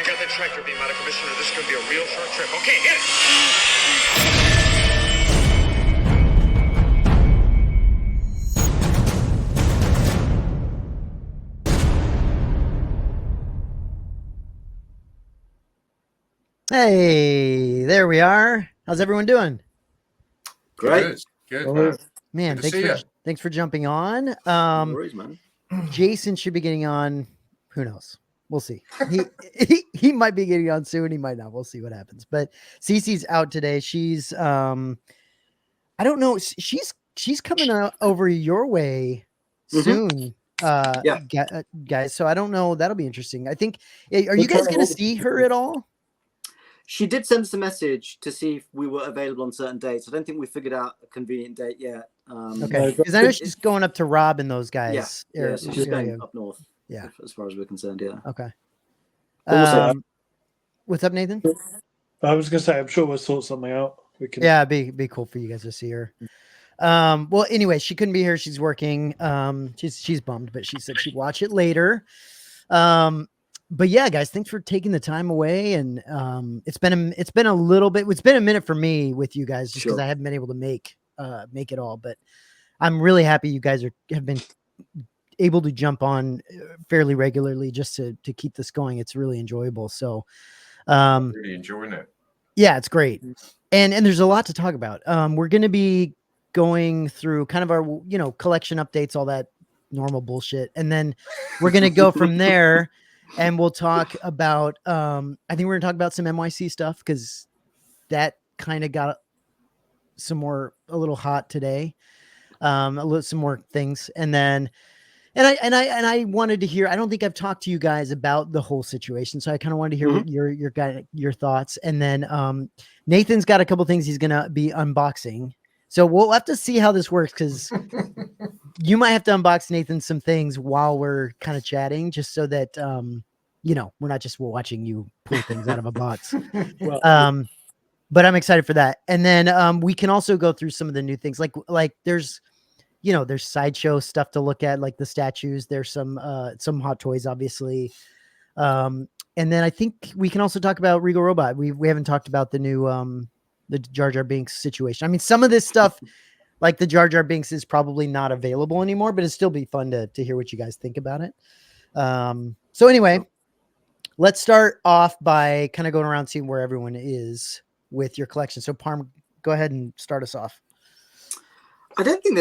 I got the tractor beam out of commission, or this is going to be a real short trip. Okay, hit it! Hey, there we are. How's everyone doing? Great. Good, man. Thanks for jumping on. No worries, man. Jason should be getting on. Who knows? We'll see. He might be getting on soon. He might not. We'll see what happens. But Cece's out today. She's I don't know. She's coming over your way soon. Guys. So I don't know. That'll be interesting. I think. Are you guys going to see her at all? She did send us a message to see if we were available on certain dates. I don't think we figured out a convenient date yet. Okay, because I know she's going up to Rob and those guys. Yeah, so she's going up north. Yeah, as far as we're concerned. Yeah. Okay. What's up, Nathan? I was gonna say, I'm sure we'll sort something out. We can. Yeah, be cool for you guys to see her. Well, anyway, she couldn't be here. She's working. She's bummed, but she said she'd watch it later. But yeah, guys, thanks for taking the time away. And it's been a minute for me with you guys just because I haven't been able to make it all. But I'm really happy you guys have been able to jump on fairly regularly just to keep this going. It's really enjoyable. So really enjoying it. Yeah, it's great. And there's a lot to talk about. We're going to be going through kind of our, collection updates, all that normal bullshit. And then we're going to go from there. And we'll talk about, I think we're going to talk about some NYC stuff because that kind of got a little hot today. Some more things. And then, and I wanted to hear, I don't think I've talked to you guys about the whole situation. So I kind of wanted to hear your thoughts. And then Nathan's got a couple things he's going to be unboxing. So we'll have to see how this works because you might have to unbox Nathan some things while we're kind of chatting, just so that we're not just watching you pull things out of a box. But I'm excited for that. And then we can also go through some of the new things, like there's sideshow stuff to look at, like the statues. There's some Hot Toys, obviously. And then I think we can also talk about Regal Robot. We haven't talked about the new the Jar Jar Binks situation. I mean, some of this stuff, like the Jar Jar Binks, is probably not available anymore, but it'd still be fun to hear what you guys think about it. So anyway, let's start off by kind of going around seeing where everyone is with your collection. So Parm, go ahead and start us off. I don't think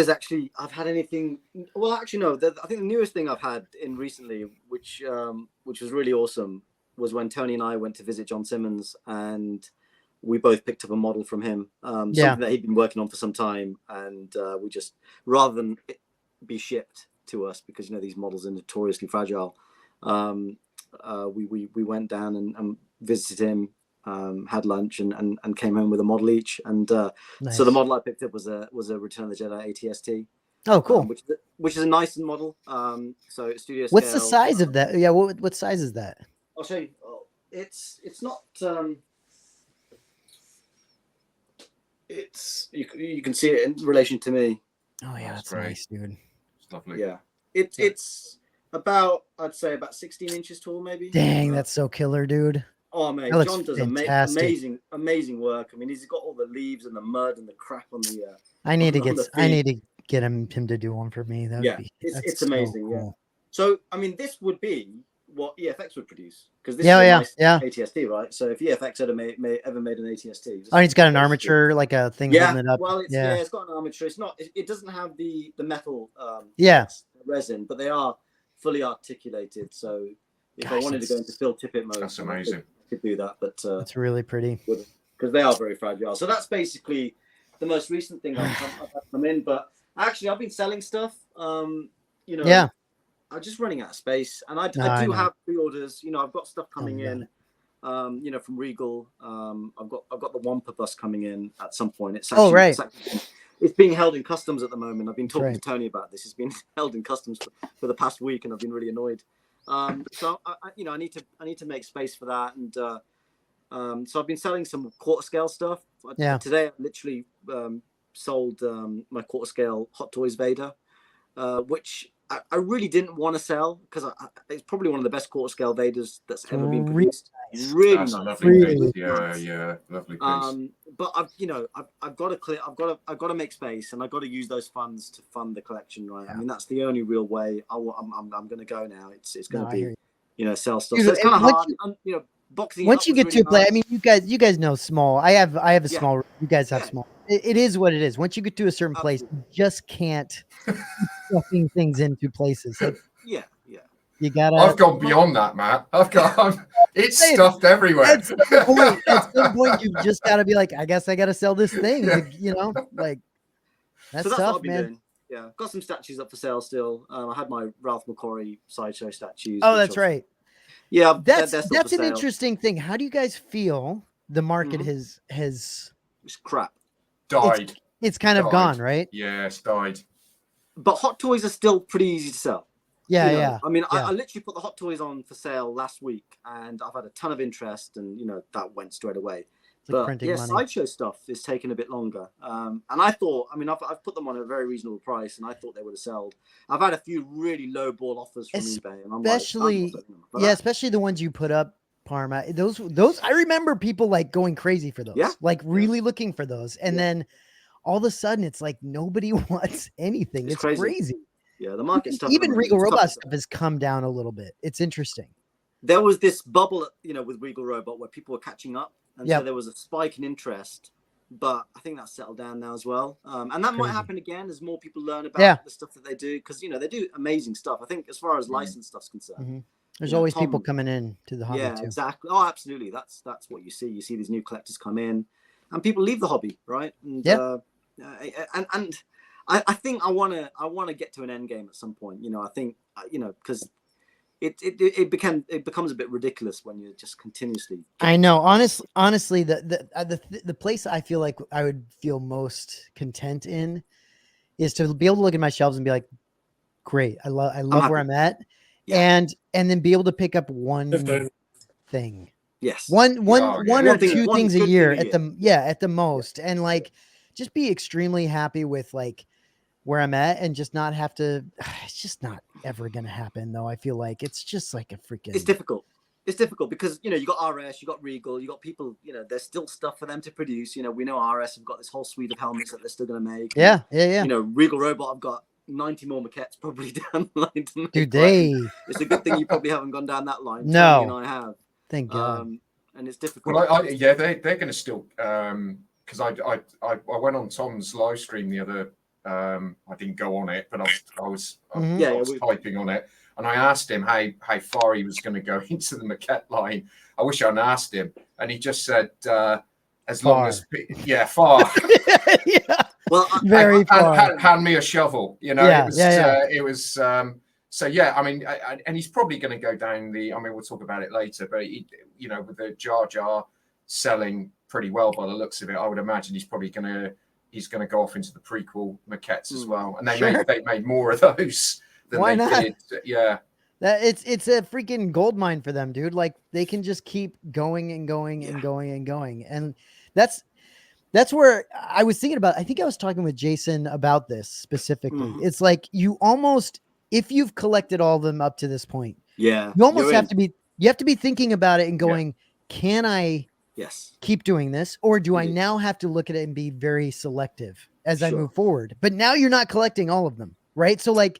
I've had anything. Well, actually, no. I think the newest thing I've had in recently, which was really awesome, was when Tony and I went to visit John Simmons, and we both picked up a model from him, something that he'd been working on for some time. And we just, rather than it be shipped to us, because, these models are notoriously fragile, we went down and visited him, had lunch and came home with a model each. And Nice. So the model I picked up was a Return of the Jedi ATST. Oh, cool. Which is a nice model. So it's studio scale. What's the size of that? Yeah, what size is that? I'll show you. It's not. You can see it in relation to me. Oh yeah, that's nice, dude. It's lovely. Yeah, it's about, I'd say about 16 inches tall, maybe. Dang, that's so killer, dude. Oh man, John does amazing work. I mean, he's got all the leaves and the mud and the crap on the. I need to get him to do one for me. It's amazing. So cool. Yeah. So I mean, this would be what EFX would produce, because this is ATST, right? So if EFX ever made an ATST, he's got an armature, like a thing holding it up. Well, it's got an armature. It's not. It doesn't have the metal. Resin, but they are fully articulated. So if I wanted to go into still tippet mode, that's amazing. I could do that. But it's really pretty because they are very fragile. So that's basically the most recent thing I've come in. But actually, I've been selling stuff. I'm just running out of space, and I do have pre-orders. I've got stuff coming in. From Regal. I've got the Wampa bus coming in at some point. It's being held in customs at the moment. I've been talking to Tony about this. It's been held in customs for the past week, and I've been really annoyed. So I need to make space for that, and so I've been selling some quarter scale stuff. Today I literally sold my quarter scale Hot Toys Vader, which I really didn't want to sell because it's probably one of the best quarter scale Vaders that's ever been produced. Really That's nice. a lovely piece. Yeah, lovely piece. But I've got to clear. I've got to make space, and I've got to use those funds to fund the collection. Right. Yeah. I mean, that's the only real way. I'm going to go now. It's going to be sell stuff. Dude, so it's kind of hard. Boxing. Once you get to play, I mean, you guys know small. I have a small. You guys have small. It is what it is. Once you get to a certain place, you just can't stuffing things into places. Like, yeah. You gotta. I've gone beyond that, Matt. It's stuffed everywhere. At some point, you've just got to be like, I guess I got to sell this thing. Yeah. Like that's so that's tough, what I've been man. doing. Yeah, I've got some statues up for sale still. I had my Ralph McQuarrie sideshow statues. Oh, that's right. Yeah, that's an interesting thing. How do you guys feel the market has it's crap. Died. It's kind of gone, right? Yeah, it's died. But hot toys are still pretty easy to sell. Yeah. I mean, I literally put the hot toys on for sale last week, and I've had a ton of interest, and that went straight away. But yeah, sideshow stuff is taking a bit longer. And I thought, I mean, I've put them on a very reasonable price, and I thought they would have sold. I've had a few really low ball offers from eBay, and I'm especially the ones you put up, Parma. Those I remember people like going crazy for those, like really looking for those, and then all of a sudden it's like nobody wants anything. It's crazy. Yeah, the market's tough. Even Regal Robot stuff has come down a little bit. It's interesting. There was this bubble, with Regal Robot where people were catching up. And so there was a spike in interest, but I think that's settled down now as well. And that might happen again as more people learn about the stuff that they do, because they do amazing stuff. I think as far as licensed stuff's concerned, there's always people coming in to the hobby too. Exactly. Oh, absolutely. That's what you see. You see these new collectors come in, and people leave the hobby, right? And, and I think I want to get to an end game at some point. I think because. It becomes a bit ridiculous when you're just continuously. I know, honestly, the place I feel like I would feel most content in is to be able to look at my shelves and be like, great, I love where I'm at, and then be able to pick up one thing. Yes, one or two things a year at the most, and like just be extremely happy with like where I'm at and just not have to. It's just not ever gonna happen though. I feel like it's just like a freaking. It's difficult because you got RS, you got Regal, you got people. There's still stuff for them to produce. We know RS have got this whole suite of helmets that they're still gonna make. Yeah. Regal Robot, I've got 90 more maquettes probably down the line to make. Dude, it's a good thing you probably haven't gone down that line. No, and I have. Thank God. And it's difficult. Well, they're going to still because I went on Tom's live stream the other. I didn't go on it, but I was typing on it, and I asked him how far he was going to go into the maquette line. I wish I'd asked him, and he just said as long as far. Well, very far. Hand me a shovel. It was. So yeah, I mean, and he's probably going to go down the. I mean, we'll talk about it later, but with the Jar Jar selling pretty well by the looks of it, I would imagine he's probably going to go off into the prequel maquettes as well, and they made more of those than Why they not? did. Yeah, it's a freaking gold mine for them, dude. Like they can just keep going and going and going and going, and that's where I was thinking about. I think I was talking with Jason about this specifically. It's like you almost, if you've collected all of them up to this point, you almost have to be thinking about it and going, can I? Yes. Keep doing this, or do I now have to look at it and be very selective as I move forward? But now you're not collecting all of them, right? So like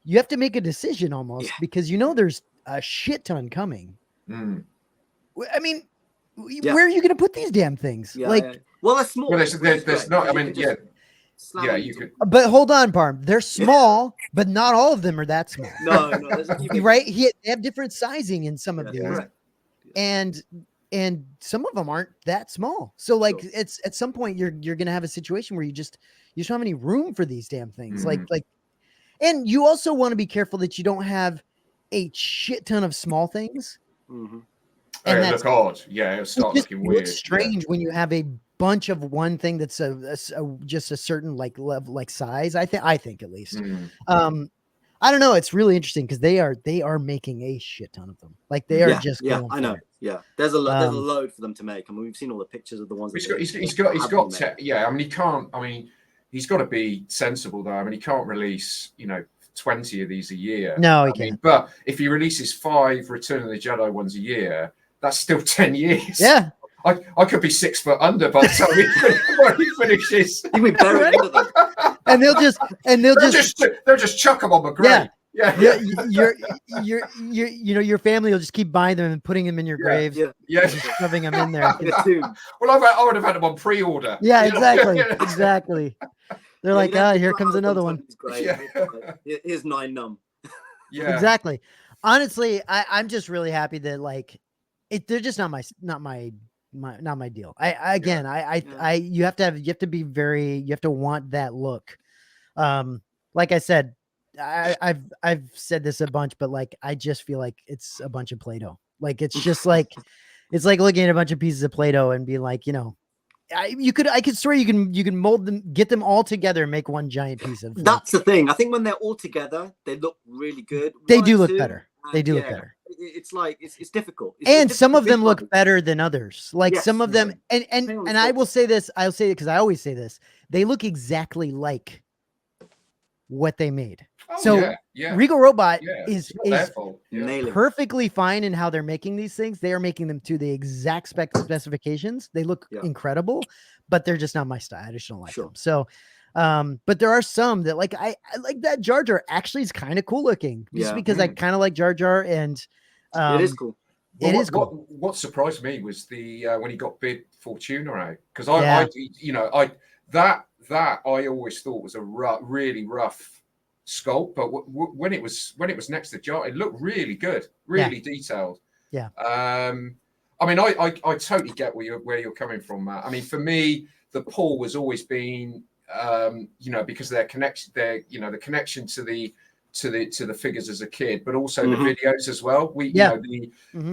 you have to make a decision almost because there's a shit ton coming. I mean, where are you going to put these damn things? Well, they're small. Well, there's not. I mean, you could. But hold on, Parm. They're small, but not all of them are that small. No, right? They have different sizing in some of these, and some of them aren't that small. So like it's at some point you're going to have a situation where you just don't have any room for these damn things. Like, and you also want to be careful that you don't have a shit ton of small things. And look odd. Yeah, it'll start looking weird. It's strange when you have a bunch of one thing that's just a certain like level, like size. I think at least. I don't know. It's really interesting because they are making a shit ton of them. Like they are just going I know. Yeah, there's a load for them to make. I mean, we've seen all the pictures of the ones. He's got. I mean, he can't. I mean, he's got to be sensible though. I mean, he can't release 50 20 of these a year. No, he can't. But if he releases 5 Return of the Jedi ones a year, that's still 10 years. Yeah. I could be 6 foot under by the time he finishes. You mean buried under them. And they'll just chuck them on the grave. Yeah. Your family will just keep buying them and putting them in your graves. Yeah. Just shoving them in there. Well, I would have had them on pre-order. Yeah, exactly. Exactly. They're like, here comes another one. Yeah. Here's 9 numb. Yeah. Exactly. Honestly, I'm just really happy that like they're just not my deal. You have to want that look. Like I said, I've said this a bunch, but like I just feel like it's a bunch of Play-Doh. Like it's just like it's like looking at a bunch of pieces of Play-Doh and being like, I could swear you can mold them, get them all together and make one giant piece of. That's the thing. I think when they're all together, they look really good. They do look better. They do look better. It's like it's difficult. And some of them look better than others. Like some of them, and I will say this. I'll say it because I always say this. They look exactly like what they made. Regal Robot is perfectly fine in how they're making these things. They are making them to the exact specifications. They look incredible, but they're just not my style. I just don't like them. So, but there are some that like I like that Jar Jar actually is kind of cool looking just because I kind of like Jar Jar and it is cool. It is cool. What surprised me was the when he got Bib Fortuna out because I always thought was a really rough sculpt, but when it was next to Jar, it looked really good, really detailed. Yeah. I mean, I totally get where you're coming from, Matt. I mean, for me, the pull was always been, because their connection, the connection to the figures as a kid, but also the videos as well.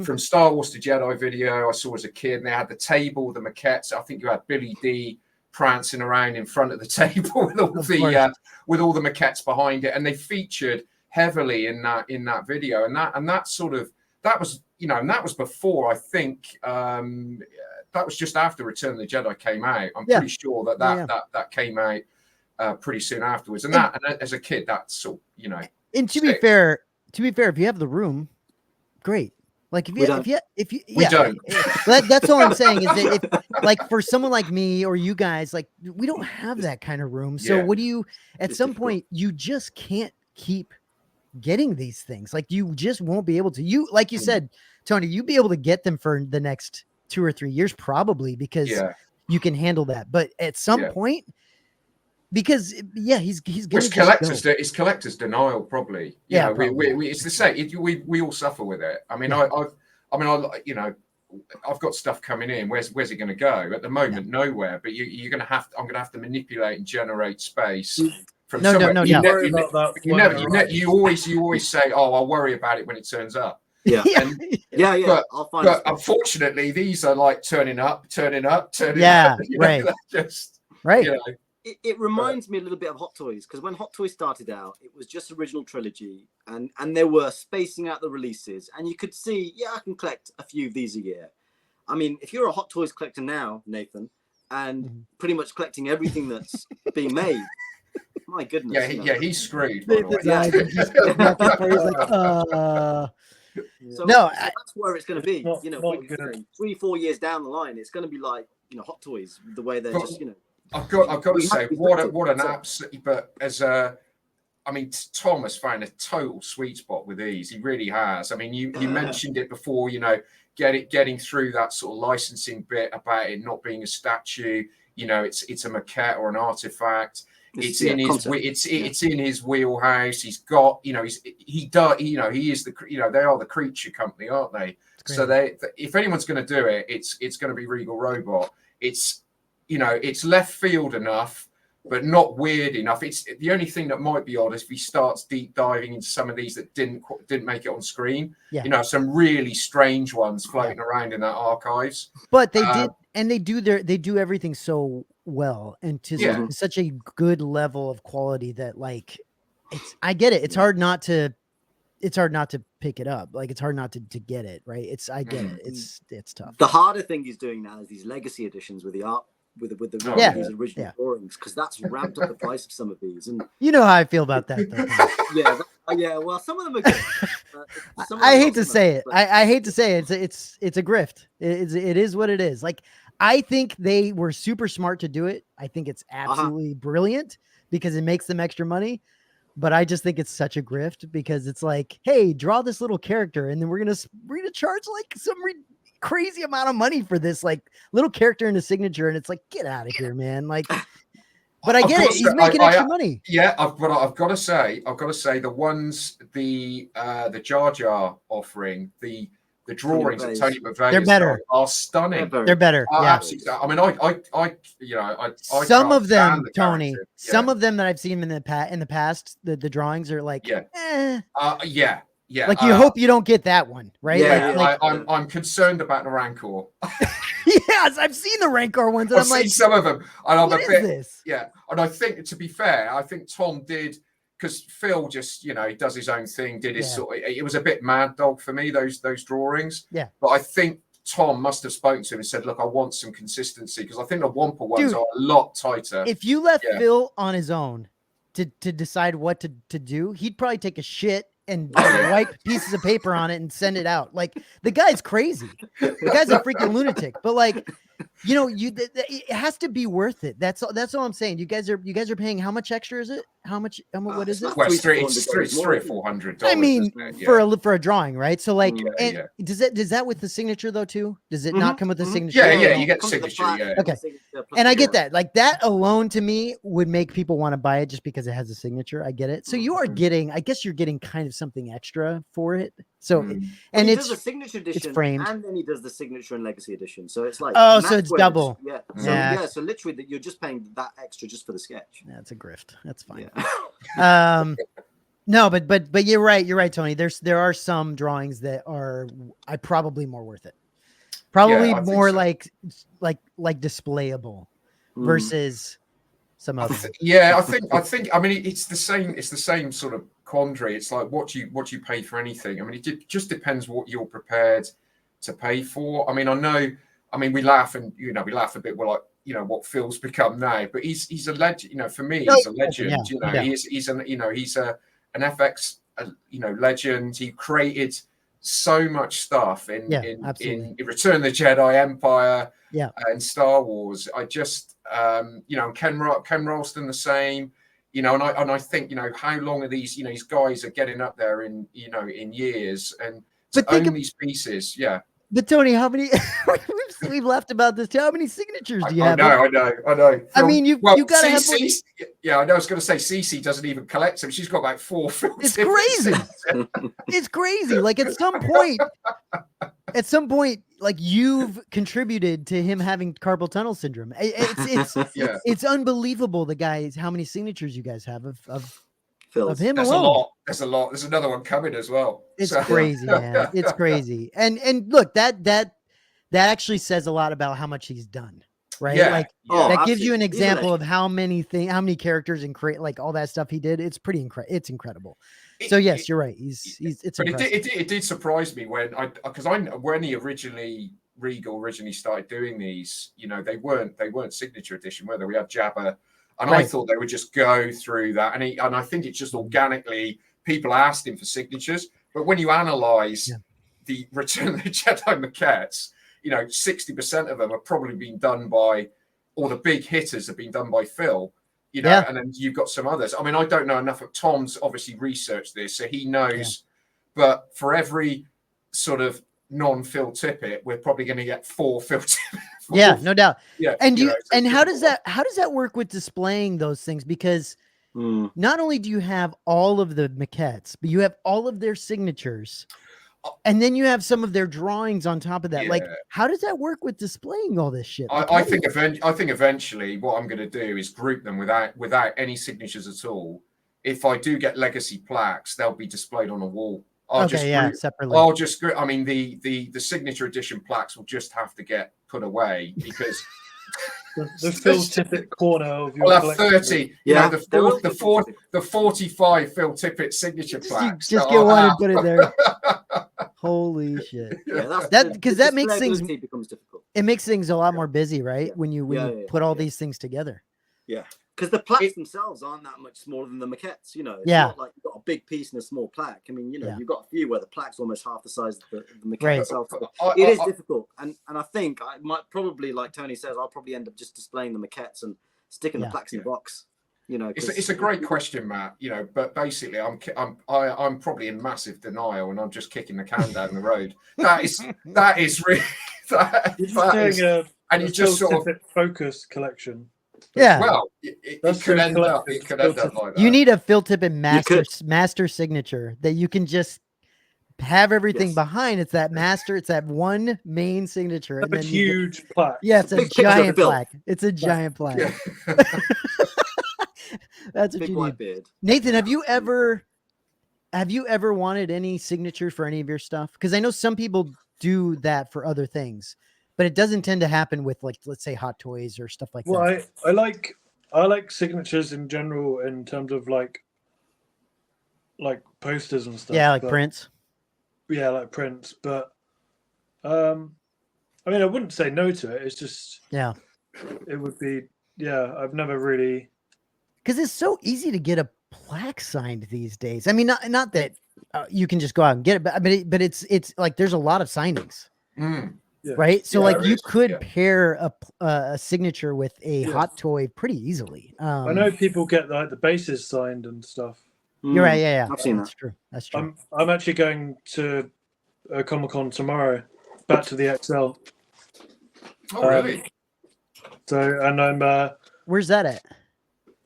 From Star Wars to Jedi video I saw as a kid, and they had the table, the maquettes. I think you had Billy D prancing around in front of the table with all the maquettes behind it, and they featured heavily in that video, and that was before, I think, that was just after Return of the Jedi came out. I'm pretty sure that came out pretty soon afterwards, and as a kid, that's sort of, And to be fair, if you have the room, great. Like if you don't. That's all I'm saying is that if like for someone like me or you guys, like we don't have that kind of room. So what do you at some point you just can't keep getting these things. Like you just won't be able to. You like you said, Tony, you'd be able to get them for the next 2 or 3 years probably because you can handle that. But at some point, because he's it's collector's denial probably. We it's the same. We all suffer with it. I mean, I've got stuff coming in. Where's it going to go? At the moment, nowhere. But I'm going to have to manipulate and generate space from somewhere. No. You always say, "Oh, I'll worry about it when it turns up." Yeah. But, I'll find but unfortunately, these are like turning up. Yeah, right. Just right. It reminds me a little bit of Hot Toys, because when Hot Toys started out, it was just original trilogy, and they were spacing out the releases, and you could see, I can collect a few of these a year. I mean, if you're a Hot Toys collector now, Nathan, and pretty much collecting everything that's being made, my goodness. He's screwed. So that's where it's going to be. 3-4 years down the line, it's going to be like Hot Toys, the way they're just I've got to say, what an absolute. But Tom has found a total sweet spot with these. He really has. I mean, you mentioned it before. Getting through that sort of licensing bit about it not being a statue. It's a maquette or an artifact. It's in his wheelhouse. He's got. He is the. They are the Creature Company, aren't they? So if anyone's going to do it, it's going to be Regal Robot. It's left field enough, but not weird enough. It's the only thing that might be odd is if he starts deep diving into some of these that didn't make it on screen. Yeah. Some really strange ones floating around in that archives. But they did, and they do everything so well and to such a good level of quality that I get it. It's hard not to pick it up. Like it's hard not to get it right. I get it. It's tough. The harder thing he's doing now is these legacy editions with the art with these original Yeah. drawings, because that's ramped up the price of some of these. And you know how I feel about that, though. yeah. Well, some of them are good. I hate to say it. I hate to say it. It's a grift. It is what it is. Like, I think they were super smart to do it. I think it's absolutely brilliant because it makes them extra money. But I just think it's such a grift because it's like, hey, draw this little character, and then we're gonna charge like some crazy amount of money for this like little character in a signature, and it's like, get out of here, man. Like, but I get it. He's making extra money. Yeah, I've got to say the ones the Jar Jar offering, the drawings that Tony McVeigh they're better. Are stunning. They're better. Yeah, absolutely. I mean, I some of them, Tony. Some of them that I've seen in the past, the drawings are like, yeah. Like you hope you don't get that one, right? Yeah, I'm concerned about the Rancor. Yes, I've seen the Rancor ones, and I'm like, some of them, and I'm a bit, this? Yeah, and I think, to be fair, I think Tom did, because Phil just, he does his own thing, did his sort of, it was a bit mad dog for me, those drawings. Yeah. But I think Tom must have spoken to him and said, look, I want some consistency, because I think the Wampa ones are a lot tighter. If you left Phil on his own to decide what to do, he'd probably take a shit and wipe pieces of paper on it and send it out. Like, the guy's crazy. The guy's a freaking lunatic. But like, it has to be worth it. That's all I'm saying. You guys are paying, how much extra is it? How much? What is it? Well, it's $300 or $400. I mean, for a drawing, right? So like, does that with the signature though too? Does it not come with the signature? Yeah, you get the signature. Okay, and I get that. Like, that alone to me would make people want to buy it just because it has a signature. I get it. So you are getting, I guess you're getting kind of something extra for it. So and he it's does a signature edition, it's framed, and then he does the signature and legacy edition. So it's like, so it's double. Yeah. So literally, you're just paying that extra just for the sketch. Yeah, it's a grift. That's fine. Yeah. No, but you're right, Tony. There are some drawings that are probably more worth it. Probably more like displayable versus some other. I think. I mean, it's the same sort of quandary. It's like what you pay for anything. I mean, it just depends what you're prepared to pay for. I mean, I know. I mean, we laugh and we laugh a bit. We're like, what Phil's become now, but he's a legend. For me, he's a legend. He's an FX legend. He created so much stuff in Return of the Jedi, Empire, and Star Wars. I just Ken Ralston the same. And I think how long are these these guys are getting up there in years and to own these pieces. But Tony, how many we've laughed about this? How many signatures do you have? I know. I mean, you got to have. I know. I was going to say, Cece doesn't even collect them. She's got about 4 films. It's crazy. It's crazy. Like, at some point, like, you've contributed to him having carpal tunnel syndrome. It's unbelievable. The guys, how many signatures you guys have of him alone. There's a lot. There's another one coming as well. It's crazy, man. It's crazy. And look, that actually says a lot about how much he's done, right? That gives you an example of how many characters and create like all that stuff he did. It's pretty incredible. So yes, you're right. It's. But it did surprise me when Regal originally started doing these. They weren't signature edition, whether we had Jabba. And I thought they would just go through that. And I think it's just organically, people asked him for signatures. But when you analyze the Return of the Jedi maquettes, 60% of them have probably been done by, or the big hitters have been done by Phil, and then you've got some others. I mean, I don't know enough. Tom's obviously researched this, so he knows. But for every sort of non-Phil Tippett, we're probably going to get 4 Phil Tippett. Yeah, no doubt. Yeah, and how does that work with displaying those things? Because not only do you have all of the maquettes, but you have all of their signatures, and then you have some of their drawings on top of that. Like, how does that work with displaying all this shit? I think eventually what I'm going to do is group them without any signatures at all. If I do get legacy plaques, they'll be displayed on a wall. Separately. I mean, the signature edition plaques will just have to get put away because the Phil Tippett corner of your I'll have 30. The 45 Phil Tippett signature plaques. Just get one and put it there. Holy shit! That makes things becomes difficult. It makes things a lot more busy, right? When you put all these things together. Yeah, because the plaques themselves aren't that much smaller than the maquettes. You know, it's not like you've got a big piece and a small plaque. I mean, you know, you've got a few where the plaque's almost half the size of the maquette itself. It is difficult, and I think I might probably, like Tony says, I'll probably end up just displaying the maquettes and sticking the plaques in the box. You know, it's a great question, Matt. You know, but basically, I'm probably in massive denial, and I'm just kicking the can down the road. That is really and you just sort of focus collection. Yeah. Well, it could end up like that. You need a Phil Tippett master signature that you can just have everything behind. It's that master. It's that one main signature. And then huge plaque. Yeah, it's a giant plaque. It's a giant plaque. Yeah. That's what you need. Beard. Nathan, have you ever wanted any signature for any of your stuff? Because I know some people do that for other things, but it doesn't tend to happen with, like, let's say Hot Toys or stuff like that. Well, I like signatures in general in terms of like posters and stuff. Yeah, like prints. Yeah, like prints. But I mean, I wouldn't say no to it. It's just it would be I've never really, because it's so easy to get a plaque signed these days. I mean, not that you can just go out and get it, but it's like there's a lot of signings. Yeah. Right. So like you could pair a signature with a Hot Toy pretty easily. I know people get like the bases signed and stuff. You're right. Yeah. I've seen That's true. That's true. I'm actually going to a Comic-Con tomorrow, back to the XL. Oh, really? So, and I'm where's that at?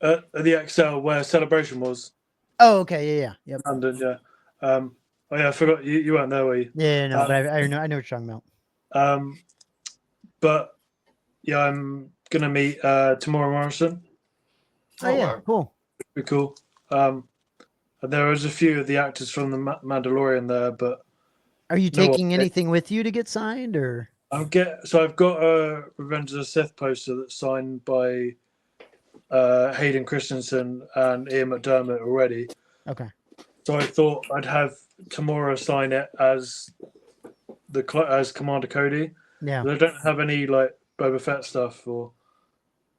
At the XL where Celebration was. Oh, okay. Yeah. Yep. London, yeah. Oh yeah, I forgot you weren't there, were you? Yeah, no, but I know what you're talking about. But yeah, I'm gonna meet Tamora Morrison. Oh yeah, cool. Pretty cool. And there was a few of the actors from the Mandalorian there, but are you taking anything with you to get signed, or? I've got a Revenge of the Sith poster that's signed by Hayden Christensen and Ian McDermott already. Okay. So I thought I'd have Tamora sign it as Commander Cody. Yeah. They don't have any like Boba Fett stuff,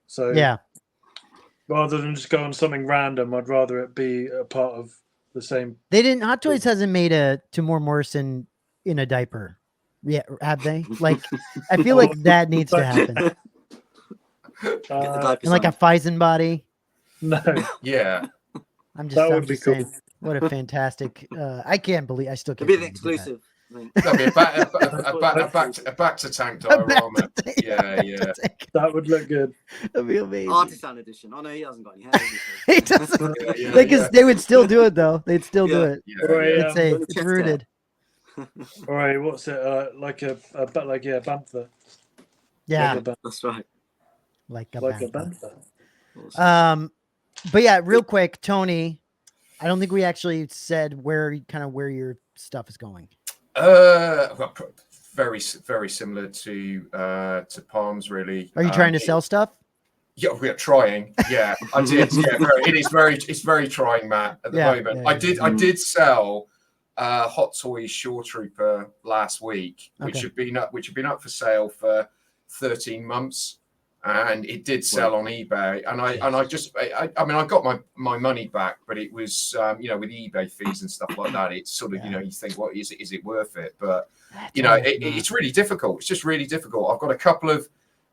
so yeah. Rather than just go on something random, I'd rather it be a part of the same. They didn't. Hot Toys hasn't made a Tamora Morrison in a diaper. Yeah, have they? Like, I feel like that needs to happen. And like a Fison body. No. Yeah. I'm just saying. Cool. What a fantastic! I can't believe I still can't. It'd be an exclusive. That'd be a back to tank diorama. Yeah. That would look good. That'd be amazing. Artisan edition. Oh no, he hasn't got any hair. He doesn't. They would still do it though. They'd still do it. Yeah. It's rooted. All right, what's it? Like a bantha. Yeah, that's right. Like a bantha. Awesome. But yeah, real quick, Tony. I don't think we actually said where your stuff is going. Well, very similar to Palms, really. Are you trying to sell stuff? Yeah, we are trying. Yeah, I did. Yeah, it's very trying, Matt. At the moment, yeah. I did sell Hot Toys Shore Trooper last week, which had been up for sale for 13 months. And it did sell on eBay, and I mean I got my money back, but it was with eBay fees and stuff like that, it's sort of you think, what is it worth it? But it's really difficult. It's just really difficult. I've got a couple of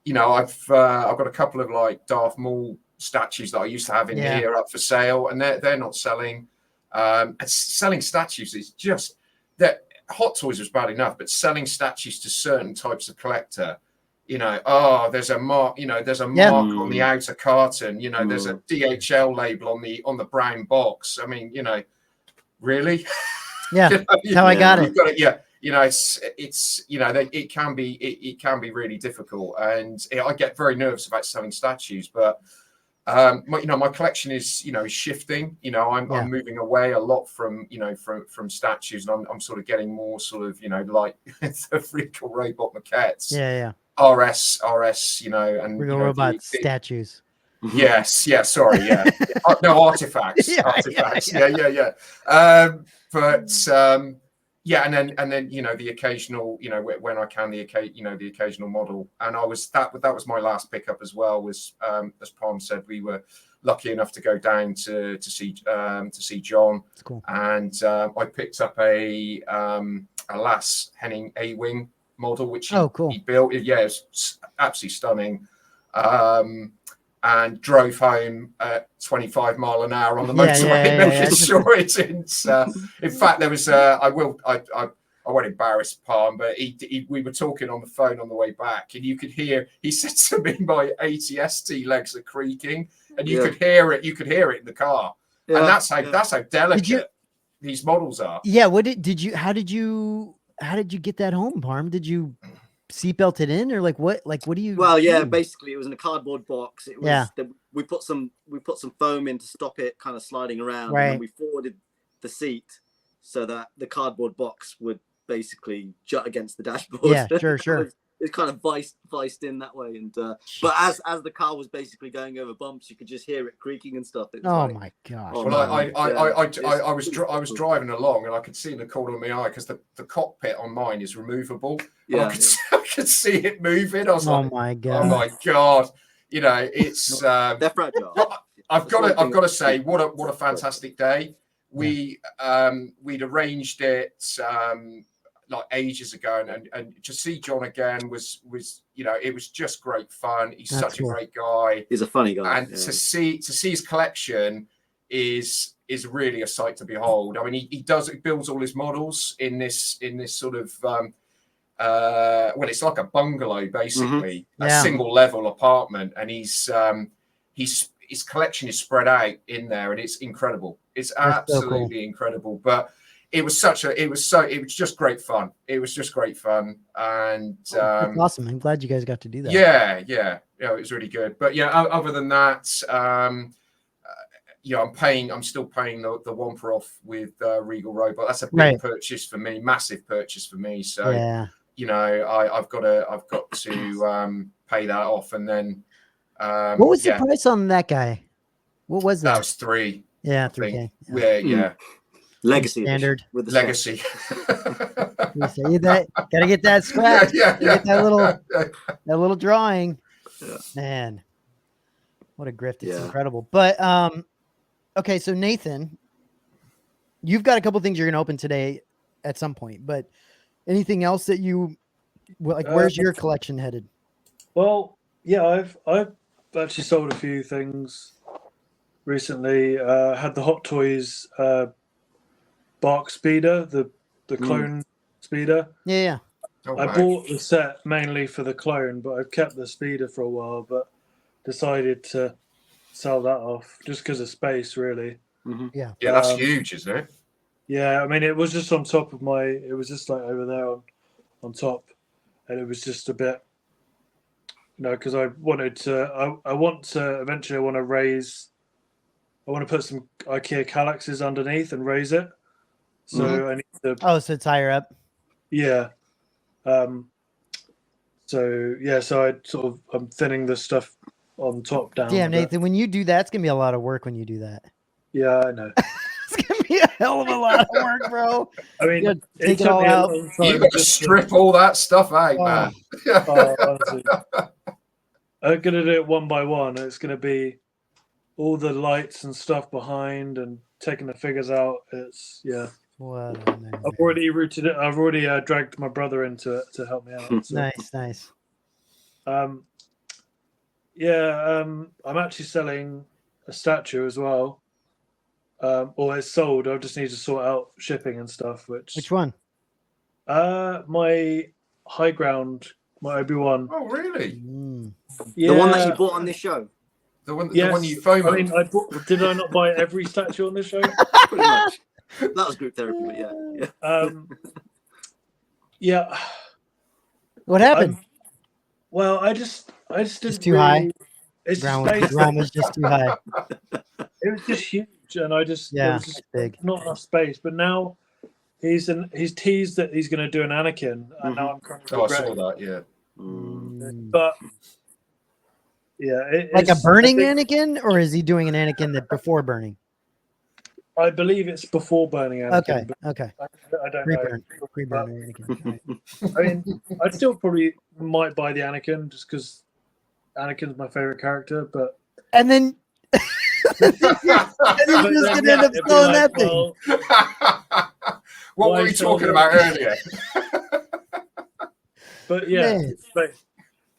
I've got a couple of like Darth Maul statues that I used to have in here up for sale, and they're not selling. And selling statues is just that. Hot Toys was bad enough, but selling statues to certain types of collector. There's a mark, mark on the outer carton, there's a DHL label on the brown box. I mean, really? Yeah. That's how I got it. It can be really difficult, and I get very nervous about selling statues, but my collection is shifting. I'm moving away a lot from statues, and I'm sort of getting more sort of like the Regal robot maquettes. Yeah. RS, and Regal robot statues. Yes, sorry, yeah. No, artifacts. Yeah. But yeah, and then the occasional, when I can, the occasional model. And I was that was my last pickup as well. Was as Palm said, we were lucky enough to go down to see John. That's cool. And I picked up a Lass Henning A-wing model, which he built. Yeah, it's absolutely stunning. And drove home at 25 mile an hour on the motorway, making sure it didn't. In fact, there was I won't embarrass Palm, but we were talking on the phone on the way back, and you could hear, he said to me, my ATST legs are creaking, and you could hear it. You could hear it in the car, and that's how delicate these models are. Yeah. How did you get that home, Parm? Did you seatbelt it in, or like what do you? Well, yeah, basically it was in a cardboard box. It was we put some foam in to stop it kind of sliding around, and then we forwarded the seat so that the cardboard box would basically jut against the dashboard. Yeah, sure. It's kind of viced in that way, and but as the car was basically going over bumps, you could just hear it creaking and stuff. My gosh! Well, I was driving along, and I could see in the corner of my eye, because the cockpit on mine is removable. Yeah, I could see it moving. I was like, my god! Oh my god! It's they're fragile. I've got to say, what a fantastic day. We'd arranged it like ages ago, and to see John again was it was just great fun. He's such a great guy. He's a funny guy, and to see his collection is really a sight to behold. I mean, he builds all his models in this sort of it's like a bungalow basically, a single level apartment, and his collection is spread out in there, and it's incredible. It's absolutely incredible. But it was just great fun. It was just great fun, and that's awesome. I'm glad you guys got to do that. Yeah, it was really good. But yeah, other than that, I'm still paying the Wamper off with Regal Robot. That's a big purchase for me, massive purchase for me. So I've got to pay that off, and then what was the price on that guy? What was that? That was $3. Yeah, $3K. Yeah. Legacy standard with the legacy. You say that, gotta get that scratch. Get that little drawing. Yeah. Man, what a grift! It's incredible. But okay, so Nathan, you've got a couple things you're gonna open today at some point. But anything else that you like? Where's your collection headed? Well, yeah, I've actually sold a few things recently. Had the Hot Toys Bark Speeder, the clone Speeder. Yeah. I bought the set mainly for the clone, but I've kept the Speeder for a while, but decided to sell that off just because of space, really. Mm-hmm. Yeah. Yeah, that's huge, isn't it? Yeah, I mean, it was just on top of it was just like over there on top, and it was just a bit, because I wanted to, I want to eventually, I want to put some IKEA Kallaxes underneath and raise it. So I need to. Oh, so it's higher up. Yeah. So I'm thinning the stuff on top down. Damn, Nathan, when you do that, it's gonna be a lot of work when you do that. Yeah, I know. It's gonna be a hell of a lot of work, bro. I mean, take it all out. You got to strip all that stuff out, man. Honestly. I'm gonna do it one by one. It's gonna be all the lights and stuff behind and taking the figures out. It's What I've already routed it. I've already dragged my brother into it to help me out. So. Nice. I'm actually selling a statue as well. Or it's sold. I just need to sort out shipping and stuff. Which one? My High Ground, my Obi-Wan. Oh, really? Yeah. The one that you bought on this show. The one you phoned. I mean, did I not buy every statue on this show? Pretty much. That was group therapy, but yeah. What happened? Well, I just didn't. Too high. It's ground was just too high. It was just huge, and I just it was just big. Not enough space. But now he's teased that he's going to do an Anakin, and now I'm currently I saw that. Yeah. But yeah, like a burning Anakin, or is he doing an Anakin that before burning? I believe it's before burning Anakin. Okay. I don't Reburn. know. Reburn Anakin. I mean, I still probably might buy the Anakin just because Anakin's my favorite character, but and then you're just gonna end up selling that thing. What were we talking about earlier? But yeah,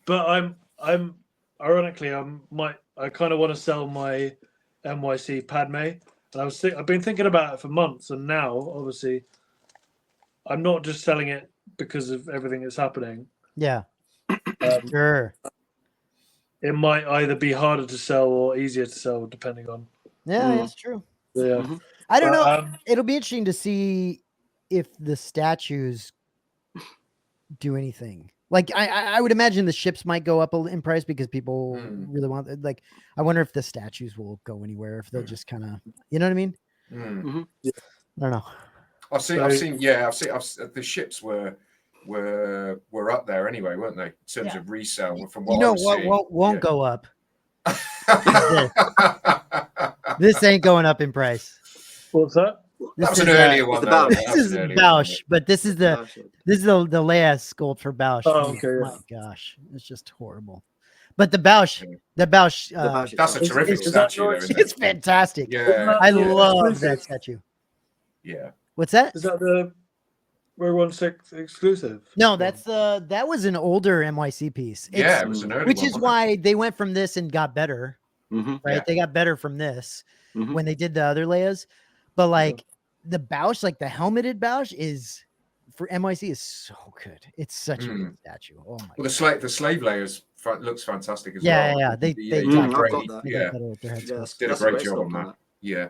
but I'm ironically I kind of want to sell my NYC Padme, and I've been thinking about it for months, and now obviously I'm not just selling it because of everything that's happening. Yeah, sure. It might either be harder to sell or easier to sell, depending on. Yeah, that's true. Yeah, I don't know. It'll be interesting to see if the statues do anything. Like I would imagine the ships might go up in price because people really want. Like, I wonder if the statues will go anywhere. If they'll just kind of, you know what I mean? Yeah. I don't know. I've seen. The ships were up there anyway, weren't they? In terms of resale, from what what won't go up. This ain't going up in price. What's that? That was an earlier one. This is Bausch, but this is the Leia sculpt for Bausch. Oh, okay. My gosh, it's just horrible. But the Bausch, that's a terrific statue. It's fantastic. Yeah, I love that statue. Yeah. What's that? Is that the Rogue One 6 exclusive? No, that was an older NYC piece. It was an early which one, is why they went from this and got better. Mm-hmm. Right? Yeah. They got better from this when they did the other Leias. But like the Bausch, like the helmeted Bausch is for NYC is so good. It's such a good statue. Oh my god. The slave layers looks fantastic as well. Yeah. They did did a great job on that. Yeah.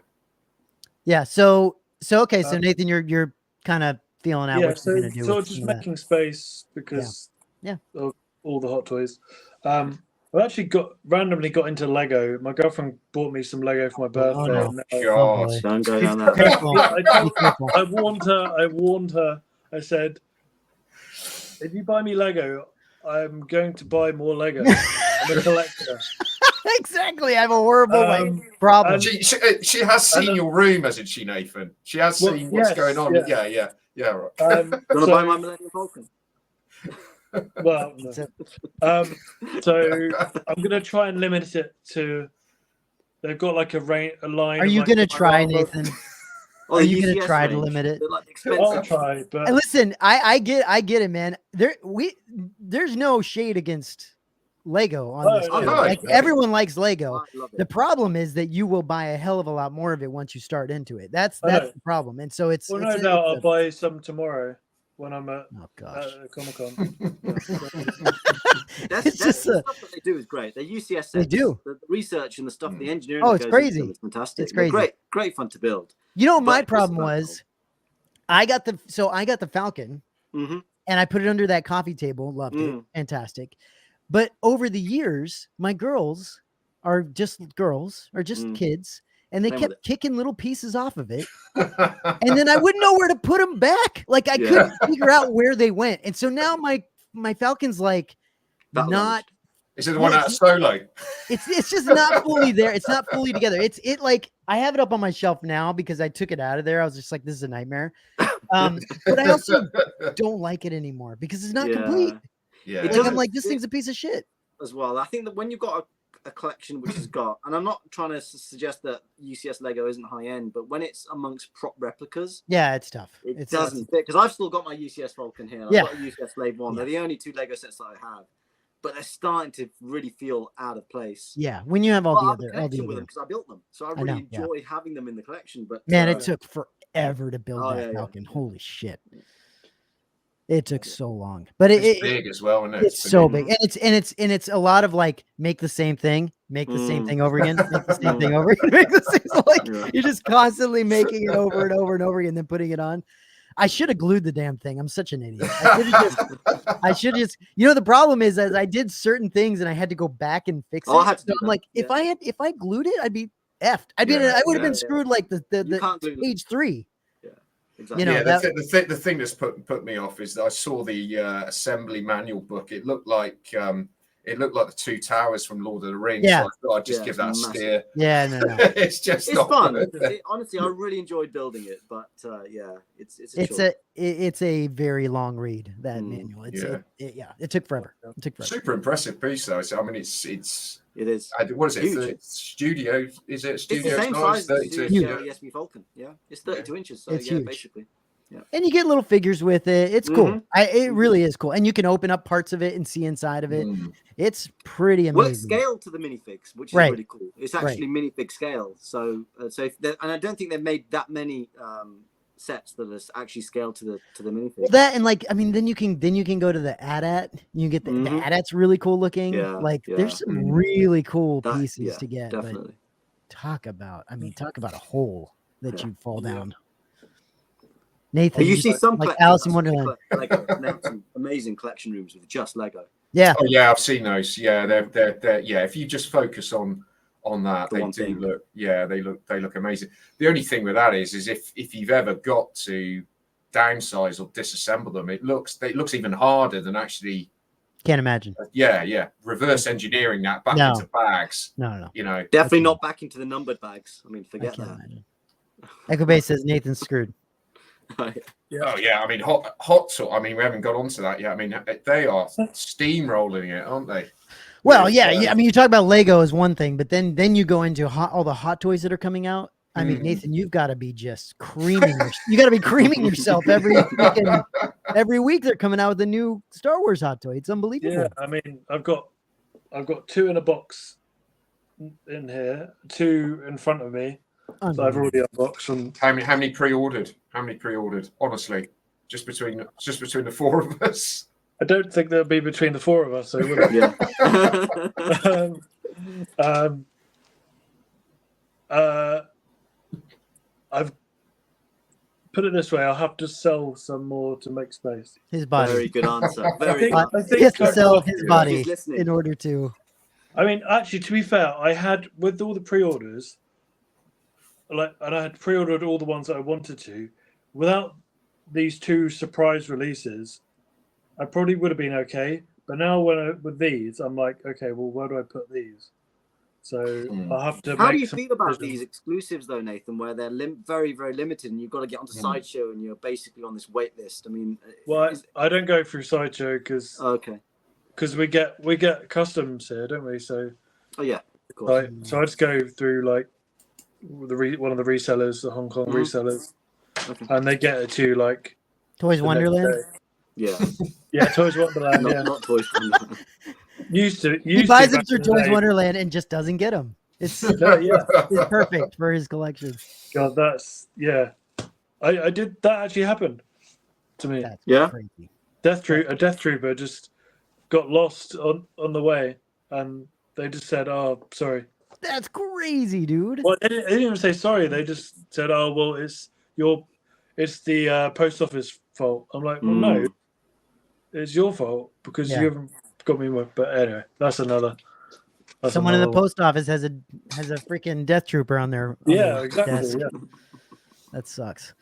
Yeah. So okay. So Nathan, you're kind of feeling out what you're gonna do. So just making space because of all the hot toys. I've actually randomly got into Lego. My girlfriend bought me some Lego for my birthday. Oh, God. Don't go down that. I warned her. I said, if you buy me Lego, I'm going to buy more Lego. I'm a collector. Exactly. I have a horrible problem. She has seen your room, hasn't she, Nathan? She has seen what's going on. Yeah. Right. Want to buy my Millennium Falcon? Well, no. So I'm gonna try and limit it to. They've got like a line. Are you gonna try, Nathan? Are you gonna try to limit it? I'll try, but listen, I get it, man. There's no shade against Lego on this. Like everyone likes Lego. The problem is that you will buy a hell of a lot more of it once you start into it. That's the problem. And so it's. Well, no doubt I'll buy some tomorrow when I'm at Comic-Con. That's the stuff that they do is great. The UCS sets, they do the research and the stuff, the engineering. It's crazy. It's fantastic. It's crazy. Great fun to build. You know what my problem was? I got the Falcon, and I put it under that coffee table. Loved it, fantastic. But over the years, my girls are just kids. And they kept kicking little pieces off of it. And then I wouldn't know where to put them back. Like I couldn't figure out where they went. And so now my Falcon's like not. Is it the one out of Solo? It's just not fully there. It's not fully together. It like I have it up on my shelf now because I took it out of there. I was just like, this is a nightmare. But I also don't like it anymore because it's not complete. Yeah. I'm like, this thing's a piece of shit. As well. I think that when you've got a collection which has got, and I'm not trying to suggest that UCS Lego isn't high end, but when it's amongst prop replicas, it's tough. It doesn't fit because I've still got my UCS Falcon here. I've got a UCS Slave One. They're the only two Lego sets that I have, but they're starting to really feel out of place. Yeah, when you have all the other with them because I built them, so I really enjoy having them in the collection. But man, it took forever to build that Falcon. Holy shit. It took so long, but it's big as well, isn't it? It's so big, and it's a lot of like make the same thing over again, make the same thing over again, make the same. So like you're just constantly making it over and over and over again, then putting it on. I should have glued the damn thing. I'm such an idiot. I should just. You know, the problem is as I did certain things and I had to go back and fix it. So I'm like, if I glued it, I'd be effed. I would have been screwed like the page 3. Exactly. You know, the thing that's put me off is that I saw the assembly manual book. It looked like it looked like the two towers from Lord of the Rings. Yeah. So I thought I'd just give that a steer. Yeah, no. It's fun. Honestly, I really enjoyed building it, but it's a very long read, that manual. It took forever. Super impressive piece though. So I mean, it is. What is it? Huge. Studio? Is it studio? It's the same size as the ESB Falcon. Yeah, it's 32 inches. So it's huge. Basically. Yeah. And you get little figures with it. It's cool. It really is cool. And you can open up parts of it and see inside of it. It's pretty amazing. Well, it's scaled to the minifigs, which is really cool. It's actually minifig scale. So, and I don't think they've made that many sets that are actually scaled to the minifig. Well, that and like, I mean, then you can go to the AT-AT. You get the AT-AT's really cool looking. There's some really cool pieces to get. Definitely. But talk about a hole that you fall down. Nathan, you see some like Alice in Wonderland, like some amazing collection rooms with just Lego. Yeah. Oh yeah, I've seen those. Yeah, they're yeah. If you just focus on that, they do look. Yeah, they look amazing. The only thing with that is if you've ever got to downsize or disassemble them, it looks even harder than actually. Can't imagine. Yeah. Reverse engineering that back into bags. No. You know, definitely not back into the numbered bags. I mean, forget that. Echo Bay says Nathan's screwed. Oh yeah, I mean hot sort. I mean, we haven't got onto that yet. I mean, they are steamrolling it, aren't they? Well, yeah. I mean, you talk about Lego as one thing, but then you go into all the hot toys that are coming out. I mean, Nathan, you've got to be just creaming. You got to be creaming yourself every week. They're coming out with a new Star Wars hot toy. It's unbelievable. Yeah, I mean, I've got 2 in a box in here, 2 in front of me. So I've already unboxed them. How many pre-ordered? Honestly, just between the 4 of us. I don't think there'll be between the 4 of us. So would it? I've put it this way: I'll have to sell some more to make space. His body. Very good answer. I think he has to sell his body in order to. I mean, actually, to be fair, I had with all the pre-orders. And I had pre-ordered all the ones that I wanted to. Without these 2 surprise releases, I probably would have been okay. But now with these, I'm like, okay, well, where do I put these? So I'll have to. How do you feel about these exclusives, though, Nathan? Where they're very, very limited, and you've got to get onto Sideshow, and you're basically on this wait list. I mean, I don't go through Sideshow because we get customs here, don't we? So of course. So I just go through like. One of the resellers, the Hong Kong resellers, and they get it to like Toys Wonderland. Yeah, Toys Wonderland. Not Toys Wonderland. He buys them through Toys Wonderland and just doesn't get them. It's it's perfect for his collection. God, that's I did that actually happened to me. That's crazy. A Death Trooper just got lost on the way, and they just said, "Oh, sorry." That's crazy, dude. Well, they didn't even say sorry. They just said, "Oh, well, it's the post office fault." I'm like, "Well, no, it's your fault because you haven't got me more." But anyway, that's another. Someone in the post office has a freaking Death Trooper on their exactly. desk. Yeah, that sucks.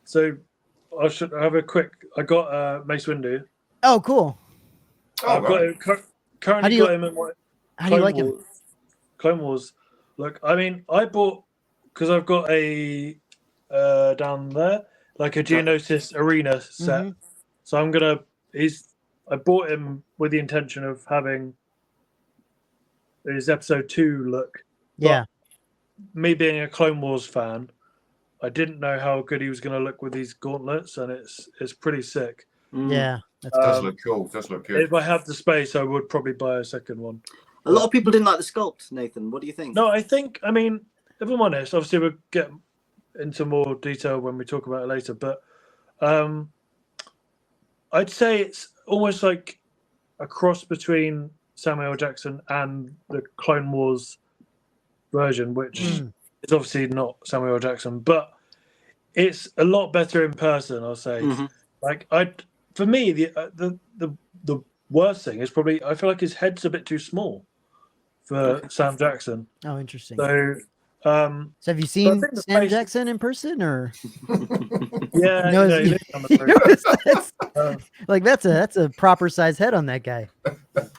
So I should have a quick. I got Mace Windu. Oh, cool. I've got him, currently got him in my. How do you like him? Clone Wars. Look, I mean, I bought because I've got a down there like a Geonosis Arena set. So I'm gonna. I bought him with the intention of having his Episode 2 look. Yeah. But me being a Clone Wars fan, I didn't know how good he was going to look with these gauntlets, and it's pretty sick. Yeah, that does look cool. Does look good. If I had the space, I would probably buy a second one. A lot of people didn't like the sculpt, Nathan. What do you think? No, I mean, if I'm honest, obviously we'll get into more detail when we talk about it later, but I'd say it's almost like a cross between Samuel L. Jackson and the Clone Wars version, which is obviously not Samuel L. Jackson, but it's a lot better in person, I'll say. Like, for me, the worst thing is probably I feel like his head's a bit too small for Sam Jackson. Oh, interesting. So So have you seen Sam Jackson in person, or? Yeah, like that's a proper size head on that guy. But,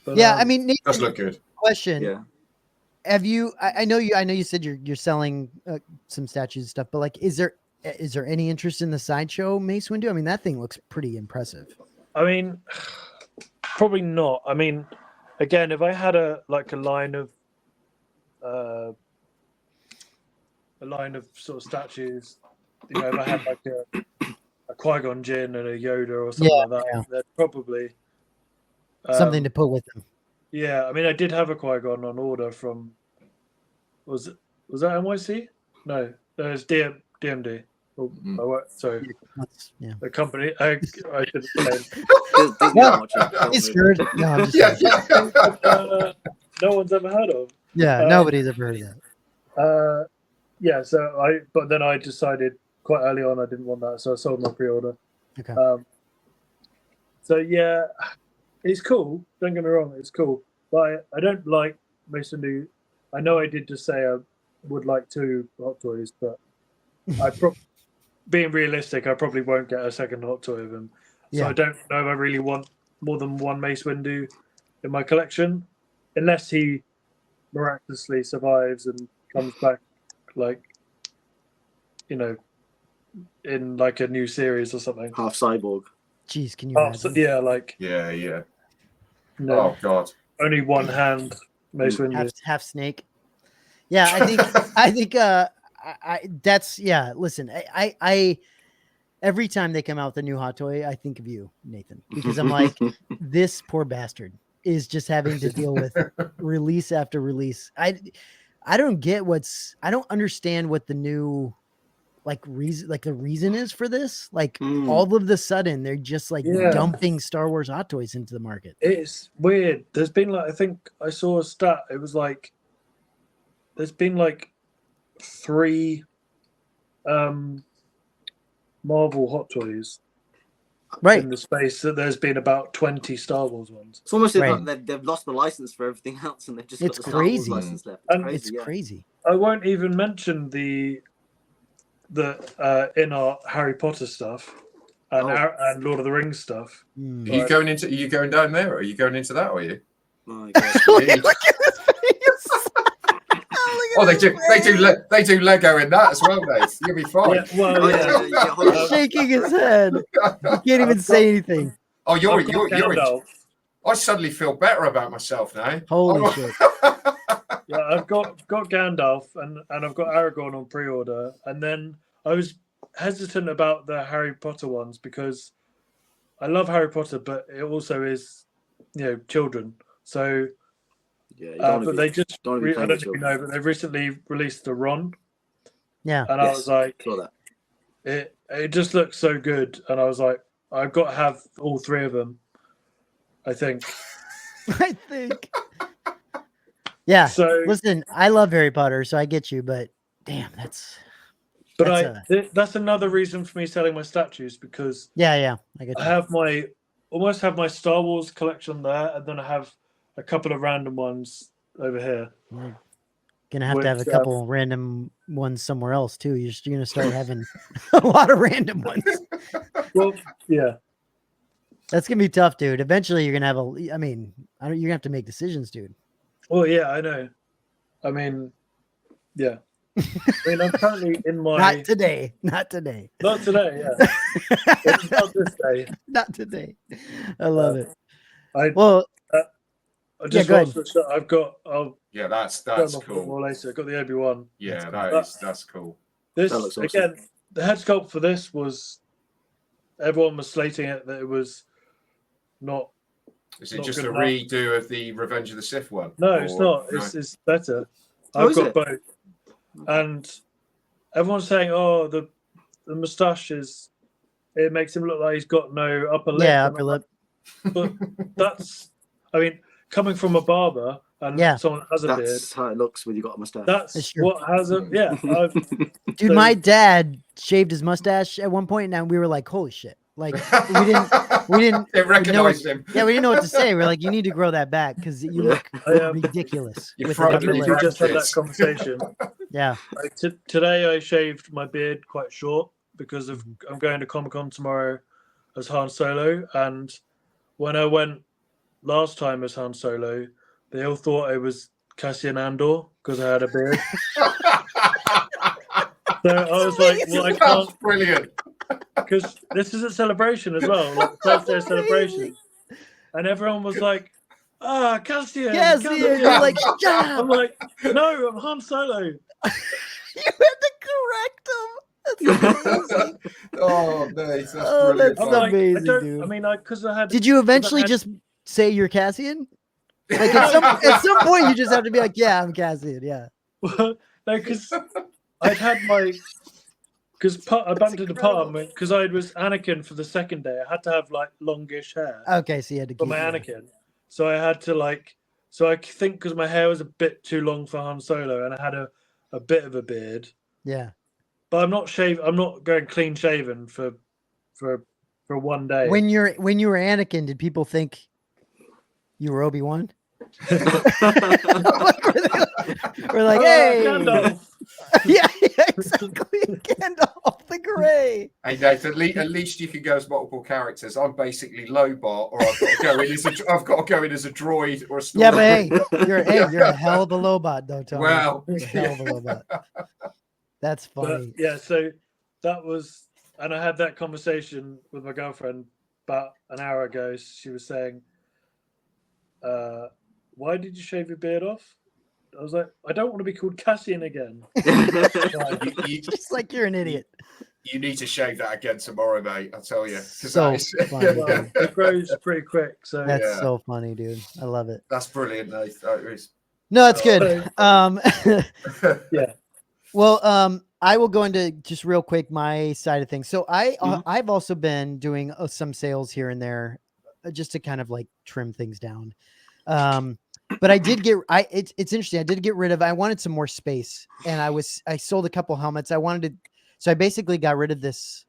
I mean, Nathan, does look good. Question. Yeah. Have you? I know you said you're selling some statues and stuff, but like, is there any interest in the sideshow Mace Windu? I mean, that thing looks pretty impressive. I mean, probably not. I mean, again, if I had a line of sort of statues, you know, if I had like a Qui-Gon Jinn and a Yoda or something like that, they're probably something to put with them. Yeah, I mean, I did have a Qui-Gon on order from. Was that NYC? No, it's DMD. Oh, sorry, the company. I should say. He's screwed. No, I'm just no one's ever heard of. Yeah, nobody's ever heard of that. Yeah, but then I decided quite early on I didn't want that, so I sold my pre-order. Okay. So yeah, it's cool. Don't get me wrong, it's cool. But I don't like Mace Windu. I know I did just say I would like 2 Hot Toys, but being realistic, I probably won't get a second Hot Toy of him. So I don't know if I really want more than one Mace Windu in my collection, unless he miraculously survives and comes back, like, you know, in like a new series or something. Half cyborg. Jeez, can you imagine? Yeah, like. Yeah. No, oh God. Only one hand Mace Windu. Half snake. Yeah, I think that's listen, I every time they come out with a new Hot Toy, I think of you, Nathan, because I'm like, this poor bastard is just having to deal with release after release. I don't understand what the new the reason is for this. Like all of the sudden they're just like dumping Star Wars Hot Toys into the market. It's weird. There's been I think I saw a stat. It was like there's been 3 Marvel Hot Toys in the space that there's been about 20 Star Wars ones. It's almost like they've lost the license for everything else and they've just got the Star Wars license left. It's crazy. I won't even mention the in-art Harry Potter stuff and Lord of the Rings stuff. Are you going down there, or are you going into that, or are you? My God. Look at his face. They do Lego in that as well, mate. You'll be fine. He's shaking his head. He can't even say anything. Oh, you're I suddenly feel better about myself now. Holy shit. Yeah, I've got Gandalf and I've got Aragorn on pre-order, and then I was hesitant about the Harry Potter ones because I love Harry Potter, but it also is, children. So, but they just I don't know if you know, but they've recently released the Ron. Yeah, and I was like, it just looks so good, and I was like, I've got to have all 3 of them. I think. Yeah. So listen, I love Harry Potter, so I get you, but damn, that's another reason for me selling my statues, because I get you. I almost have my Star Wars collection there, and then I have a couple of random ones over here. You're gonna have to have a couple random ones somewhere else too. You're gonna start having a lot of random ones. Well, yeah. That's gonna be tough, dude. Eventually, you're gonna have you're gonna have to make decisions, dude. Well, yeah, I know. I mean, yeah. I'm currently in my. Not today. Not today. Yeah. It's not this day. Not today. I love it. I just watched the show. I've got. That's cool. More later. I've got the Obi-Wan. Yeah, that's cool. This awesome. Again, the head sculpt for this was. Everyone was slating it that it was not. Is it just a redo of the Revenge of the Sith one? No, it's not. It's better. I've got both, and everyone's saying, "Oh, the moustache it makes him look like he's got no upper lip." Yeah, upper lip. But that's, coming from a barber and someone has a beard. That's how it looks when you got a moustache. That's what has a Dude, my dad shaved his mustache at one point, and we were like, "Holy shit!" Like we didn't recognize him. Yeah, we didn't know what to say. We're like, you need to grow that back because you look ridiculous. You with probably the just had that conversation. Yeah. Today I shaved my beard quite short because I'm going to Comic-Con tomorrow as Han Solo, and when I went last time as Han Solo, they all thought I was Cassian Andor because I had a beard. So I was like, well, I can't. That's brilliant. Because this is a celebration as well, like the first day of celebration. And everyone was like, Cassian. You're like, shut up. I'm like, no, I'm Han Solo. You had to correct him. That's amazing. Oh, nice. That's brilliant. That's like, amazing, dude. I mean, because I had. Did you eventually just say you're Cassian? Like at some point, you just have to be like, yeah, I'm Cassian. Yeah. No, because I'd had my. Because I bumped into Palm because I was Anakin for the second day. I had to have like longish hair. Okay, so you had to for my Anakin. So I had to so I think because my hair was a bit too long for Han Solo, and I had a bit of a beard. Yeah. But I'm not going clean shaven for one day. When you were Anakin, did people think you were Obi-Wan? We're like, hey, Gandalf. yeah, exactly. Gandalf the Grey. Hey, Nate, at least you can go as multiple characters. I'm basically Lobot, or I've got to go in as a droid or a stormtrooper. Yeah, but you're a hell of a Lobot, though, Tony. Well, you're a hell of a Lobot. That's funny. But, yeah, so that was, and I had that conversation with my girlfriend about an hour ago. She was saying, why did you shave your beard off? I was like, I don't want to be called Cassian again. Just like you're an idiot. You need to shave that again tomorrow, mate. I tell you. So funny. Well, it grows pretty quick. So that's so funny, dude. I love it. That's brilliant, Nate. No, it's good. Yeah. Well, I will go into just real quick my side of things. So I've also been doing some sales here and there, just to kind of like trim things down. But I did it's interesting. I did get rid of, I wanted some more space, and I sold a couple helmets. So I basically got rid of this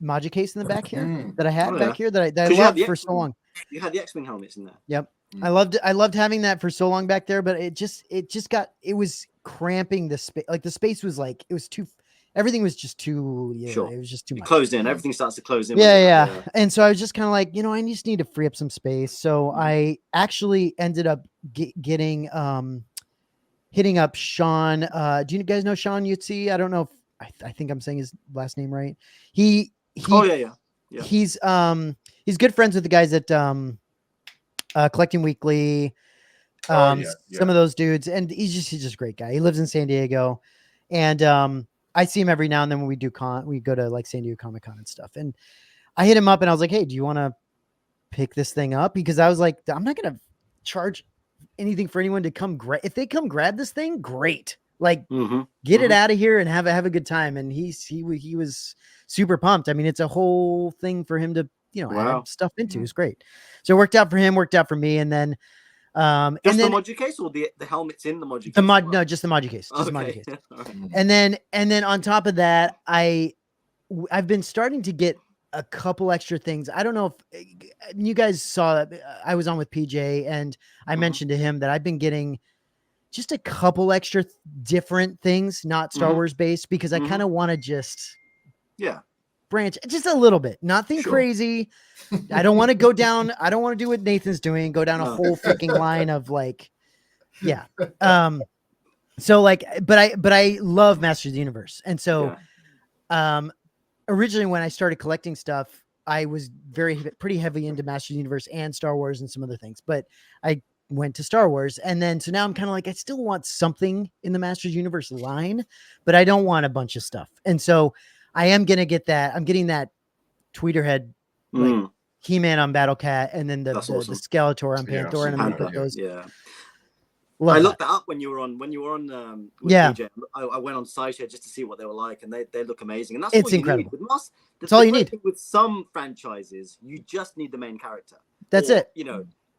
Maji case in the back here that I had back here that I loved for so long. You had the X-Wing helmets in there. Yep. I loved having that for so long back there, but it was cramping the space. Like the space was like, it was too, everything was just too, it was just too much. Closed in. Everything starts to close in. Yeah. And so I was just kind of like, I just need to free up some space. So I actually ended up hitting up Sean. Do you guys know Sean Yutzi? I don't know if I think I'm saying his last name right. He's good friends with the guys at Collecting Weekly. Some of those dudes, and he's just a great guy. He lives in San Diego, and I see him every now and then when we go to like San Diego Comic-Con and stuff. And I hit him up and I was like, hey, do you want to pick this thing up? Because I was like, I'm not gonna charge anything for anyone to come if they come grab this thing, great. Like get it out of here and have a good time. And he was super pumped. I mean, it's a whole thing for him to add stuff into. It's great. So it worked out for him, worked out for me, and then the Maji case or the helmets in the Maji case? No, just the Maji case. Just the Maji case. And then on top of that, I've been starting to get a couple extra things. I don't know if you guys saw that. I was on with PJ, and I mentioned to him that I've been getting just a couple extra different things, not Star Wars based, because I kind of want to just branch just a little bit, nothing crazy. I don't want to go down. I don't want to do what Nathan's doing, go down a whole freaking line of like, so like, but I love Masters of the Universe. And so, originally when I started collecting stuff, I was pretty heavy into Masters of the Universe and Star Wars and some other things, but I went to Star Wars. And then, so now I'm kind of like, I still want something in the Masters Universe line, but I don't want a bunch of stuff. And so I am going to get that. I'm getting that Tweeterhead, like He-Man on Battle Cat, and then the Skeletor on Pandora. And I'm going to put those. Yeah. I looked that up when you were on with PJ. I went on SciShare just to see what they were like, and they look amazing. And that's incredible. That's all you need. With some franchises, you just need the main character. That's it.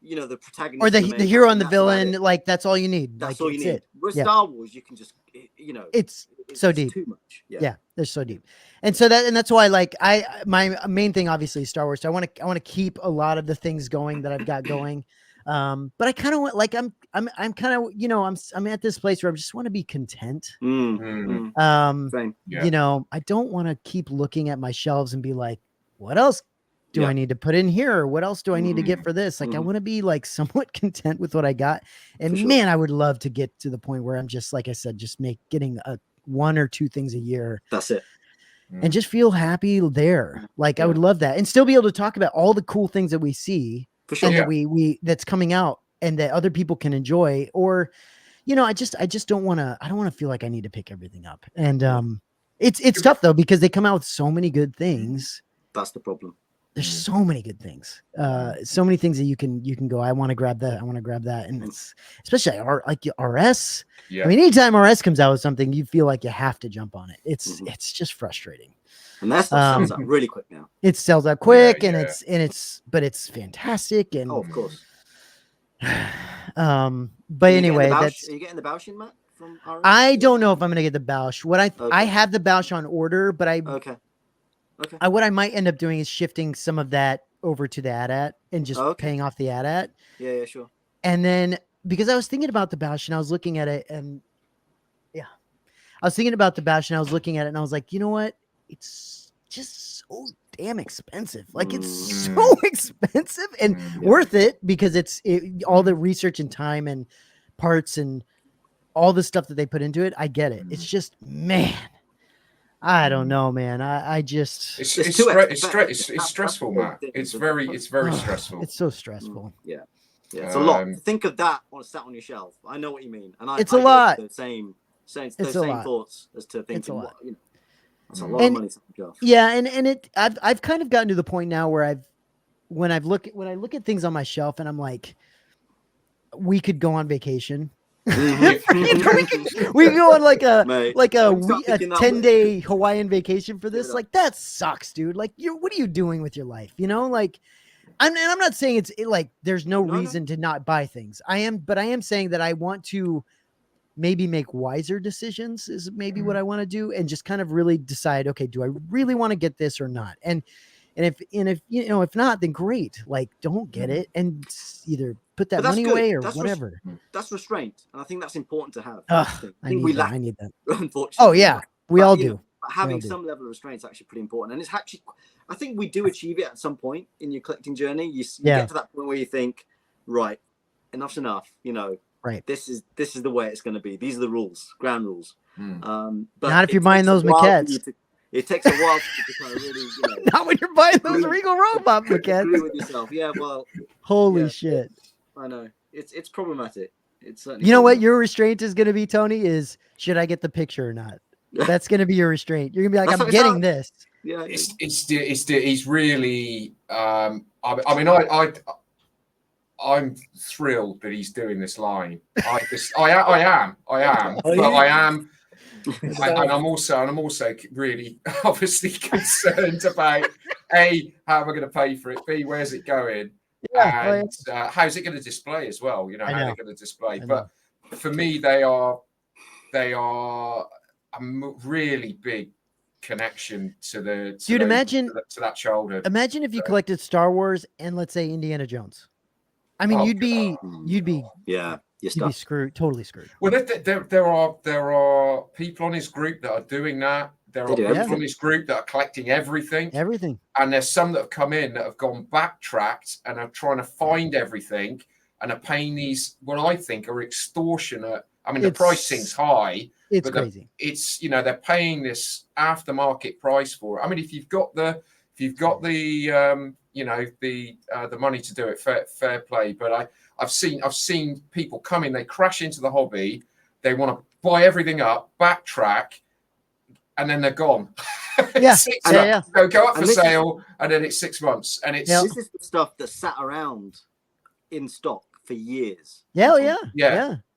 you know, the protagonist or the hero and the villain. Like that's all you need. That's like, all you need. With Yeah. Star Wars, you can just, you know, it's so deep. Too much. Yeah, they're so deep. And so that's why, like, my main thing obviously is Star Wars. So I want to keep a lot of the things going that I've got going. But I kind of want, like, I'm kind of, you know, I'm at this place where I just want to be content. Same. You know, I don't want to keep looking at my shelves and be like, what else do I need to put in here? Or what else do I need to get for this? Like, I want to be like somewhat content with what I got. And man, I would love to get to the point where I'm just, like I said, just getting a 1 or 2 things a year. That's it. And just feel happy there. Like, I would love that, and still be able to talk about all the cool things that we see and that we that's coming out and that other people can enjoy. Or, you know, I just don't want to, I don't want to feel like I need to pick everything up. And it's tough though, because they come out with so many good things. That's the problem. There's so many good things, so many things that you can go, I want to grab that, I want to grab that. And it's especially like RS. I mean, anytime RS comes out with something, you feel like you have to jump on it. It's just frustrating. And that stuff sells out really quick now. It sells out quick, and it's fantastic. And of course. But anyway, are you getting the Baushin, Matt? From RS? I don't know if I'm gonna get the Bausch. I have the Bausch on order, but what I might end up doing is shifting some of that over to the AT-AT and just paying off the AT-AT. Yeah, sure. And then, because I was thinking about the Bausch and I was looking at it, and I was thinking about the Bausch and I was looking at it and I was like, you know what? It's just so damn expensive. Like, it's so expensive and worth it, because it's all the research and time and parts and all the stuff that they put into it. I get it. It's just, man, I don't know, man. I just it's stressful, Matt. It's very stressful. It's so stressful. Yeah, it's a lot. Think of that sat on your shelf. I know what you mean, and it's a lot. The same thoughts as to thinking. It's a lot. You know, that's a lot of money. Yeah, and I've kind of gotten to the point now where when I look at things on my shelf and I'm like, we could go on vacation. We can go on like a 10-day Hawaiian vacation for this. Like, that sucks, dude. Like, what are you doing with your life? You know, like, I'm not saying it's like there's no reason to not buy things. But I am saying that I want to maybe make wiser decisions is maybe what I want to do, and just kind of really decide, okay, do I really want to get this or not? And if you know, if not, then great. Like, don't get it and either put that money away or whatever. That's restraint, and I think that's important to have. I need that. Unfortunately. Oh yeah, we all do. Having some level of restraint is actually pretty important, and it's actually, I think we do achieve it at some point in your collecting journey. You get to that point where you think, right, enough's enough. You know, right. This is the way it's going to be. These are the rules, ground rules. But not if you're buying those maquettes. It takes a while to kind of really, you know, not when you're buying those Regal Robot maquettes. Agree with yourself. Yeah, well. Holy shit. I know. It's problematic. It's certainly. You know what your restraint is going to be, Tony? Is should I get the picture or not? That's going to be your restraint. You're going to be like, I'm getting this. Yeah. He's really. I mean, I'm thrilled that he's doing this line. I am. But I am. And I'm also really obviously concerned about A, how am I going to pay for it? B, where's it going? And how's it going to display as well? You know, how they're going to display. But for me, they are a really big connection to that childhood. Imagine if you collected Star Wars and, let's say, Indiana Jones. I mean, you'd be screwed, totally screwed. Well, there are people on his group that are doing that. There are people on his group that are collecting everything. And there's some that have come in that have gone backtracked and are trying to find everything and are paying these, what I think are extortionate. I mean, the pricing's high. It's crazy. It's, you know, they're paying this aftermarket price for it. I mean, if you've got the you know, the money to do it, fair play. But I've seen people come in, they crash into the hobby, they want to buy everything up, backtrack, and then they're gone. Go up for sale, and then it's 6 months. And it's this is the stuff that sat around in stock for years. Yeah.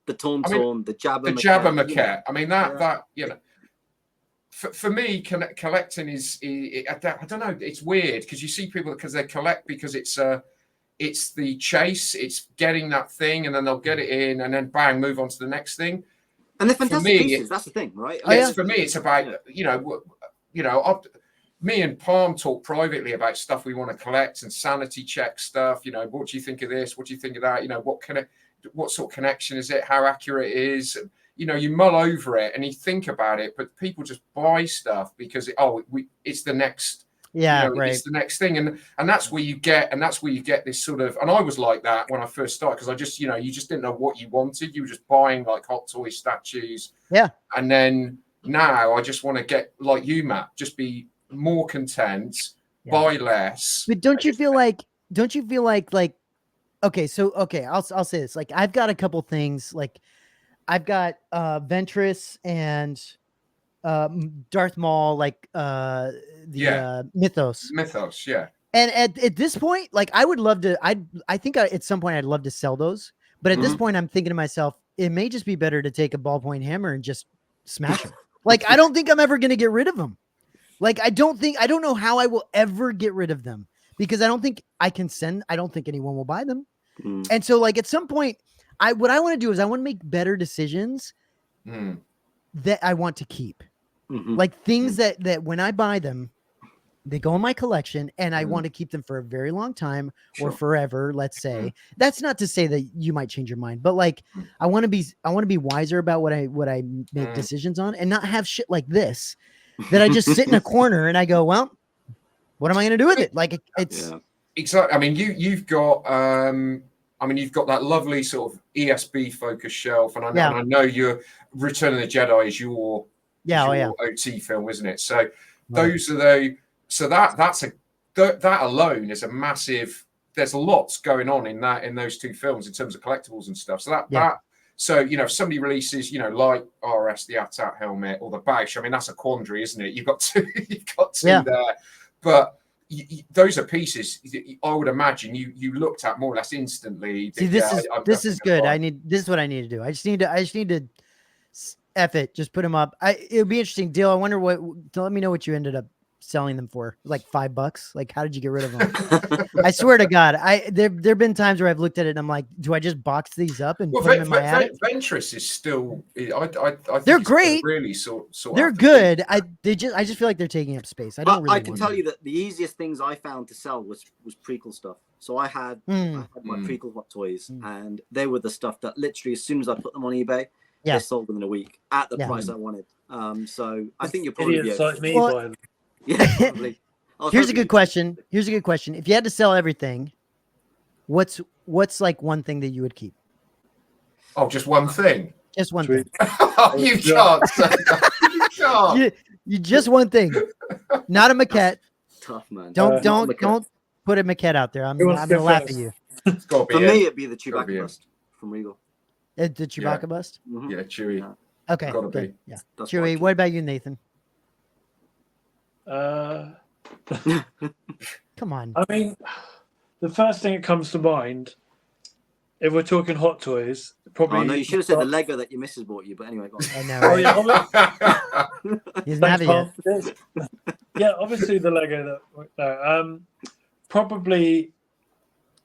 The Tauntaun, the Jabba maquette. I mean, that you know. For me, collecting is I don't know. It's weird because you see people because they collect because it's it's the chase, it's getting that thing, and then they'll get it in, and then bang, move on to the next thing. And they're fantastic pieces. That's the thing, right? Yes, for me, it's about me and Palm talk privately about stuff we want to collect and sanity check stuff. What do you think of this? What do you think of that? What sort of connection is it? How accurate it is? You mull over it and you think about it, but people just buy stuff because it's the next. Right. It's the next thing, and that's where you get this sort of. And I was like that when I first started because I just you just didn't know what you wanted. You were just buying like Hot Toy statues. Yeah. And then now I just want to get like you, Matt. Just be more content, buy less. But don't you feel like okay, I'll say this. Like I've got a couple things. Like I've got Ventress and Darth Maul, like Mythos. Yeah. And at this point, like I would love to. I think at some point I'd love to sell those. But at this point, I'm thinking to myself, it may just be better to take a ballpoint hammer and just smash them. Like I don't think I'm ever going to get rid of them. Like I don't know how I will ever get rid of them because I don't think I can send. I don't think anyone will buy them. And so, like at some point, what I want to do is I want to make better decisions that I want to keep. Like things that when I buy them, they go in my collection and I want to keep them for a very long time or forever. Let's say that's not to say that you might change your mind, but like I want to be wiser about what I make decisions on and not have shit like this that I just sit in a corner and I go, well, what am I going to do with it? Like it's exactly. I mean, you've got that lovely sort of ESB focused shelf, and I know your Return of the Jedi is your OT film, isn't it? So those are that alone is a massive. There's lots going on in those two films in terms of collectibles and stuff. So if somebody releases, like RS, the AT-AT helmet or the Bausch, I mean that's a quandary, isn't it? You've got two there, but. Those are pieces I would imagine you looked at more or less instantly. See, this is good. This is what I need to do. I just need to F it. Just put them up. It would be interesting. Dale, I wonder let me know what you ended up selling them for. Like $5. Like, how did you get rid of them? I swear to God, there've been times where I've looked at it and I'm like, do I just box these up and put them in my attic? Ventress is still. I think they're great. Really, they're good. I just feel like they're taking up space. I can tell you that the easiest things I found to sell was prequel stuff. So I had my prequel Hot Toys, and they were the stuff that literally as soon as I put them on eBay, they sold within a week at the price I wanted. So I think you're probably like me buying them. Yeah, probably. Here's a good question. If you had to sell everything, what's like one thing that you would keep? Oh, just one thing. Just one thing. You can't say that. You can't. You just one thing. Not a maquette. Tough, man. Don't put a maquette out there. I'm gonna laugh at you. For me, it'd be the Chewbacca bust from Regal. The Chewbacca bust? Mm-hmm. Yeah, Chewie. Yeah. Okay. Gotta be. Yeah. Chewie, what about you, Nathan? Come on. I mean, the first thing that comes to mind, if we're talking Hot Toys, probably. Oh no, you should have said the Lego that your missus bought you. But anyway, go on. I know. Right? He's not yet. Yeah, obviously the Lego that. Probably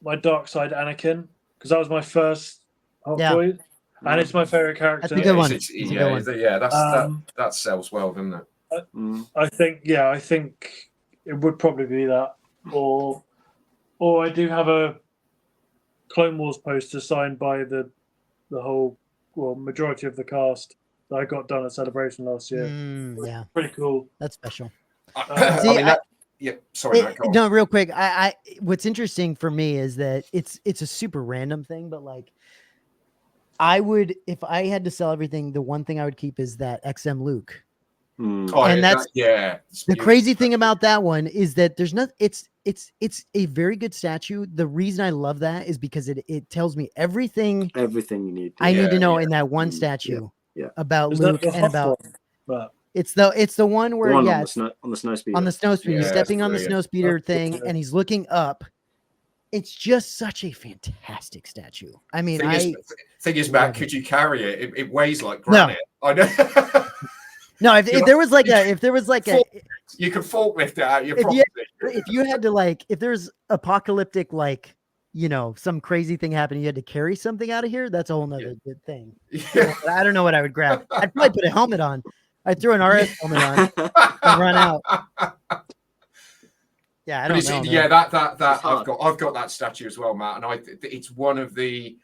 my Dark Side Anakin, because that was my first Hot Toy, and it's my favorite character. That's a good one. That sells well, doesn't it? I think it would probably be that, or I do have a Clone Wars poster signed by the whole majority of the cast that I got done at Celebration last year. Yeah, pretty cool. That's special. Sorry, no, real quick. I what's interesting for me is that it's a super random thing, but like I would, if I had to sell everything, the one thing I would keep is that XM Luke. And that's the crazy thing about that one is that there's not. It's a very good statue. The reason I love that is because it tells me everything you need. I need to know in that one statue about Luke and about. It's the one where on the snow speeder. On the snow speeder, he's stepping on the snow speeder thing, and he's looking up. It's just such a fantastic statue. I mean, thing is, Matt, could you carry it? It weighs like granite. No. I know. No, if there was like a you could forklift it out of your property. If you had to if there's apocalyptic you know, some crazy thing happened, you had to carry something out of here, that's a whole nother good thing. Yeah. I don't know what I would grab. I'd probably put a helmet on. I'd throw an RS helmet on and run out. Yeah, I don't know. Yeah, that I've got that statue as well, Matt, and it's one of the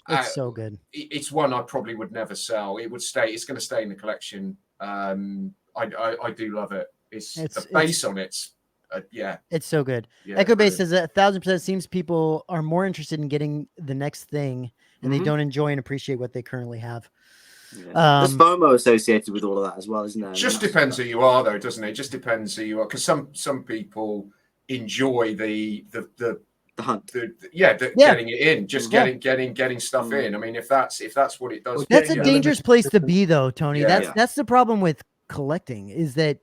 it's so good. It's one I probably would never sell. It would stay. It's going to stay in the collection. I do love it. It's the base on it. Yeah, it's so good. Yeah, Echo Base says that 1000% seems people are more interested in getting the next thing, and they don't enjoy and appreciate what they currently have. Yeah. There's FOMO associated with all of that as well, isn't there? Just depends who you are, though, doesn't it? It just depends who you are, because some people enjoy the hunt. Getting it in, just getting stuff in. I mean, if that's what it does. That's a dangerous place to be, though, Tony. That's the problem with collecting, is that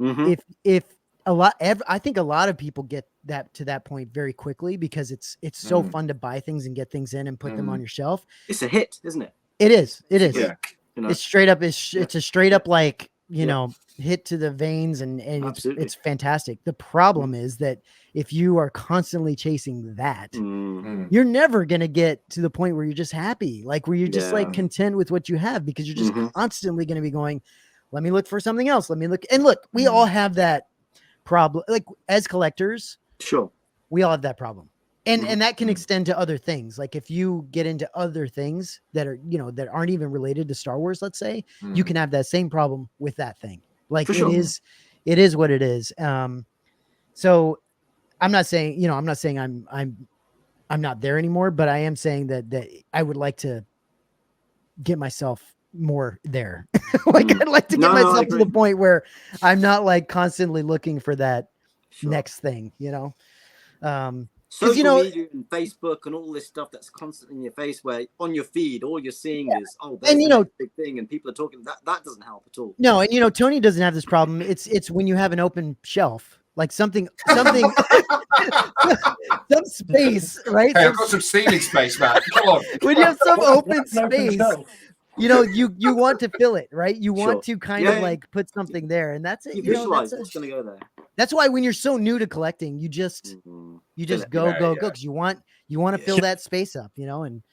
if I think a lot of people get to that point very quickly, because it's so fun to buy things and get things in and put them on your shelf. It's a hit, isn't it? It is. Yeah. You know? It's straight up. It's a straight up, like, you know, hit to the veins, and it's fantastic. The problem is that if you are constantly chasing that, you're never gonna get to the point where you're just happy, like where you're just like content with what you have, because you're just constantly gonna be going, let me look for something else. Let me look. And look, we all have that problem. Like, as collectors, sure, we all have that problem. And that can extend to other things. Like, if you get into other things that are, you know, that aren't even related to Star Wars, let's say, you can have that same problem with that thing. Like, it is what it is. So I'm not saying I'm not there anymore, but I am saying that I would like to get myself more there. Like, I'd like to get myself to the point where I'm not like constantly looking for that next thing, you know? Social media and Facebook and all this stuff that's constantly in your face, where on your feed all you're seeing is there's a big thing and people are talking. That doesn't help at all. No, and you know, Tony doesn't have this problem. It's when you have an open shelf, like something some space, right? Hey, I've got some ceiling space, man. Come on. When you have some open space, you know, you want to fill it, right? You want to kind of like put something there, and that's it. You visualize what's going to go there. That's why when you're so new to collecting, you just go, because you want to fill that space up, you know. And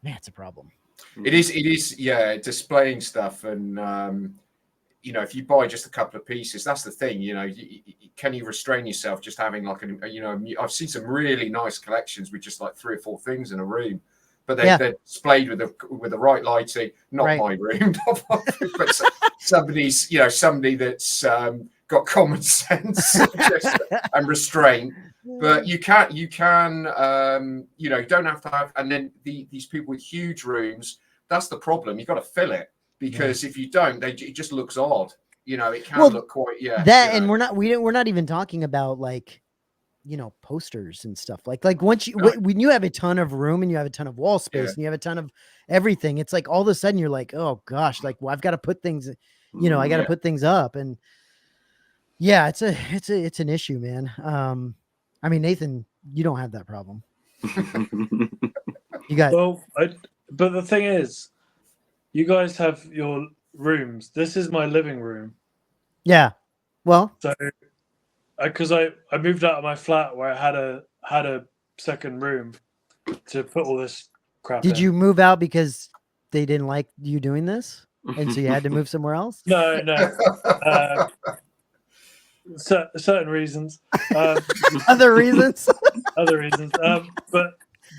man, it's a problem. It is, displaying stuff, and you know, if you buy just a couple of pieces, that's the thing. You know, can you restrain yourself just having like I've seen some really nice collections with just like 3 or 4 things in a room, but they're displayed with the right lighting. Not my room, but somebody that's got common sense and restraint. But you can you don't have to have. And then these people with huge rooms, that's the problem. You've got to fill it, because if you don't, it just looks odd. You know, it can look quite and we're not even talking about, like, you know, posters and stuff. Like once when you have a ton of room and you have a ton of wall space and you have a ton of everything, it's like all of a sudden you're like, oh gosh, like, well, I've got to put things, you know, I got to put things up. And yeah, it's an issue, man. I mean, Nathan, you don't have that problem. You got but the thing is, you guys have your rooms. This is my living room. Yeah. Well, so because I moved out of my flat where I had a second room to put all this crap. Did you move out because they didn't like you doing this, and so you had to move somewhere else? No. Certain reasons. Other reasons. Other reasons.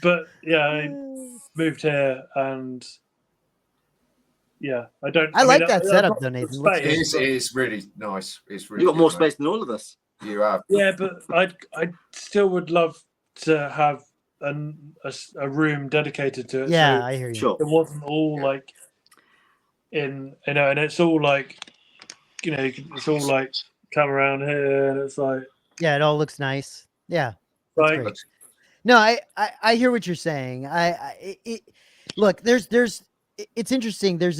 But yeah, I moved here, and I don't. I like that setup, though, Nathan. It is really nice. It's really. You got more space than all of us. You have. Yeah, but I still would love to have a room dedicated to it. Yeah, so I hear you. Sure. It wasn't all like and it's all like, you know, it's all like come around here, and it's like, yeah, it all looks nice. Yeah, like, great. No, I hear what you're saying. Look, it's interesting. There's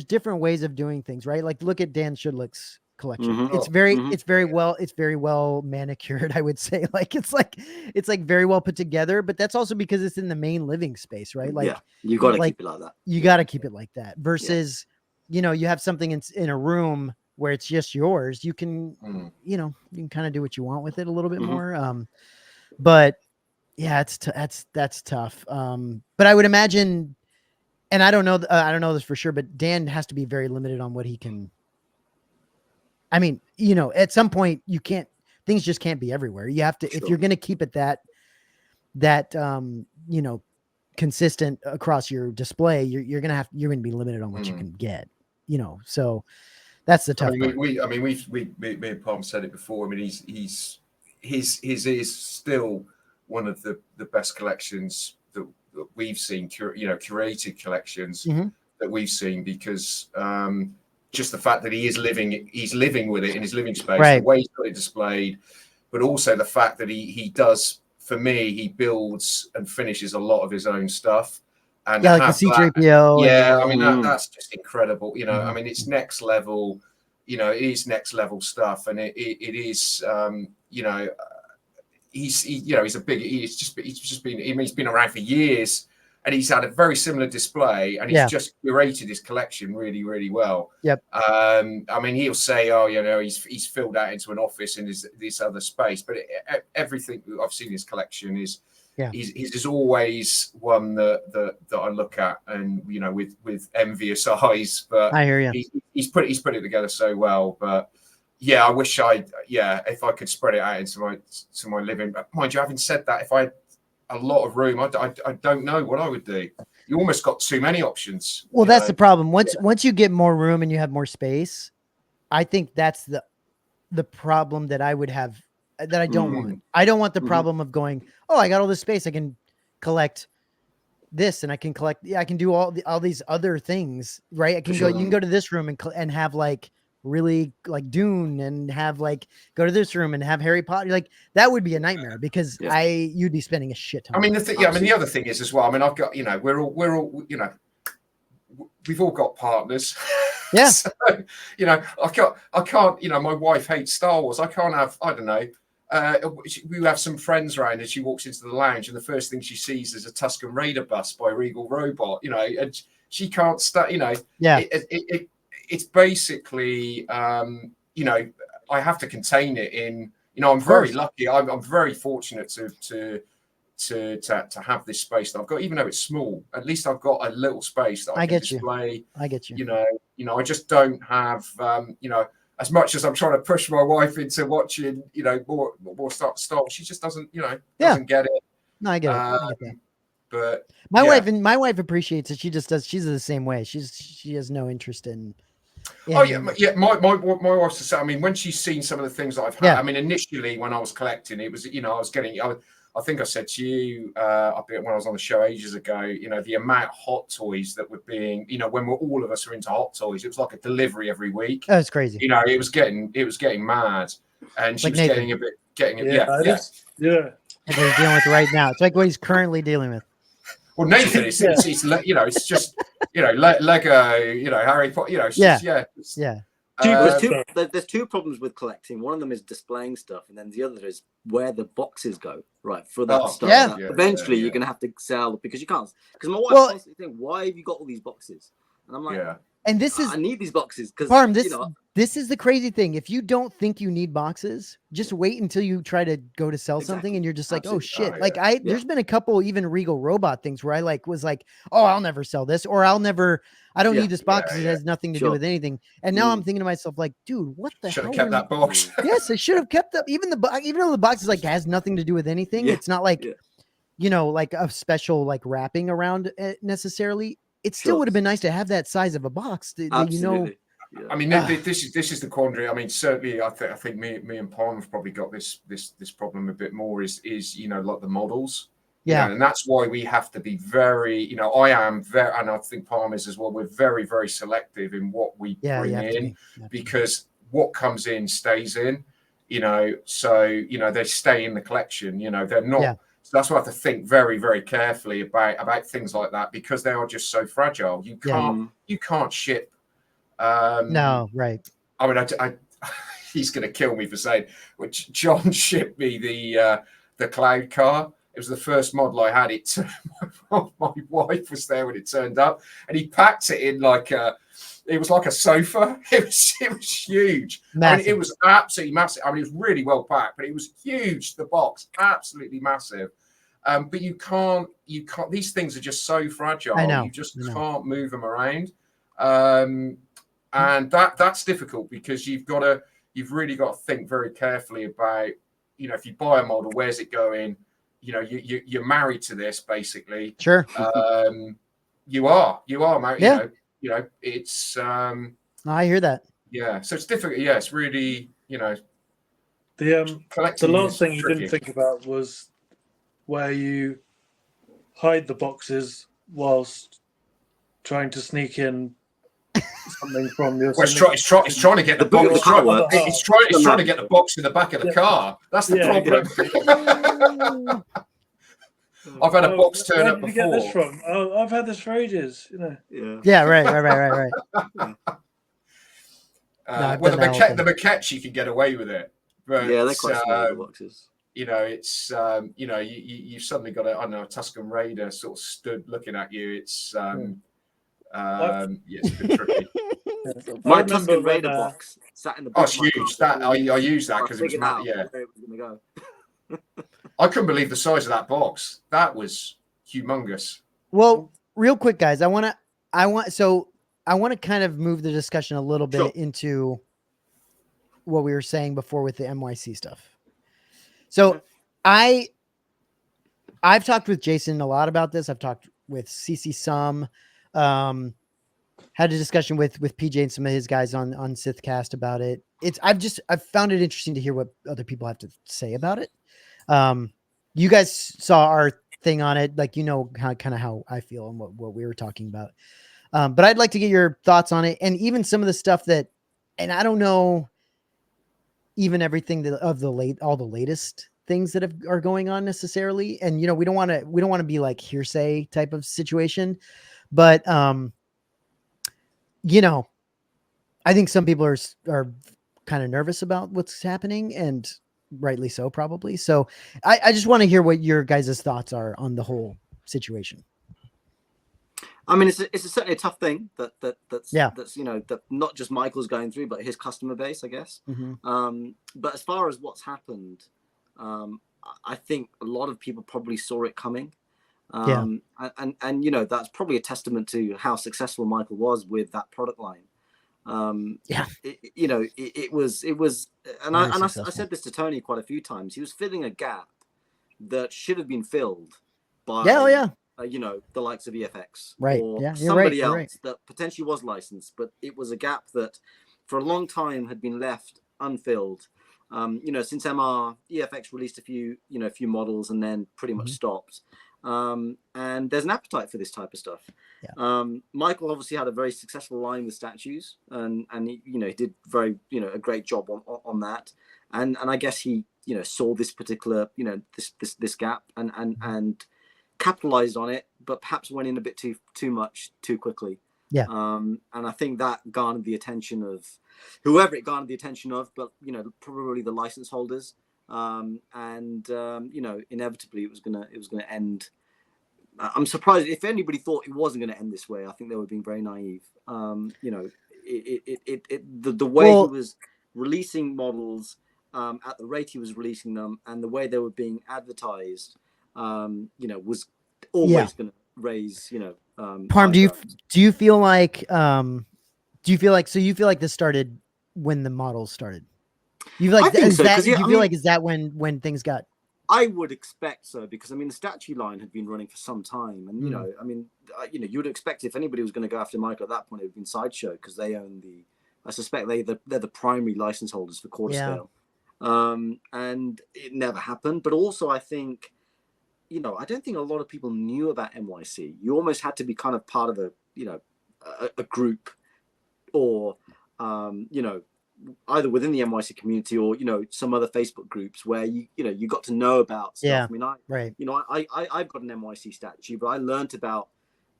different ways of doing things, right? Like, look at Dan Shudlick's collection. It's very well manicured, I would say. Like, it's like very well put together, but that's also because it's in the main living space, right? Like, you got to keep it like that. You got to keep it like that versus, you know, you have something in a room where it's just yours. You can, you know, you can kind of do what you want with it a little bit more. But Yeah, that's tough. But I would imagine, and I don't know this for sure, but Dan has to be very limited on what he can. I mean, at some point things just can't be everywhere. You have to, if you're going to keep it that consistent across your display, you're going to be limited on what you can get, so that's the tough part. Me and Palm said it before. I mean, his is still one of the best collections that we've seen, curated collections that we've seen, because just the fact that he's living with it in his living space, the way he's got it displayed, but also the fact that he does, for me, he builds and finishes a lot of his own stuff. And like the C-3PO. I mean, that's just incredible. I mean, it's next level. It is next level stuff, and it is. He's been around for years, and he's had a very similar display, and he's just curated his collection really, really well. Yep. I mean, he'll say, he's filled out into an office in this other space, but everything I've seen in his collection is. Yeah. He's always one that I look at, and with envious eyes. But I hear you. He's put it together so well. But yeah, I wish if I could spread it out into my living. But mind you, having said that, if I had a lot of room, I don't know what I would do. You almost got too many options. Well, that's the problem. Once you get more room and you have more space, I think that's the problem that I would have. That I don't want. I don't want the problem of going, oh, I got all this space. I can collect this, and I can collect. Yeah, I can do all these other things, right? I can go. You can go to this room and have like really like Dune, and have like go to this room and have Harry Potter. Like that would be a nightmare, because you'd be spending a shit ton. I mean, the other thing is as well. I mean, I've got we're all we've all got partners. Yeah. So, I can't. My wife hates Star Wars. I can't have. I don't know. We have some friends around, and she walks into the lounge, and the first thing she sees is a Tusken Raider bus by Regal Robot. And she can't start. Yeah. It's basically. I have to contain it in. I'm very lucky. I'm very fortunate to have this space that I've got, even though it's small. At least I've got a little space that I can display. I get you. I just don't have. As much as I'm trying to push my wife into watching, more Star Wars, she just doesn't get it. No, I get it. I get that. But my wife appreciates it. She just does. She's the same way. She has no interest in. Oh yeah. My wife's the same. I mean, when she's seen some of the things that I've had. I mean, initially when I was collecting, it was I was getting. I think I said to you when I was on the show ages ago, the amount of hot toys that were being, when all of us are into hot toys, it was like a delivery every week. Oh, it's crazy. It was getting mad, and she was getting a bit. Yeah. Like what he's dealing with right now. It's like what he's currently dealing with. Well, Nathan, it's just Lego, Harry Potter, it's just, there's two problems with collecting. One of them is displaying stuff, and then the other is where the boxes go. Right, for that stuff. Yeah. Eventually, you're gonna have to sell because you can't. Because my wife constantly thinks, "Why have you got all these boxes?" And I'm like, and this is I need these boxes because this is the crazy thing. If you don't think you need boxes, just wait until you try to go to sell something, and you're just like, oh shit. There's been a couple even Regal Robot things where I was like, oh, I'll never sell this, or I don't need this box because it has nothing to do with anything. And now I'm thinking to myself, like, dude, what the hell? Should have kept that box. Yes, I should have kept up. Even though the box is has nothing to do with anything. It's not like like a special like wrapping around it necessarily. It still would have been nice to have that size of a box. Absolutely. I mean, this is the quandary. I mean, certainly, I think me and Palm have probably got this problem a bit more. Is like the models. Yeah, and that's why we have to be very. I am very, and I think Palm is as well. We're very, very selective in what we bring in, because what comes in stays in. So they stay in the collection. They're not. Yeah. So that's why I have to think very, very carefully about things like that, because they are just so fragile. You can't ship. No, right. I mean, I he's going to kill me for saying, which John shipped me the cloud car. It was the first model I had. My wife was there when it turned up, and he packed it in it was like a sofa. It was huge. Massive. I mean, it was absolutely massive. I mean, it was really well packed, but it was huge. The box, absolutely massive. But you can't. These things are just so fragile. I know. You just can't move them around, and that's difficult because you've really got to think very carefully about, if you buy a model, where's it going? You're married to this basically. Sure. You are married. Yeah. It's. I hear that. Yeah. So it's difficult. Yeah. It's really, the last thing you tricky. didn't think about was where you hide the boxes whilst trying to sneak in something from your. Well, it's trying to get the box. It's trying to get the box in the back of the car. That's the problem. I've had a box turn up before. Where did you get this from? Oh, I've had this for ages. Yeah. Right. Well, the maquettes you can get away with it, but yeah, they're quite small, the boxes. It's you've suddenly got a Tuscan Raider sort of stood looking at you. It's it's a bit tricky. My Tuscan Raider box sat in the box. Oh, it's huge. That I used that because it was where it was going to go. I couldn't believe the size of that box. That was humongous. Well, real quick, guys, I want to kind of move the discussion a little bit into what we were saying before with the NYC stuff. So I've talked with Jason a lot about this. I've talked with CC some, had a discussion with PJ and some of his guys on Sithcast about it. I've found it interesting to hear what other people have to say about it. You guys saw our thing on it, like, how I feel and what we were talking about. But I'd like to get your thoughts on it, and even some of the stuff that, and I don't know, even everything all the latest things that are going on necessarily. And, we don't want to be like hearsay type of situation, but, I think some people are kind of nervous about what's happening, and rightly so, probably. So I just want to hear what your guys' thoughts are on the whole situation. I mean, it's certainly a tough thing that's that not just Michael's going through, but his customer base, I guess. Mm-hmm. But as far as what's happened, I think a lot of people probably saw it coming. And that's probably a testament to how successful Michael was with that product line. It was, and I said this to Tony quite a few times. He was filling a gap that should have been filled by the likes of EFX, right? Or somebody else that potentially was licensed, but it was a gap that for a long time had been left unfilled. Since EFX released a few models and then pretty much stopped. And there's an appetite for this type of stuff. Michael obviously had a very successful line with statues, and he did very a great job on that. And I guess he saw this particular this gap and capitalized on it, but perhaps went in a bit too much too quickly. And I think that garnered the attention of whoever it garnered the attention of, but probably the license holders. Inevitably it was gonna end. I'm surprised if anybody thought it wasn't going to end this way. I think they were being very naive. The way he was releasing models at the rate he was releasing them, and the way they were being advertised, was always going to raise, Parm, do you feel like this started when the models started? You feel like is that when things got? I would expect so, because the statue line had been running for some time, and you would expect if anybody was going to go after Michael at that point, it would have been Sideshow, because they own I suspect they're the primary license holders for quarter scale, and it never happened. But also, I think, I don't think a lot of people knew about NYC. You almost had to be kind of part of a group, or either within the NYC community or some other Facebook groups where you got to know about stuff. I've got an NYC statue, but I learned about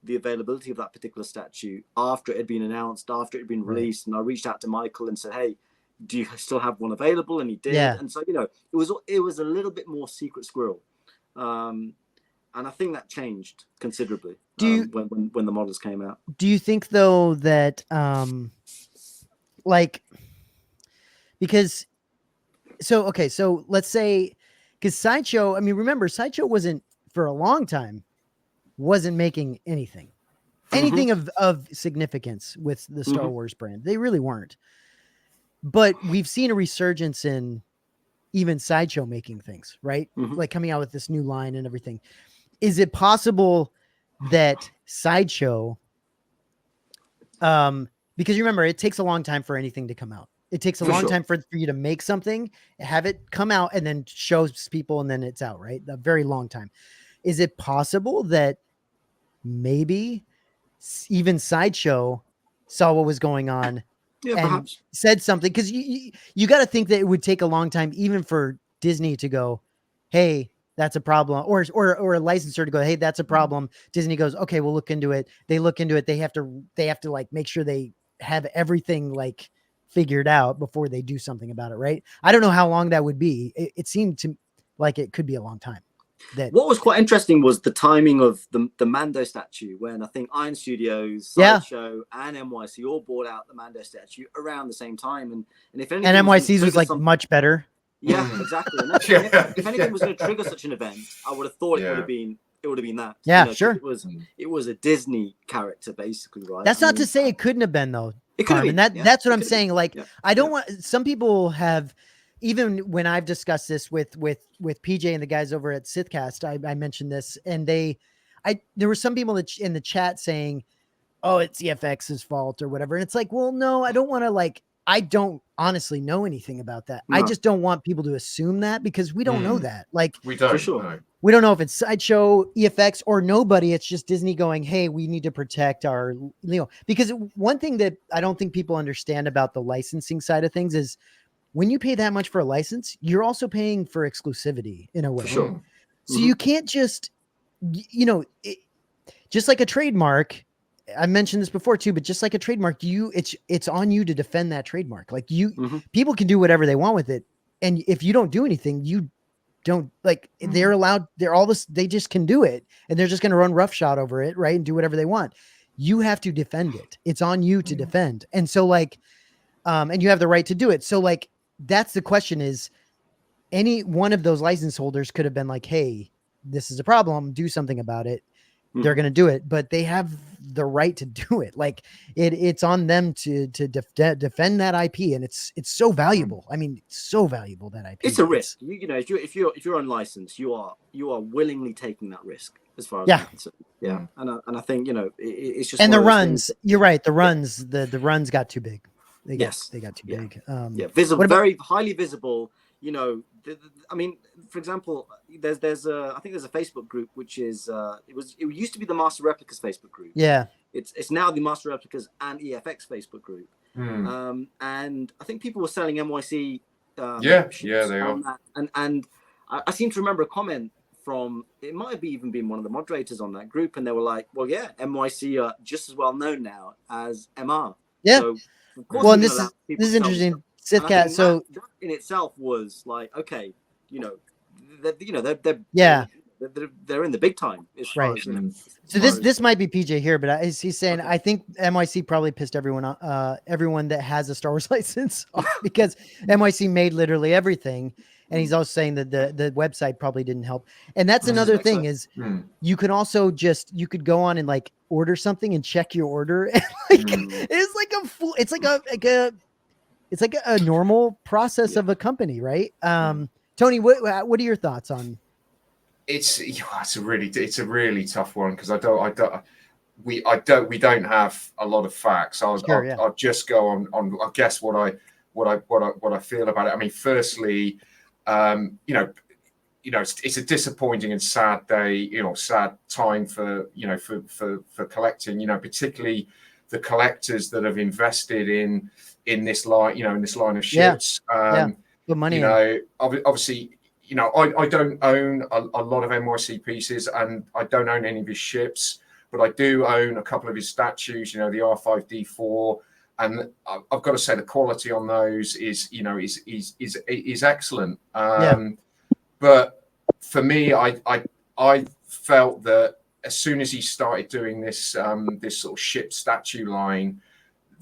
the availability of that particular statue after it had been announced, after it had been released, and I reached out to Michael and said, "Hey, do you still have one available?" And he did. And so it was a little bit more secret squirrel, and I think that changed considerably when the models came out. Do you think though that so let's say, because Sideshow, remember, Sideshow wasn't for a long time wasn't making anything of significance with the Star Wars brand. They really weren't. But we've seen a resurgence in even Sideshow making things, right? Like coming out with this new line and everything. Is it possible that Sideshow, because you remember, it takes a long time for anything to come out. It takes a long time for you to make something, have it come out, and then shows people, and then it's out, right? A very long time. Is it possible that maybe even Sideshow saw what was going on and perhaps said something? Because you got to think that it would take a long time even for Disney to go, hey, that's a problem, or a licensor to go, hey, that's a problem. Disney goes, okay, we'll look into it. They look into it. They have to like make sure they have everything like figured out before they do something about it, right? I don't know how long that would be. It seemed to like it could be a long time. What was quite interesting was the timing of the Mando statue, when I think Iron Studios, Sideshow, and NYC all bought out the Mando statue around the same time. And if anything, and NYC's was like much better. Yeah, exactly. And if anything was going to trigger such an event, I would have thought it would have been that. Yeah, sure. It was a Disney character, basically, right? That's not to say it couldn't have been, though. It could have been. That's what I'm saying. Like, I don't want. Some people have. Even when I've discussed this with PJ and the guys over at Sithcast, I mentioned this, and there were some people in the chat saying, "Oh, it's EFX's fault" or whatever. And it's like, well, no, I don't want to I don't honestly know anything about that. No. I just don't want people to assume that, because we don't know that. Like, we don't know. We don't know if it's Sideshow, EFX, or nobody. It's just Disney going, hey, we need to protect our, because one thing that I don't think people understand about the licensing side of things is, when you pay that much for a license, you're also paying for exclusivity in a way. For sure. So you can't just, just like a trademark. I mentioned this before too, but just like a trademark, it's on you to defend that trademark. Like people can do whatever they want with it. And if you don't do anything, you don't they're allowed, they just can do it. And they're just going to run roughshod over it. Right. And do whatever they want. You have to defend it. It's on you to defend. And so and you have the right to do it. So that's the question, is any one of those license holders could have been like, hey, this is a problem, do something about it. They're going to do it, but they have the right to do it. Like it's on them to defend that IP. And it's so valuable. I mean, it's so valuable, that IP. It's a risk. If you're unlicensed, you are willingly taking that risk, as far as I'm concerned. Yeah. And I think, it's just, and the runs, you're right. The runs got too big. They got too big. Visible, very highly visible. I mean, for example, there's I think there's a Facebook group which is it used to be the Master Replicas Facebook group. Yeah, it's now the Master Replicas and EFX Facebook group. And I think people were selling NYC. They are. And I seem to remember a comment from, it might have even been one of the moderators on that group, and they were like, "Well, yeah, NYC are just as well known now as MR." Yeah. So, well, and this is interesting. Sithcat, so that in itself was like, okay, they're in the big time. Right. So this might be PJ here, but he's saying, I think NYC probably pissed everyone that has a Star Wars license off, because NYC made literally everything. And he's also saying that the website probably didn't help. And that's another thing is you can also you could go on and order something and check your order. And it's like a normal process of a company, right? Tony, what are your thoughts on? It's a really tough one, because we don't have a lot of facts. I'll just go on I guess what I feel about it. I mean, firstly, it's a disappointing and sad day, sad time for collecting, particularly the collectors that have invested in this line, of ships. Good money. Obviously, I don't own a lot of NYC pieces, and I don't own any of his ships, but I do own a couple of his statues, the R5D4. And I've got to say the quality on those is excellent. But for me, I felt that as soon as he started doing this sort of ship statue line,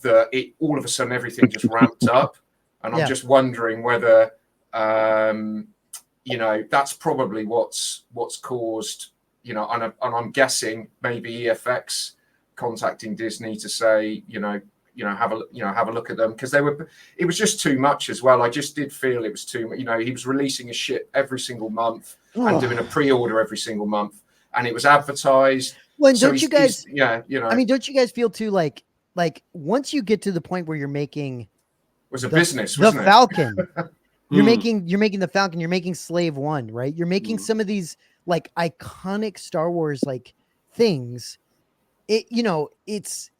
that all of a sudden everything just ramped up, and I'm just wondering whether that's probably what's caused you know, and I'm guessing maybe EFX contacting Disney to say, have a look at them, because it was just too much as well. I just did feel it was too much. You know, he was releasing a shit every single month and doing a pre-order every single month, and it was advertised. Well, and don't you guys? Yeah, you know. I mean, don't you guys feel too like once you get to the point where you're making it was a business, wasn't it? Falcon. You're making the Falcon. You're making Slave One, right? You're making some of these like iconic Star Wars like things. It's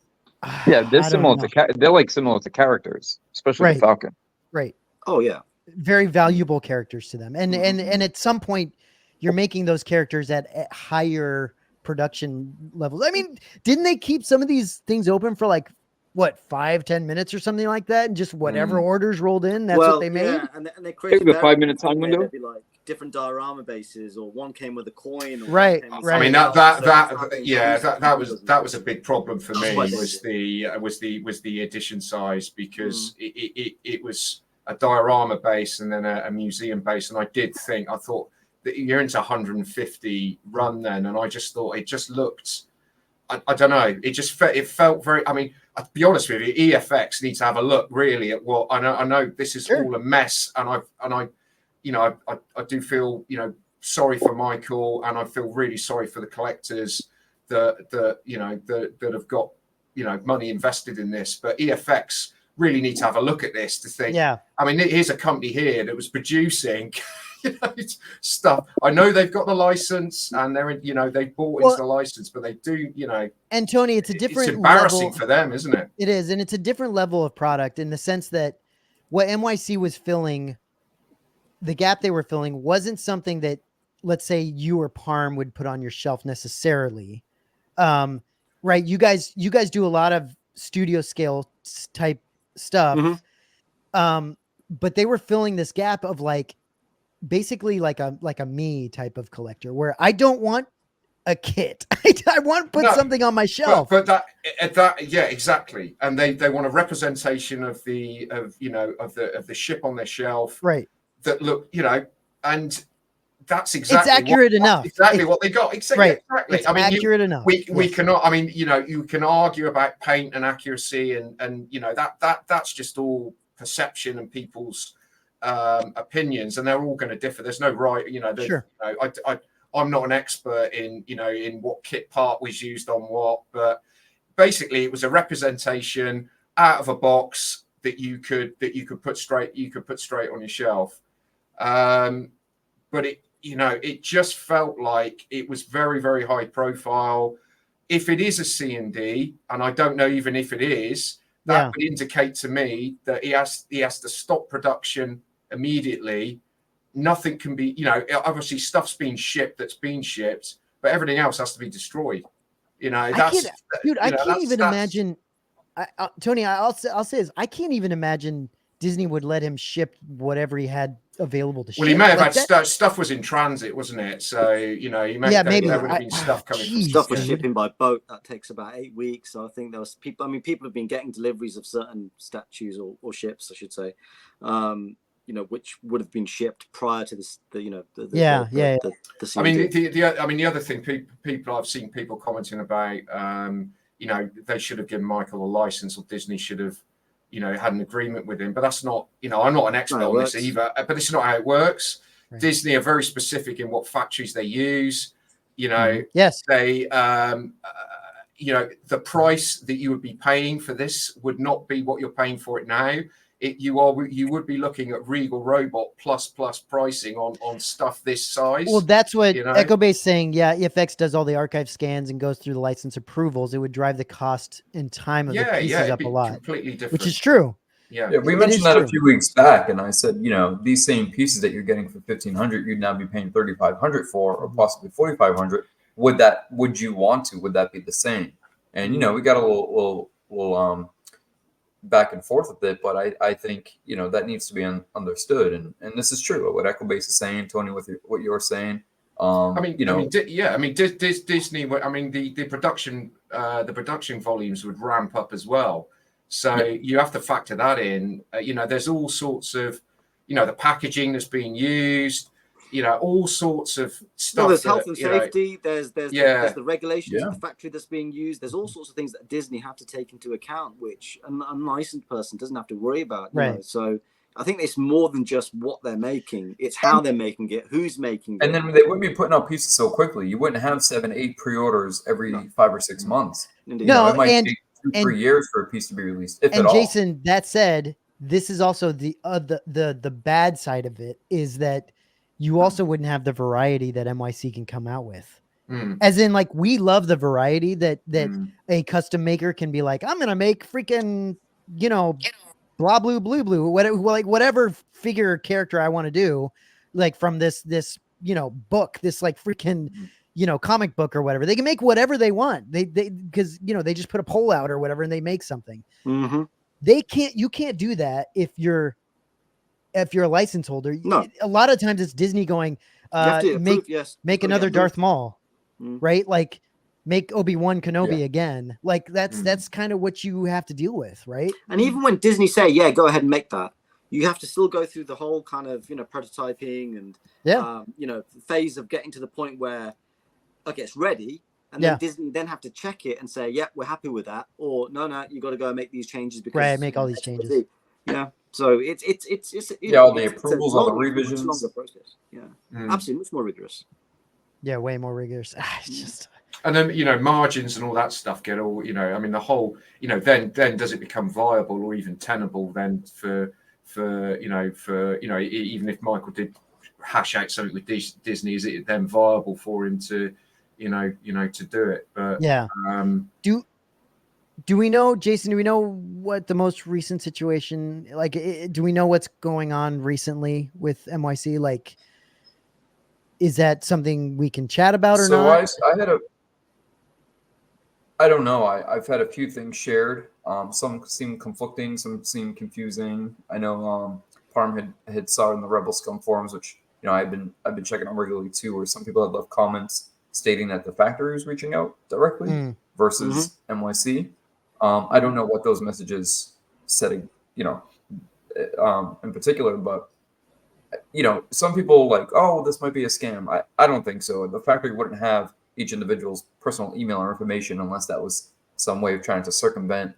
they're similar to characters, especially the Falcon. Right. Oh yeah. Very valuable characters to them, and at some point, you're making those characters at higher production levels. I mean, didn't they keep some of these things open for like what 5-10 minutes or something like that, and just whatever orders rolled in, that's what they made? Yeah, and they created a 5-minute time window. There'd be like different diorama bases, or one came with a coin. Or right. I mean that was a big problem for me. Was the edition size, because it was a diorama base and then a museum base, and I thought that you're into 150 run then, and I just thought it just looked. I don't know. It felt very. I mean, to be honest with you, EFX needs to have a look really at what I know. This is all a mess, and I do feel sorry for Michael, and I feel really sorry for the collectors that have got money invested in this. But EFX really need to have a look at this to think. Yeah. I mean, here's a company here that was producing. Stuff. I know they've got the license and they bought into the license, but they do, And Tony, it's embarrassing for them, isn't it? It is, and it's a different level of product in the sense that what NYC was filling, the gap they were filling, wasn't something that, let's say, you or Parm would put on your shelf necessarily. Right? You guys do a lot of studio scale type stuff, but they were filling this gap of basically like a me type of collector, where I don't want a kit. I want to put something on my shelf. But that yeah, exactly. And they want a representation of the ship on their shelf, right? That look, and that's exactly it's accurate enough. Exactly what they got. Exactly. Right. Exactly. It's accurate enough. We cannot. I mean, you can argue about paint and accuracy, and that's just all perception and people's opinions, and they're all going to differ. There's no right, sure. I'm not an expert in what kit part was used on what, but basically it was a representation out of a box that you could put straight on your shelf. But it just felt like it was very, very high profile. If it is a C&D, and I don't know even if it is, that would indicate to me that he has to stop production immediately. Nothing can be, obviously stuff's been shipped that's been shipped, but everything else has to be destroyed. I can't even imagine. Tony, I'll say this: I can't even imagine Disney would let him ship whatever he had available to ship. Well, he may have had stuff was in transit, wasn't it? So maybe there would have been stuff coming. Stuff was shipping by boat. That takes about 8 weeks. So I think there was people. I mean, people have been getting deliveries of certain statues or ships, I should say. Which would have been shipped prior to this. The I mean, the other thing people I've seen people commenting about, they should have given Michael a license, or Disney should have, had an agreement with him. But that's not, I'm not an expert on this either. But this is not how it works. Right. Disney are very specific in what factories they use. Yes, they, the price that you would be paying for this would not be what you're paying for it now. You would be looking at Regal Robot plus pricing on stuff this size. Well, that's what Echo Base saying. Yeah, EFX does all the archive scans and goes through the license approvals. It would drive the cost and time of the pieces up a lot. Completely different, which is true. Yeah, we mentioned that a few weeks back, and I said, these same pieces that you're getting for $1,500, you'd now be paying $3,500 for, or possibly $4,500. Would you want to? Would that be the same? And we got a little back and forth with it, but I think that needs to be understood, and this is true. What Ecobase is saying, Tony, with what you're saying. Disney. I mean, the production volumes would ramp up as well. So you have to factor that in. There's all sorts of, the packaging that's being used. all sorts of stuff. Well, there's health and safety. There's the regulations of the factory that's being used. There's all sorts of things that Disney have to take into account, which an unlicensed person doesn't have to worry about. You know? So I think it's more than just what they're making. It's how they're making it, who's making it. And then they wouldn't be putting out pieces so quickly. You wouldn't have 7-8 pre-orders every 5 or 6 months. Indeed. No, it might take 2-3 years for a piece to be released, if at all. And Jason, that said, this is also the bad side of it is that you also wouldn't have the variety that NYC can come out with. As in, like, we love the variety that a custom maker can be like, I'm gonna make freaking, blah blue whatever figure or character I want to do, like from this book, this like freaking comic book or whatever. They can make whatever they want. They because they just put a poll out or whatever and they make something. You can't do that if you're a license holder. No. A lot of times it's Disney going, make another Darth Maul, right? Like make Obi-Wan Kenobi again. Like that's kind of what you have to deal with, right? And even when Disney say, yeah, go ahead and make that, you have to still go through the whole kind of, prototyping and, phase of getting to the point where, okay, it's ready. And then Disney then have to check it and say, yeah, we're happy with that. Or no, you got to go and make these changes because make all these changes. Yeah. So it's all the approvals, all the revisions. It's a longer process. Yeah. Absolutely, much more rigorous. Yeah, way more rigorous. It's just. And then margins and all that stuff get all I mean the whole then does it become viable or even tenable then for even if Michael did hash out something with Disney, is it then viable for him to to do it? But do we know, Jason, do we know what the most recent situation, like, do we know what's going on recently with NYC? Like, is that something we can chat about or not? I don't know. I've had a few things shared. Some seem conflicting, some seem confusing. I know Parm had saw it in the Rebel Scum forums, which I've been checking out regularly too, where some people had left comments stating that the factory was reaching out directly versus NYC. I don't know what those messages said, in particular, but some people like, oh, this might be a scam. I don't think so. The factory wouldn't have each individual's personal email or information unless that was some way of trying to circumvent,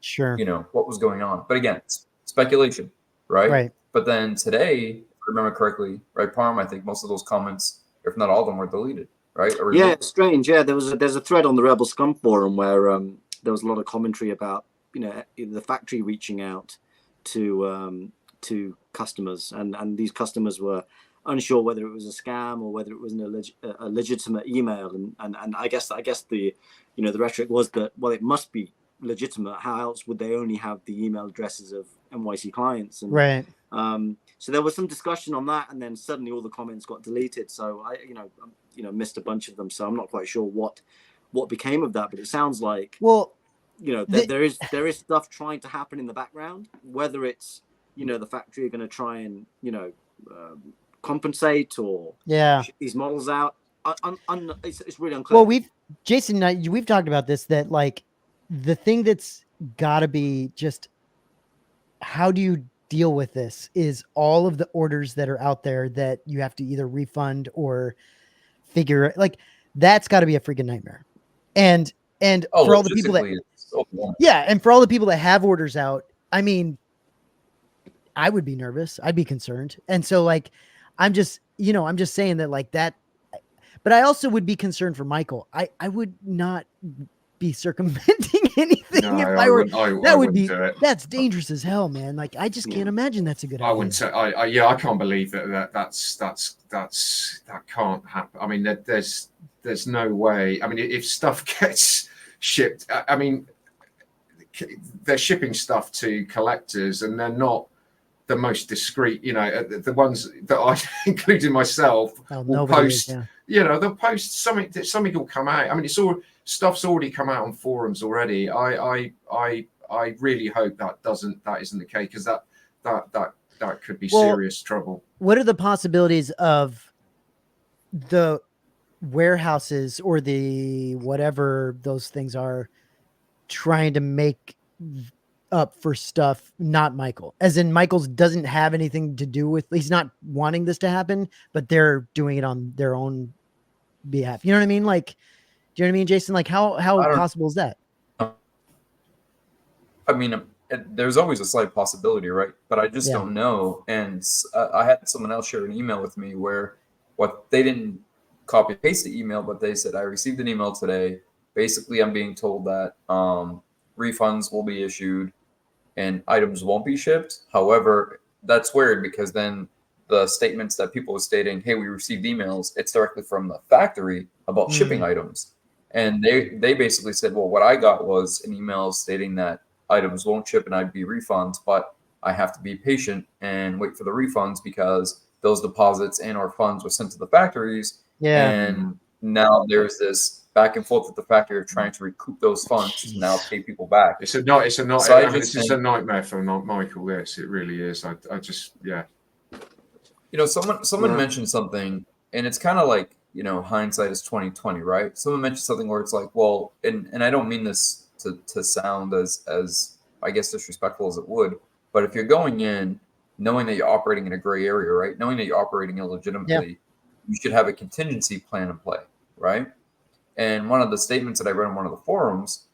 what was going on. But again, it's speculation, right? Right. But then today, if I remember correctly, right, Parm, I think most of those comments, if not all of them, were deleted, right? Yeah, it's strange. Yeah, there's a thread on the Rebel Scum forum where there was a lot of commentary about the factory reaching out to customers, and these customers were unsure whether it was a scam or whether it was a legitimate email, and I guess the the rhetoric was that, well, it must be legitimate. How else would they only have the email addresses of NYC clients? And, right. So there was some discussion on that, and then suddenly all the comments got deleted. So I missed a bunch of them. So I'm not quite sure what became of that, but it sounds like there is stuff trying to happen in the background, whether it's the factory are going to try and compensate or ship these models out. It's really unclear. Well, Jason, we've talked about this, that like the thing that's got to be just, how do you deal with this, is all of the orders that are out there that you have to either refund or figure, like, that's got to be a freaking nightmare. And for all the people and for all the people that have orders out, I mean, I would be nervous. I'd be concerned. And so, like, I'm just saying that, like, that, but I also would be concerned for Michael. I would not be circumventing anything if I were. That would be, that's dangerous as hell, man. Like, I just can't imagine that's a good idea. I wouldn't say. I can't believe that can't happen. I mean, there's no way. I mean, if stuff gets shipped, I mean, they're shipping stuff to collectors, and they're not the most discreet. The ones that I, including myself, will post. They'll post something. Something will come out. I mean, it's all stuff's already come out on forums already. I really hope that isn't the case, because that could be serious trouble. What are the possibilities of the warehouses or the whatever those things are trying to make up for stuff, not Michael. As in, Michael's doesn't have anything to do with. He's not wanting this to happen, but they're doing it on their own behalf. You know what I mean? Like, do you know what I mean, Jason? Like, how possible is that? I mean, there's always a slight possibility, right? But I just don't know. And I had someone else share an email with me where what they didn't copy paste the email, but they said, I received an email today. Basically, I'm being told that refunds will be issued and items won't be shipped. However, that's weird because then the statements that people are stating, hey, we received emails, it's directly from the factory about shipping items. And they basically said, well, what I got was an email stating that items won't ship and I'd be refunds, but I have to be patient and wait for the refunds because those deposits and or funds were sent to the factories. Yeah. And now there's this back and forth with the factory of trying to recoup those funds to now pay people back. It's a nightmare for Michael. This, it really is. I just, yeah. You know, someone mentioned something, and it's kind of like, you know, hindsight is 20/20, right? Someone mentioned something where it's like, well, and I don't mean this to sound as I guess disrespectful as it would, but if you're going in knowing that you're operating in a gray area, right? Knowing that you're operating illegitimately, you should have a contingency plan in play, right? And one of the statements that I read on one of the forums,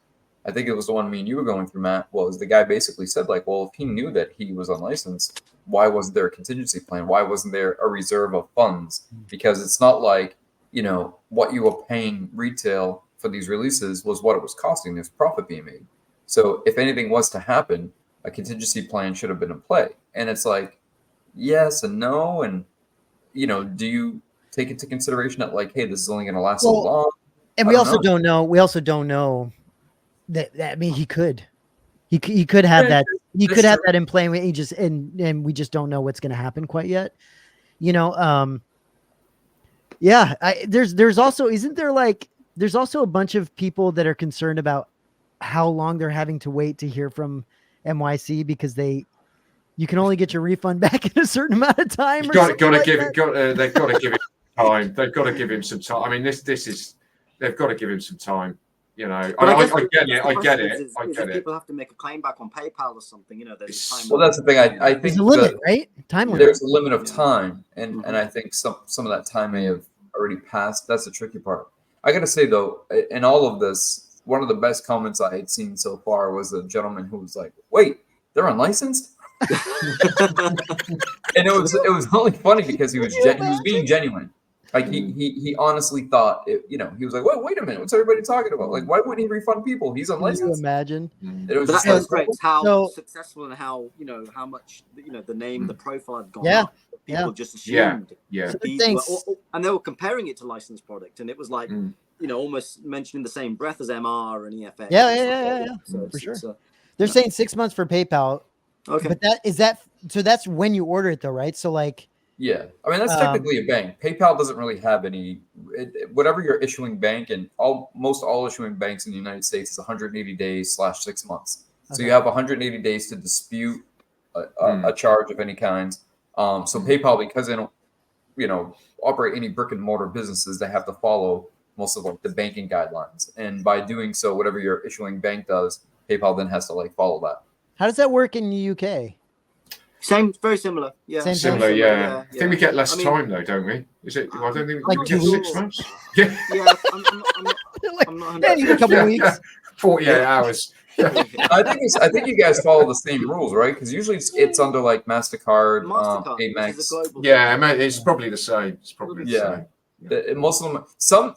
I think it was the one me and you were going through, Matt, was the guy basically said, like, well, if he knew that he was unlicensed, why wasn't there a contingency plan? Why wasn't there a reserve of funds? Because it's not like, you know, what you were paying retail for these releases was what it was costing. There's profit being made. So if anything was to happen, a contingency plan should have been in play. And it's like, yes and no. And, you know, do you take into consideration that, like, hey, this is only going to last so long? And we also don't know. We also don't know that I mean, he could have that. He could have that in play. And he just and we just don't know what's going to happen quite yet. You know. Yeah. There's also there's also a bunch of people that are concerned about how long they're having to wait to hear from NYC because you can only get your refund back in a certain amount of time. They've got to give him time. They've got to give him some time. I mean, they've got to give him some time. You know, I get it. People have to make a claim back on PayPal or something. You know, there's time. Well, that's the thing. I think there's a limit, right? Time limit. There's a limit of time, and I think some of that time may have already passed. That's the tricky part. I got to say though, in all of this, one of the best comments I had seen so far was a gentleman who was like, "Wait, they're unlicensed," and it was only funny because he was being genuine. Like he honestly thought, you know, he was like, wait a minute, what's everybody talking about? Like, why wouldn't he refund people? He's unlicensed. Can you imagine? It was that illustrates how successful and how, you know, how much, you know, the name, the profile had gone up. People just assumed. Yeah. And they were comparing it to licensed product, and it was like, you know, almost mentioning the same breath as MR and EFX. Yeah. So for sure. They're saying 6 months for PayPal. Okay. But so that's when you order it though, right? So like. Yeah, I mean that's technically a bank. PayPal doesn't really have any. Whatever your issuing bank, and most all issuing banks in the United States is 180 days / 6 months. So you have 180 days to dispute a charge of any kind. So PayPal, because they don't, you know, operate any brick and mortar businesses, they have to follow most of like the banking guidelines. And by doing so, whatever your issuing bank does, PayPal then has to like follow that. How does that work in the UK? Same, very similar. Yeah, similar. Yeah. I think we get less time though, don't we? Is it? I don't think we get 6 months. Yeah. I'm not. Yeah, you get a couple of weeks. 48 hours. I think you guys follow the same rules, right? Because usually it's under like MasterCard, Amex. Yeah, it's probably the same. It's probably the same. Yeah. Most of them,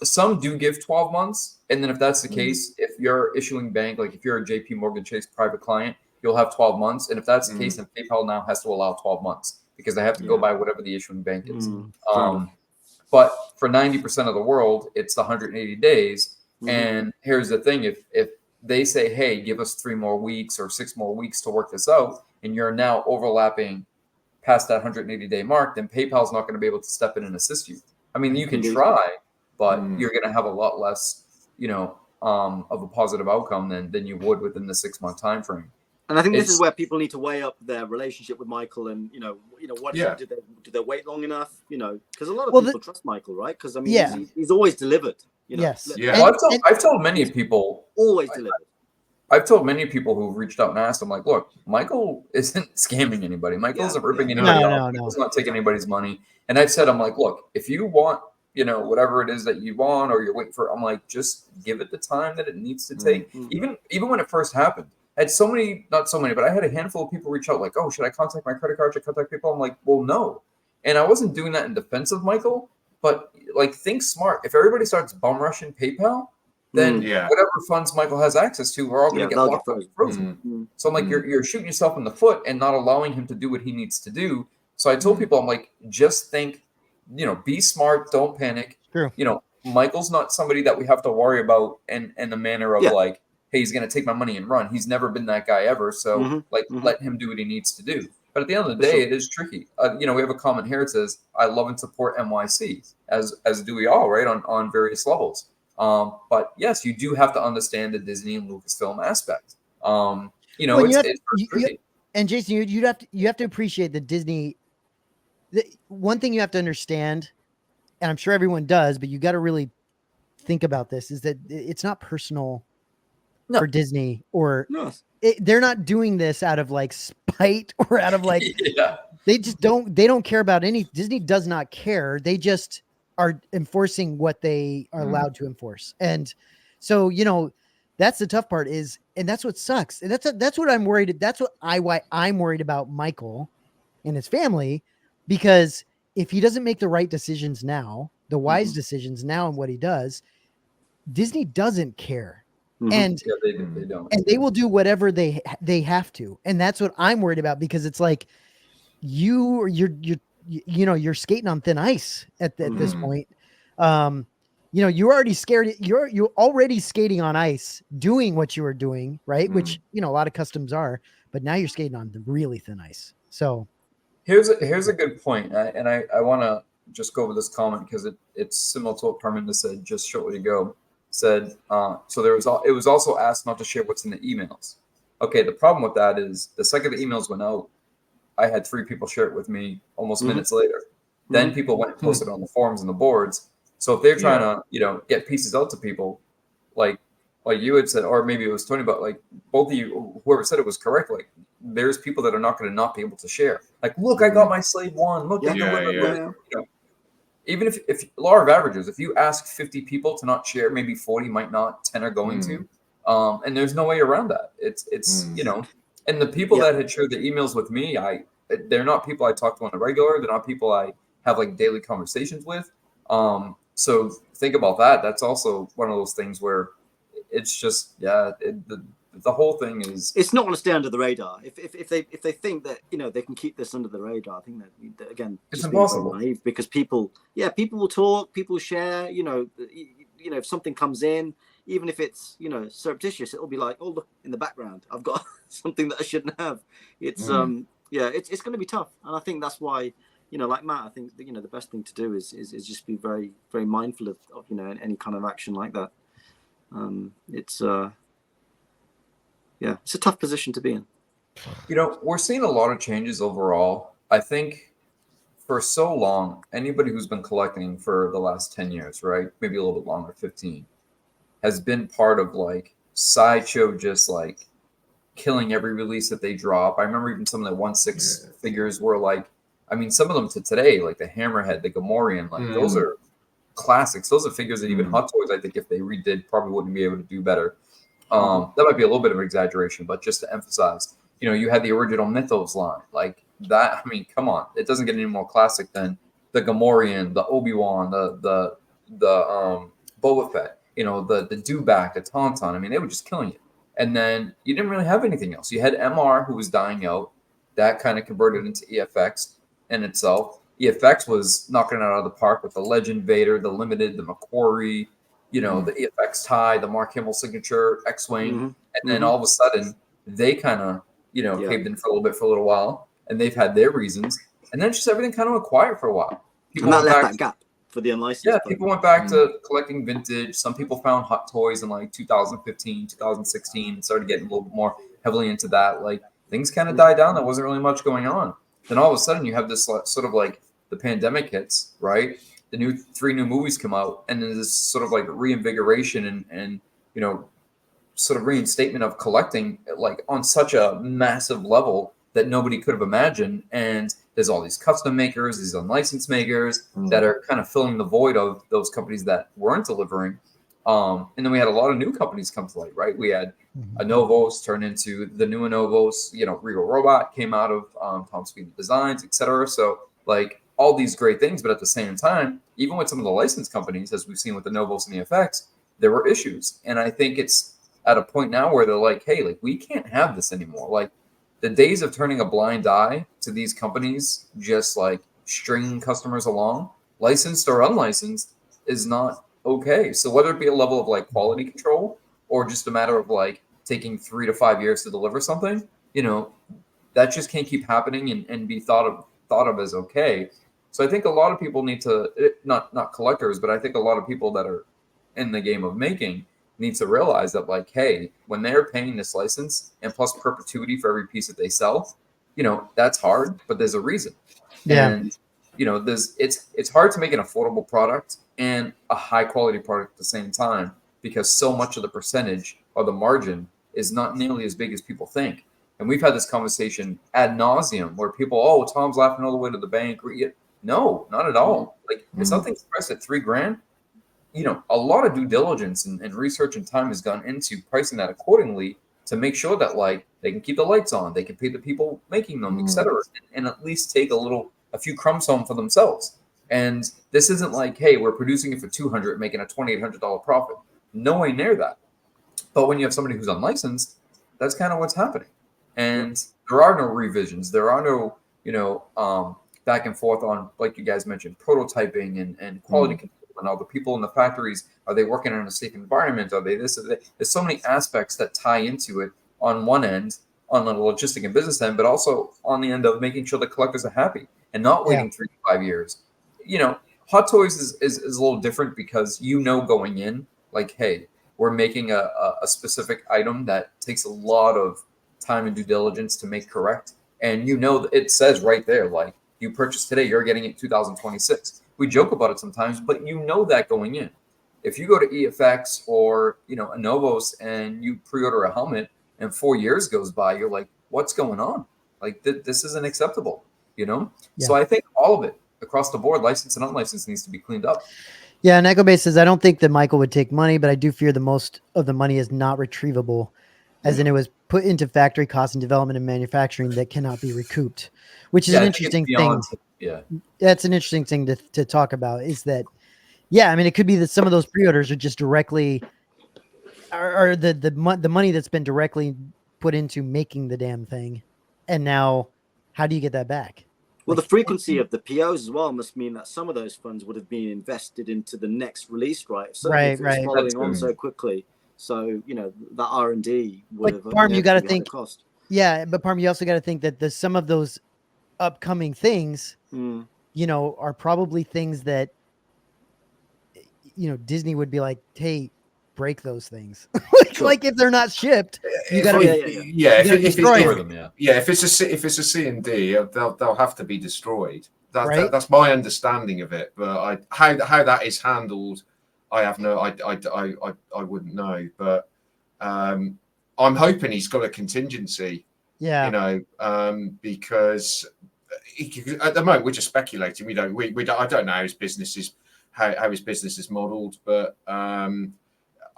some do give 12 months, and then if that's the case, if you're issuing bank, like if you're a JP Morgan Chase private client, you'll have 12 months. And if that's the case, then PayPal now has to allow 12 months because they have to go by whatever the issuing bank is. But for 90% of the world, it's the 180 days. And here's the thing. If they say, hey, give us 3 more weeks or 6 more weeks to work this out, and you're now overlapping past that 180-day mark, then PayPal's not going to be able to step in and assist you. I mean, you can try, but you're going to have a lot less, you know, of a positive outcome than you would within the 6-month time frame. And I think this is where people need to weigh up their relationship with Michael, and you know, what did they wait long enough? You know, because a lot of people trust Michael, right? Because I mean, he's always delivered. You know? Yes. Yeah. Well, I've told many people always delivered. I've told many people who've reached out and asked, I'm like, look, Michael isn't scamming anybody. Michael isn't ripping anybody off. Michael's not taking anybody's money. And I've said, I'm like, look, if you want, whatever it is that you want, or you're waiting for, I'm like, just give it the time that it needs to take. Even when it first happened, I had not so many, but I had a handful of people reach out like, oh, should I contact my credit card? Should I contact people? I'm like, well, no. And I wasn't doing that in defense of Michael, but like, think smart. If everybody starts bum rushing PayPal, then whatever funds Michael has access to, we're all going to get locked up and frozen. So I'm like, you're shooting yourself in the foot and not allowing him to do what he needs to do. So I told people, I'm like, just think, be smart, don't panic. True. Michael's not somebody that we have to worry about in the manner of like, hey, he's going to take my money and run. He's never been that guy ever. So let him do what he needs to do. But at the end of the day, it is tricky. We have a comment here. It says, I love and support NYC, as do we all, right, on various levels. But yes, you do have to understand the Disney and Lucasfilm aspect. It's tricky. And Jason, you have to appreciate the Disney. One thing you have to understand, and I'm sure everyone does, but you got to really think about this, is that it's not personal for Disney, or they're not doing this out of like spite or out of like, they don't care about any. Disney does not care. They just are enforcing what they are allowed to enforce. And so, that's the tough part is, and that's what sucks. And that's what I'm worried. That's why I'm worried about Michael and his family, because if he doesn't make the right decisions now, the wise decisions now, and what he does, Disney doesn't care. And they don't. And they will do whatever they have to. And that's what I'm worried about, because it's like you're skating on thin ice at this point. You're already scared. You're already skating on ice, doing what you were doing, right? Which, a lot of customs are, but now you're skating on the really thin ice. So here's a good point. And I want to just go over this comment because it's similar to what Parminda said just shortly ago. Said, so it was also asked not to share what's in the emails. Okay, the problem with that is the second the emails went out, I had 3 people share it with me almost minutes later. Then people went and posted on the forums and the boards. So if they're trying to, get pieces out to people, like you had said, or maybe it was Tony, but like both of you, whoever said it was correct. Like there's people that are not going to not be able to share. Like, look, I got my slave 1. Look, even if law of averages, if you ask 50 people to not share, maybe 40 might not, 10 are going to. And there's no way around that. It's and the people that had shared the emails with me, they're not people I talk to on the regular. They're not people I have like daily conversations with. So think about that. That's also one of those things where it's just, the whole thing is, it's not going to stay under the radar. If they think that they can keep this under the radar, I think that again, it's impossible. Naive, because people will talk, people share. If something comes in, even if it's surreptitious, it'll be like, oh look, in the background, I've got something that I shouldn't have. It's it's going to be tough, and I think that's why like Matt, I think the best thing to do is just be very, very mindful of any kind of action like that. It's a tough position to be in. We're seeing a lot of changes overall. I think for so long, anybody who's been collecting for the last 10 years, right? Maybe a little bit longer, 15, has been part of like Sideshow, just like killing every release that they drop. I remember even some of the 1/6 figures were like, I mean, some of them to today, like the Hammerhead, the Gamorrean, like those are classics. Those are figures that even Hot Toys, I think, if they redid, probably wouldn't be able to do better. That might be a little bit of an exaggeration, but just to emphasize, you had the original Mythos line like that. I mean, come on, it doesn't get any more classic than the Gamorrean, the Obi-Wan, the Boba Fett, the Dewback, the Tauntaun. I mean, they were just killing it. And then you didn't really have anything else. You had MR, who was dying out. That kind of converted into EFX in itself. EFX was knocking it out of the park with the Legend Vader, the Limited, the McQuarrie, the EFX tie, the Mark Hamill signature, X-Wing. And then all of a sudden, they kind of, caved in for a little while. And they've had their reasons. And then just everything kind of went quiet for a while. People and that left that gap for the unlicensed. Yeah, people went back to collecting vintage. Some people found Hot Toys in like 2015, 2016, and started getting a little bit more heavily into that. Like things kind of died down. There wasn't really much going on. Then all of a sudden you have this sort of like the pandemic hits, right? The 3 new movies come out, and then this sort of like reinvigoration and sort of reinstatement of collecting like on such a massive level that nobody could have imagined. And there's all these custom makers, these unlicensed makers that are kind of filling the void of those companies that weren't delivering. And then we had a lot of new companies come to light, right? We had Anovos turn into the new Anovos, you know, Regal Robot came out of Tom Speed Designs, etc. So like all these great things, but at the same time, even with some of the licensed companies, as we've seen with the Novos and the FX, there were issues. And I think it's at a point now where they're like, hey, like we can't have this anymore. Like the days of turning a blind eye to these companies, just like stringing customers along, licensed or unlicensed, is not okay. So whether it be a level of like quality control or just a matter of like taking 3 to 5 years to deliver something, you know, that just can't keep happening and be thought of as okay. So I think a lot of people need to, not collectors, but I think a lot of people that are in the game of making need to realize that like, hey, when they're paying this license and plus perpetuity for every piece that they sell, you know, that's hard, but there's a reason. Yeah. And you know, it's hard to make an affordable product and a high quality product at the same time because so much of the percentage or the margin is not nearly as big as people think. And we've had this conversation ad nauseum where people, oh, Tom's laughing all the way to the bank. No, not at all. Like if something's priced at $3,000, you know, a lot of due diligence and research and time has gone into pricing that accordingly to make sure that like they can keep the lights on, they can pay the people making them, etc., and at least take a few crumbs home for themselves. And this isn't like, hey, we're producing it for $200, making a $2,800 profit. No way near that. But when you have somebody who's unlicensed, that's kind of what's happening. And there are no revisions. There are no, you know, back and forth on, like you guys mentioned, prototyping and quality control. And all the people in the factories, are they working in a safe environment? Are they this? There's so many aspects that tie into it on one end, on the logistic and business end, but also on the end of making sure the collectors are happy and not waiting 3 to 5 years. You know, Hot Toys is a little different because you know going in, like, hey, we're making a specific item that takes a lot of time and due diligence to make correct. And you know, it says right there, like, you purchase today, you're getting it 2026. We joke about it sometimes, but you know that going in. If you go to EFX or, you know, Anovos and you pre-order a helmet and 4 years goes by, you're like, what's going on? Like, this isn't acceptable, you know? Yeah. So I think all of it across the board, licensed and unlicensed, needs to be cleaned up. Yeah, and EchoBase says, I don't think that Michael would take money, but I do fear the most of the money is not retrievable, as in it was put into factory costs and development and manufacturing that cannot be recouped, which is an interesting thing. Yeah, that's an interesting thing to talk about, is that, yeah, I mean, it could be that some of those pre-orders are just directly, are the money that's been directly put into making the damn thing. And now how do you get that back? Well, the frequency of the POs as well must mean that some of those funds would have been invested into the next release, right? Certainly if it's following on so quickly. So, you know, that R&D would have... Parm, you got to think... Cost. Yeah, but Parm, you also got to think that some of those upcoming things, you know, are probably things that, you know, Disney would be like, hey, break those things. Like if they're not shipped, you got to destroy them. If it's a C&D, they'll have to be destroyed. That's my understanding of it. But how that is handled, I have no, I wouldn't know. But I'm hoping he's got a contingency. Yeah, you know, because at the moment we're just speculating. We don't. I don't know how his business is, how his business is modelled, but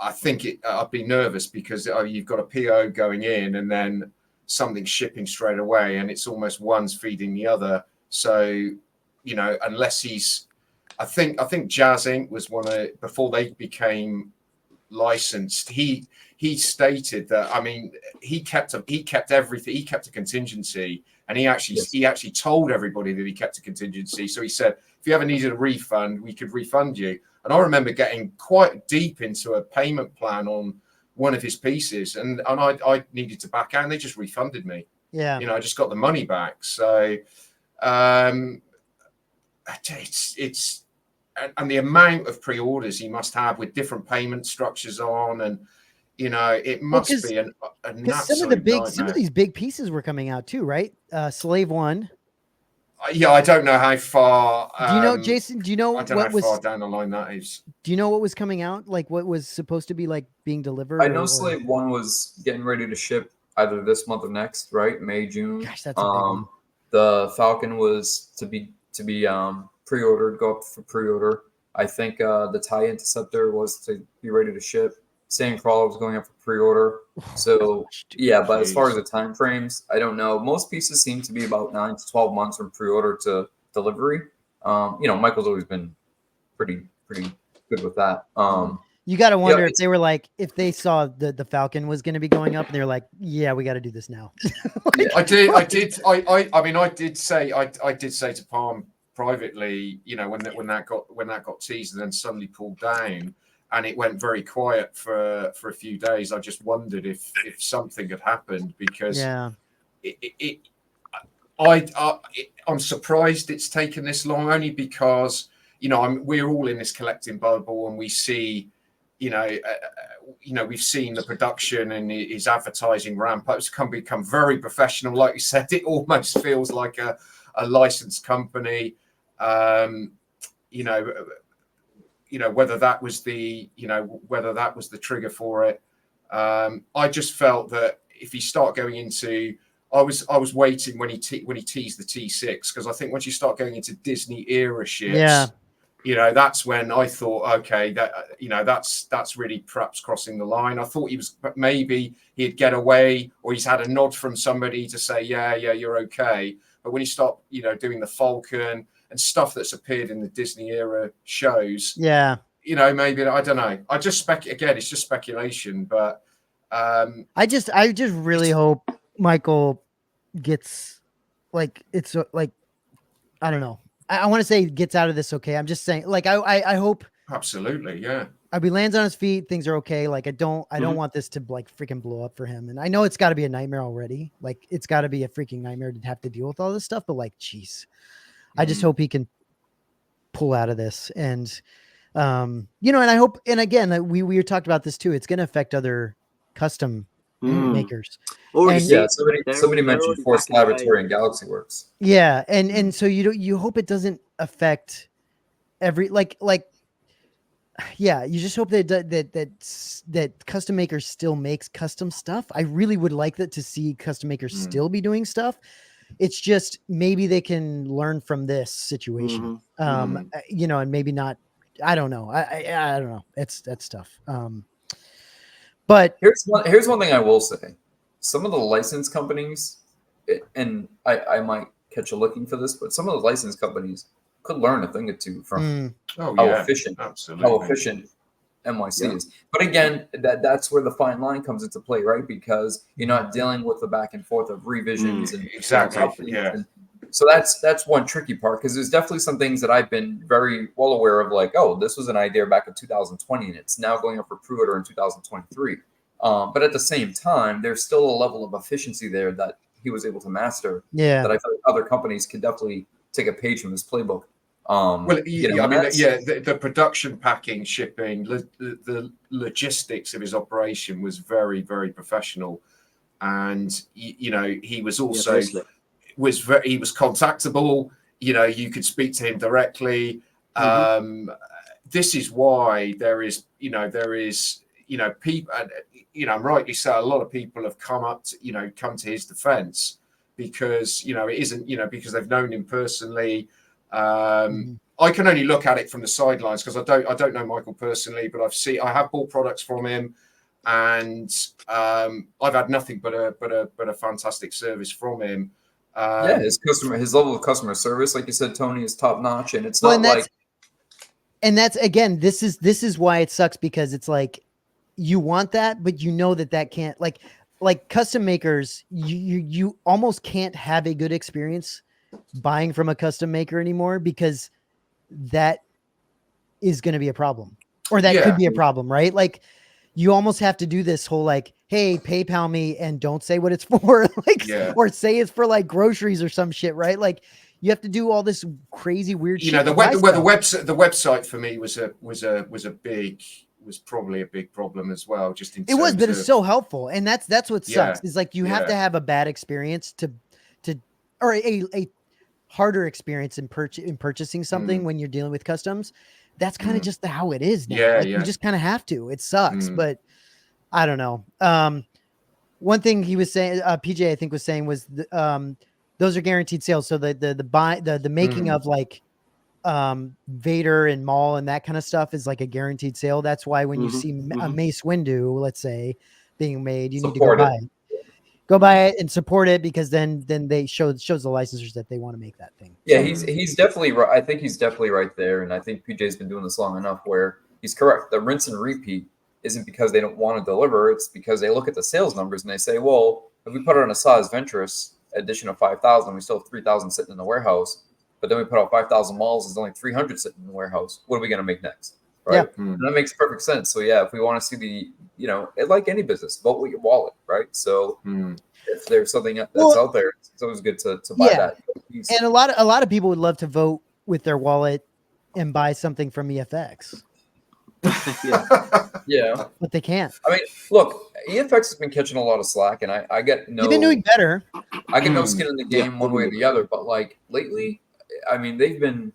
I think I'd be nervous because you've got a PO going in and then something shipping straight away, and it's almost one's feeding the other. So, you know, unless he's, I think Jazz Inc. was one of, before they became licensed, he stated that, I mean, he kept everything, he kept a contingency, and he actually told everybody that he kept a contingency. So he said, if you ever needed a refund, we could refund you. And I remember getting quite deep into a payment plan on one of his pieces, and I needed to back out, and they just refunded me. Yeah, you know, I just got the money back. So it's and the amount of pre-orders he must have with different payment structures on, and you know, it must be an some of these big pieces were coming out too, right? Slave One, Yeah, I don't know how far. Do you know, Jason? Do you know I don't know how far down the line that is. Do you know what was coming out? Like what was supposed to be like being delivered? I know Slave 1 was getting ready to ship either this month or next, right? May, June. Gosh, that's a big one. The Falcon was to be pre-ordered, go up for pre-order. I think the TIE Interceptor was to be ready to ship. Sandcrawler was going up for pre-order. So yeah, but as far as the time frames, I don't know. Most pieces seem to be about 9 to 12 months from pre-order to delivery. Michael's always been pretty good with that. You got to wonder if they were like, if they saw the Falcon was going to be going up, and they were like, "Yeah, we got to do this now." I did say to Palm privately, when that got teased and then suddenly pulled down, and it went very quiet for a few days. I just wondered if something had happened, because I'm surprised it's taken this long, only because we're all in this collecting bubble, and we see. We've seen the production and his advertising ramp up. It's become very professional. Like you said, it almost feels like a licensed company. Whether that was the trigger for it. I just felt that if you start going into, I was waiting when he teased the T6, because I think once you start going into Disney era ships, that's when I thought, okay, that's really perhaps crossing the line. I thought maybe he'd get away, or he's had a nod from somebody to say, yeah, you're okay. But when you start, doing the Falcon and stuff that's appeared in the Disney era shows, maybe, I don't know. I just again, it's just speculation, but I just really hope Michael gets I don't know. I want to say gets out of this okay. I'm just saying, I hope absolutely, yeah. I hope he lands on his feet, things are okay. Like I don't want this to freaking blow up for him. And I know it's got to be a nightmare already. Like it's got to be a freaking nightmare to have to deal with all this stuff. But geez, I just hope he can pull out of this. And and I hope, and again, we talked about this too. It's going to affect other custom makers. Somebody mentioned Force Laboratory and Galaxy Works. Yeah, and so you hope it doesn't affect every you just hope that custom makers still makes custom stuff. I really would like that to see custom makers still be doing stuff. It's just maybe they can learn from this situation. And maybe not. I don't know. I don't know. That's tough. But here's one thing I will say. Some of the license companies, and I might catch a looking for this, but some of the license companies could learn a thing or two from how efficient NYC is. But again, that's where the fine line comes into play, right? Because you're not dealing with the back and forth of revisions and exactly. And so that's one tricky part, because there's definitely some things that I've been very well aware of, like, oh, this was an idea back in 2020 and it's now going up for pre-order in 2023. But at the same time, there's still a level of efficiency there that he was able to master. Yeah. That I feel like other companies can definitely take a page from his playbook. The production, packing, shipping, the logistics of his operation was very, very professional, and he was also he was contactable. You could speak to him directly. This is why there is people, and rightly so, a lot of people have come to his defense, because it isn't because they've known him personally. I can only look at it from the sidelines, because I don't know Michael personally, but I have bought products from him, and I've had nothing but a fantastic service from him. His level of customer service, like you said, Tony, is top notch, and it's not and that's again, this is why it sucks, because it's like you want that, but that can't like custom makers, you almost can't have a good experience buying from a custom maker anymore, because that is going to be a problem, or that could be a problem, right? Like you almost have to do this whole hey, PayPal me and don't say what it's for, or say it's for groceries or some shit, right? Like you have to do all this crazy weird shit. The website for me was probably a big problem as well. Just in terms but it's so helpful, and that's what sucks. Is you have to have a bad experience or harder experience in purchasing something when you're dealing with customs. That's kind of just how it is now. Yeah, like, you just kind of have to. It sucks, but I don't know. One thing he was saying, PJ I think was saying was those are guaranteed sales. So the making of like Vader and Maul and that kind of stuff is like a guaranteed sale. That's why when you see a Mace Windu, let's say, being made, you need to go buy it. Go buy it and support it, because then they shows the licensors that they want to make that thing. Yeah, he's definitely right. I think he's definitely right there, and I think PJ's been doing this long enough where he's correct. The rinse and repeat isn't because they don't want to deliver; it's because they look at the sales numbers and they say, "Well, if we put out an Asajj Ventress edition of 5,000, we still have 3,000 sitting in the warehouse. But then we put out 5,000 Mauls, there's only 300 sitting in the warehouse. What are we going to make next?" Right? Yeah. And that makes perfect sense. So yeah, if we want to see like any business, vote with your wallet, right? So if there's something that's out there, it's always good to buy that. And a lot of people would love to vote with their wallet and buy something from EFX. Yeah, but they can't. I mean, look, EFX has been catching a lot of slack, and I get no. They've been doing better. I get no skin in the game one way or the other, but like lately, I mean, they've been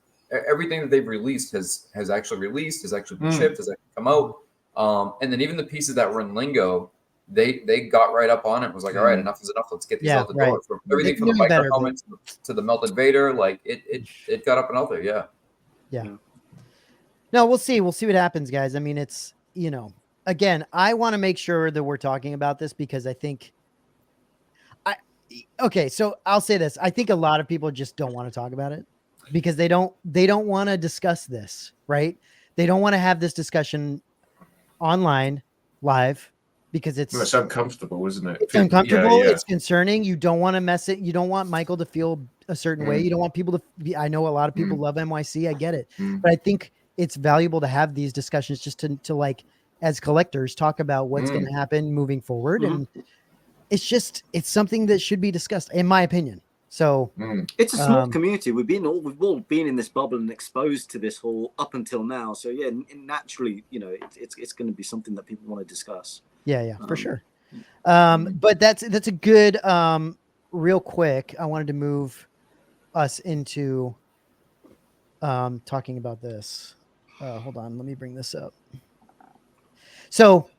everything that they've released has actually released, has actually been shipped, has actually come out, and then even the pieces that were in Lingo, they got right up on it. Was like, all right, enough is enough. Let's get these out the door. From everything from the micro helmets to the melted Vader, like it got up and out there. Yeah. No, we'll see. We'll see what happens, guys. I mean, it's, again, I want to make sure that we're talking about this because I think okay, so I'll say this. I think a lot of people just don't want to talk about it because they don't want to discuss this, right? They don't want to have this discussion online live because it's uncomfortable, isn't it? It's uncomfortable. Yeah. It's concerning. You don't want to mess it. You don't want Michael to feel a certain way. You don't want people to be, I know a lot of people love NYC. I get it. But I think it's valuable to have these discussions just to like, as collectors, talk about what's going to happen moving forward. And it's something that should be discussed, in my opinion. So it's a small community. We've all been in this bubble and exposed to this whole up until now. So yeah, naturally, it's going to be something that people want to discuss. Yeah, for sure. But that's a good, real quick. I wanted to move us into talking about this. Hold on, let me bring this up. So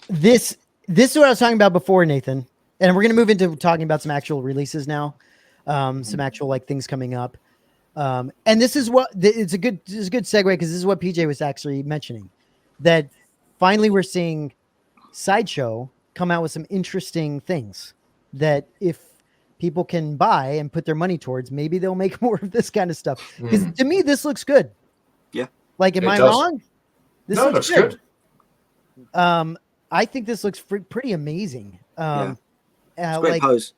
this is what I was talking about before, Nathan, and we're going to move into talking about some actual releases now, some actual like things coming up. And this is what it's a good segue because this is what PJ was actually mentioning, that finally we're seeing Sideshow come out with some interesting things that if people can buy and put their money towards, maybe they'll make more of this kind of stuff. Because to me, this looks good. Yeah. Like, am I wrong? This looks good. I think this looks pretty amazing. It's a great pose.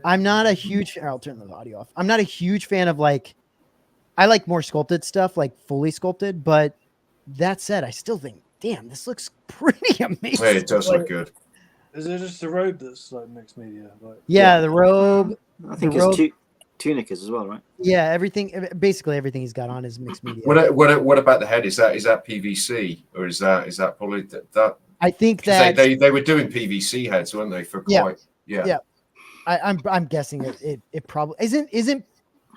I'm not a huge. I'll turn the audio off. I'm not a huge fan of I like more sculpted stuff, like fully sculpted. But that said, I still think, damn, this looks pretty amazing. Yeah, it does look good. Is it just the robe that's like mixed media? Yeah, the robe. I think his tunic is as well, right? Yeah, basically everything he's got on is mixed media. What about the head? Is that PVC or is that poly? That I think that they were doing PVC heads, weren't they? For quite yeah. I'm guessing it probably isn't.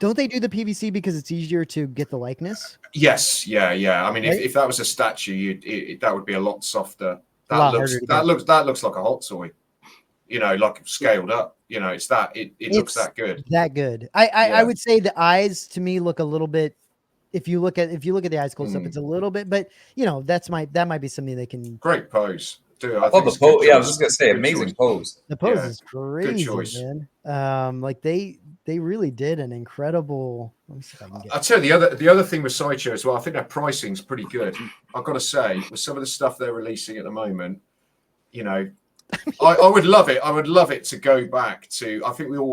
Don't they do the PVC because it's easier to get the likeness? Yes, yeah. I mean, right? if that was a statue, that would be a lot softer. That looks like a hot toy, like scaled up. It's that it looks that good. That good. I would say the eyes to me look a little bit. If you look at the eyes close up, it's a little bit, but that might be something they can. Great pose. Dude, I think the pose. Yeah, I was just gonna say, amazing pose. The pose is crazy, man. Like they really did an incredible. Let me see if I can get. I'll tell you the other thing with Sideshow as well. I think their pricing's pretty good. I've got to say, with some of the stuff they're releasing at the moment, I would love it. I would love it to go back to. I think we all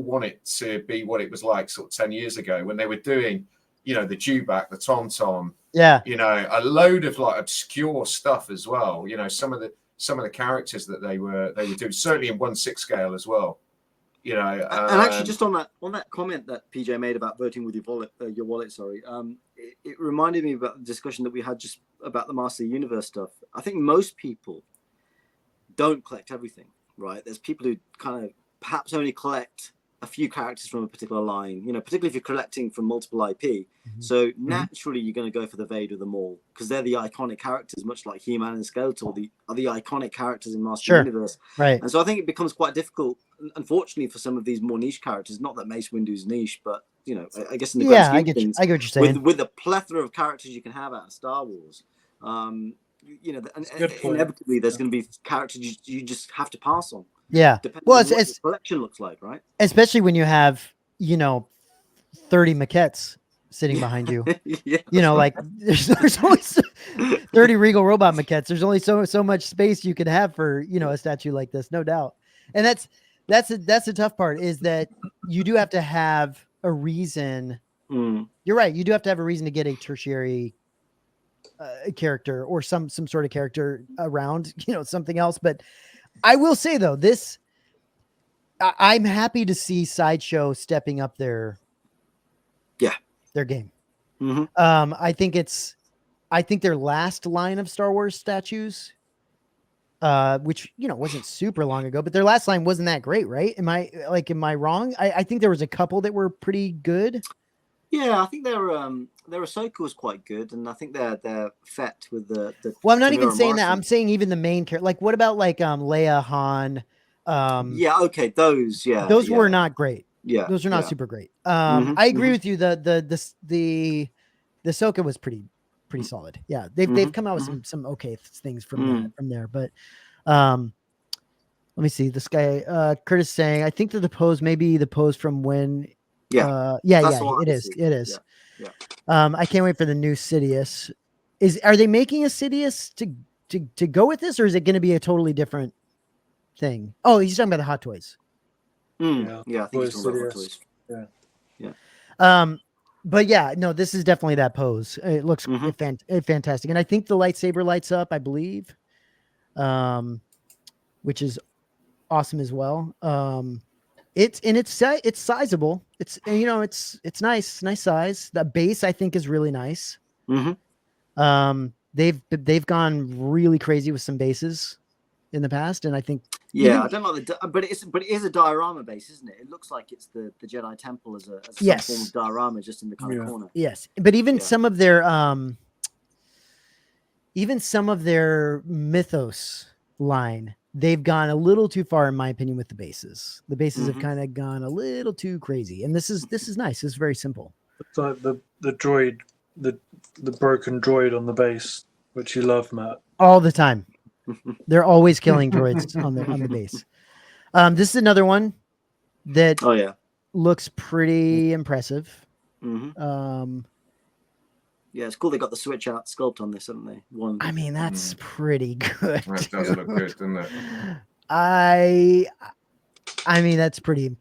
want it to be what it was like sort of 10 years ago when they were doing, the Dewback, the Tom. Yeah. A load of like obscure stuff as well. Some of the characters that they were doing, certainly in 1/6 scale as well. And actually, just on that comment that PJ made about voting with your wallet, sorry, it reminded me about the discussion that we had just about the Master of the Universe stuff. I think most people don't collect everything, right? There's people who kind of perhaps only collect a few characters from a particular line, particularly if you're collecting from multiple IP. So naturally you're going to go for the Vader of them all, because they're the iconic characters, much like He-Man and Skeletor are the iconic characters in Master of the Universe. Right. And so I think it becomes quite difficult, unfortunately, for some of these more niche characters. Not that Mace Windu's niche, but I guess in the grand scheme of things, I get what you're saying. With the plethora of characters you can have out of Star Wars, inevitably there's going to be characters you just have to pass on. Yeah. Depending on what the collection looks like, right? Especially when you have, 30 maquettes sitting behind you. Like there's only 30 Regal robot maquettes. There's only so much space you could have for, a statue like this, no doubt. And that's the tough part, is that you do have to have a reason. You're right. You do have to have a reason to get a tertiary character or some sort of character around, something else. But I will say though, I'm happy to see Sideshow stepping up their game. I think their last line of Star Wars statues, which wasn't super long ago, but their last line wasn't that great, right? Am I wrong? I think there was a couple that were pretty good. Yeah, I think their Ahsoka was quite good, and I think their Fett with the. Well, I'm not even saying that. I'm saying even the main character. Like, what about Leia, Han? Okay, those were not great. Yeah, those are not super great. I agree with you. The Ahsoka was pretty solid. Yeah, they've come out with some okay things from there. But let me see. This guy Curtis saying, I think that the pose may be the pose from when. It is. Yeah. I can't wait for the new Sidious. Are they making a Sidious to go with this, or is it going to be a totally different thing? Oh, he's talking about the Hot Toys. Yeah, I think he's talking about Hot Toys. Yeah. But yeah, no, this is definitely that pose. It looks fantastic, and I think the lightsaber lights up, I believe, which is awesome as well. It's sizable. It's it's nice size. The base I think is really nice. They've gone really crazy with some bases in the past, and I think I don't like but it is a diorama base, isn't it? It looks like it's the Jedi Temple as some form of diorama just in the kind of corner. Yes, but even some of their mythos line, they've gone a little too far, in my opinion, with the bases. The bases have kind of gone a little too crazy, and this is nice. It's very simple. It's like the droid, the broken droid on the base, which you love, Matt. All the time. They're always killing droids on the base. This is another one that looks pretty impressive. Yeah, it's cool. They got the switch out sculpt on this, haven't they? I mean, that's pretty good. That does look good, doesn't it? I mean, that's pretty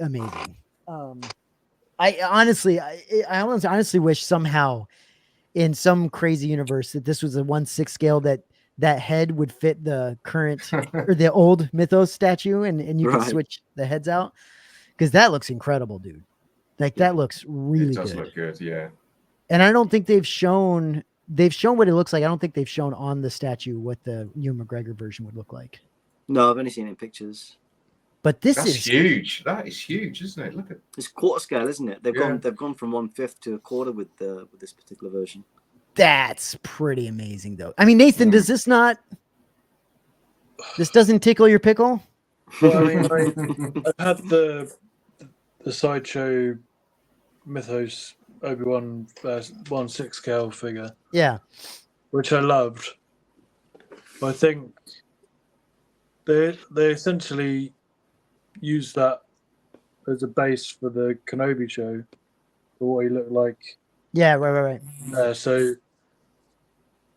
amazing. I honestly wish somehow in some crazy universe that this was a 1/6 scale that head would fit the current or the old Mythos statue, and you can switch the heads out, because that looks incredible, dude. That looks really good. It does look good, yeah. And I don't think they've shown what it looks like. I don't think they've shown on the statue what the Ewan McGregor version would look like. No, I've only seen it in pictures. But that's huge. That is huge, isn't it? Look at it's quarter scale, isn't it? They've gone from 1/5 to a quarter with this particular version. That's pretty amazing, though. I mean, Nathan, does this doesn't tickle your pickle? Well, I mean, I've had the Sideshow Mythos Obi-Wan 1/6 scale figure. Yeah. Which I loved. But I think they essentially used that as a base for the Kenobi show, for what he looked like. Yeah, right. So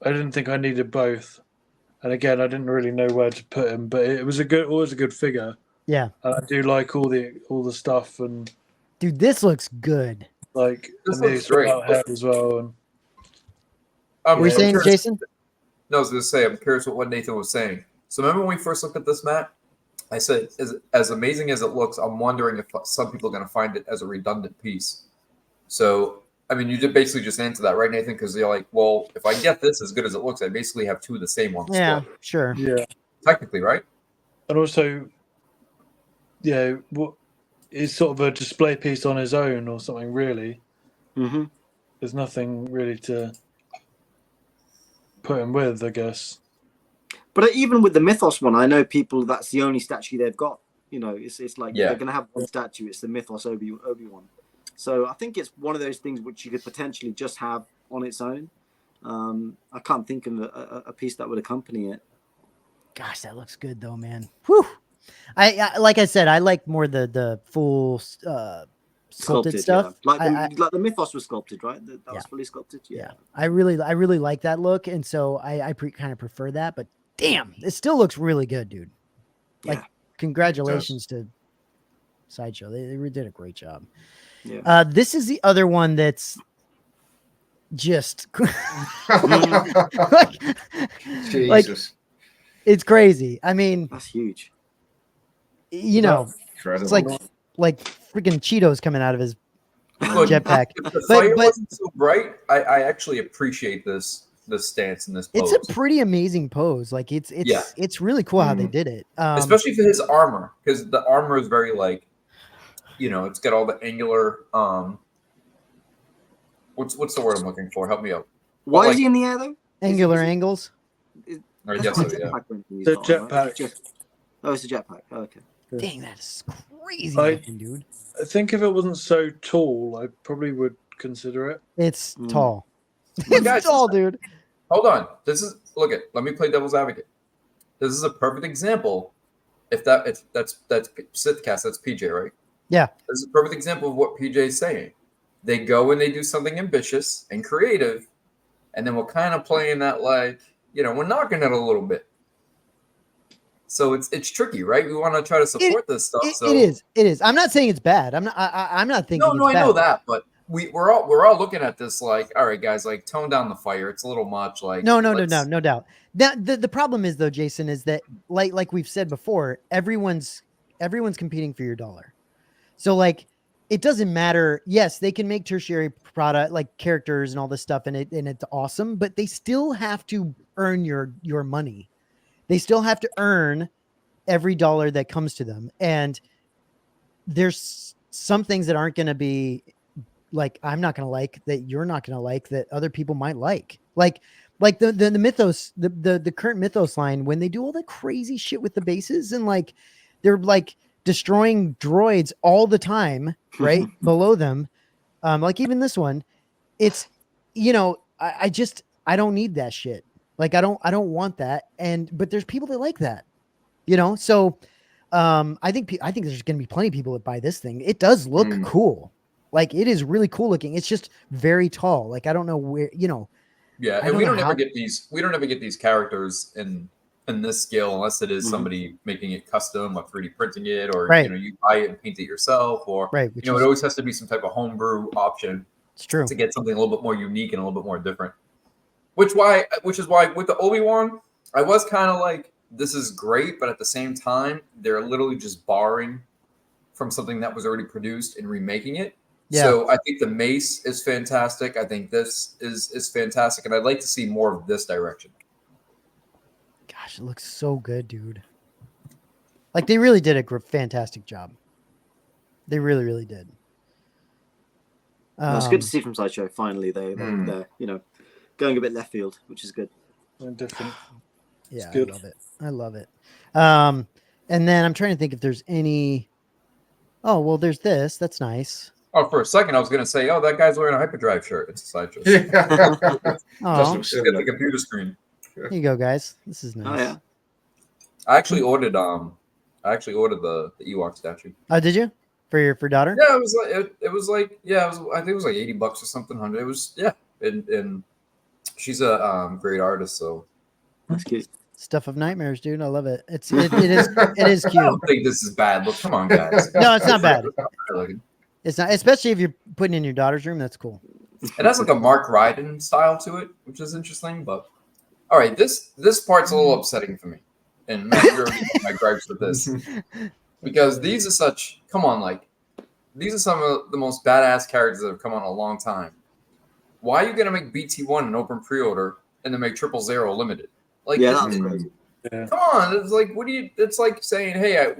I didn't think I needed both. And again, I didn't really know where to put him, but it was always a good figure. Yeah. I do like all the stuff, and dude, this looks good. Like this looks great head as well. And were you saying, Jason? No, I was going to say, I'm curious what Nathan was saying. So remember when we first looked at this, Matt? I said, as amazing as it looks, I'm wondering if some people are going to find it as a redundant piece. So, I mean, you did basically just answer that, right, Nathan? Because you're like, well, if I get this as good as it looks, I basically have two of the same ones. Yeah, sure. Yeah. Technically, right? And also, is sort of a display piece on his own or something. Really, there's nothing really to put him with, I guess. But even with the Mythos one, I know people that's the only statue they've got. You know, it's like they're going to have one statue. It's the Mythos Obi-Wan. So I think it's one of those things which you could potentially just have on its own. I can't think of a piece that would accompany it. Gosh, that looks good though, man. Whew. I like I said, I like more the full sculpted stuff. Yeah. Like the Mythos was sculpted, right? That was fully sculpted. Yeah. I really like that look, and so I kind of prefer that. But damn, it still looks really good, dude. Like, congratulations to Sideshow. They did a great job. Yeah. This is the other one that's just Jesus. It's crazy. I mean, that's huge. You know, it's like freaking Cheetos coming out of his jetpack. If the fire wasn't so bright, I actually appreciate this stance and this pose. It's a pretty amazing pose. Like it's really cool how they did it. Especially for his armor, because the armor is very like, you know, it's got all the angular what's the word I'm looking for? Help me out. Why is he in the air though? Angular angles. I guess so, yeah. The jetpack. Oh, it's a jetpack. Oh, okay. Dang, that is crazy looking, dude. I think if it wasn't so tall, I probably would consider it. It's tall. It's tall, dude. Hold on. Let me play devil's advocate. This is a perfect example. That's Sithcast, that's PJ, right? Yeah. This is a perfect example of what PJ is saying. They go and they do something ambitious and creative, and then we're kind of playing that like, you know, we're knocking it a little bit. So it's tricky, right? We want to try to support this stuff. It is. I'm not saying it's bad. I'm not thinking. No, it's I bad. know that, but we're all looking at this like, all right, guys, like tone down the fire. It's a little much. Like no doubt. The problem is though, Jason, is that like we've said before, everyone's competing for your dollar. So like, it doesn't matter. Yes, they can make tertiary product like characters and all this stuff, and it's awesome, but they still have to earn your money. They still have to earn every dollar that comes to them. And there's some things that aren't going to be like, I'm not going to like, that you're not going to like, that other people might like. Like the Mythos, the current Mythos line, when they do all the crazy shit with the bases and like, they're like destroying droids all the time, right? Below them. Like even this one, it's, you know, I don't need that shit. Like I don't want that. But there's people that like that, you know? So, I think there's going to be plenty of people that buy this thing. It does look cool. Like it is really cool looking. It's just very tall. Like, I don't know where, you know. Yeah. And we don't ever get these characters in this scale, unless it is somebody making it custom or 3D printing it, or, you know, you buy it and paint it yourself, or, you know, it always has to be some type of homebrew option. It's true. To get something a little bit more unique and a little bit more different. Which is why with the Obi-Wan, I was kind of like, this is great, but at the same time, they're literally just borrowing from something that was already produced and remaking it. Yeah. So I think the mace is fantastic. I think this is fantastic, and I'd like to see more of this direction. Gosh, it looks so good, dude. Like they really did a fantastic job. They really, really did. It's good to see from Sideshow. Finally, they're you know, going a bit left field, which is good. Different. Yeah, good. I love it. And then I'm trying to think if there's any. Oh well, there's this. That's nice. Oh, for a second, I was gonna say, oh, that guy's wearing a hyperdrive shirt. It's a Sideshow. Oh, just get the computer screen. Here you go, guys. This is nice. Oh yeah. I actually ordered the Ewok statue. Oh, did you? For your daughter? Yeah, it was like I think it was like $80 or something. It was and she's a great artist, so that's cute. Stuff of nightmares, dude. I love it. It is cute. I don't think this is bad. Look, come on, guys. No, it's not bad. It's not, especially if you're putting in your daughter's room. That's cool. It has like a Mark Ryden style to it, which is interesting. But all right, this part's a little upsetting for me, and you're my gripes with this, because these are such. Come on, like these are some of the most badass characters that have come on in a long time. Why are you gonna make BT1 an open pre-order and then make 000 limited? Like, yeah, that's crazy. Come on, it's like, what do you? It's like saying, hey,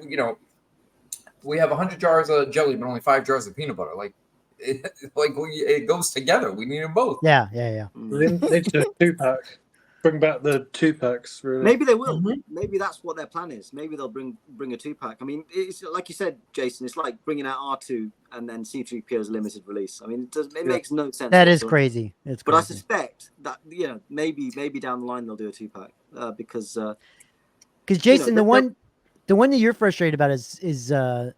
we have 100 jars of jelly, but only 5 jars of peanut butter. Like, it goes together. We need them both. Yeah. They need to 2-pack. Bring back the 2-packs. Really. Maybe they will. Maybe that's what their plan is. Maybe they'll bring a 2-pack. I mean, it's like you said, Jason. It's like bringing out R2 and then C3PO's limited release. I mean, it makes no sense. That is crazy. It's but crazy. I suspect that maybe down the line they'll do a 2-pack because Jason, the one that you're frustrated about is 000.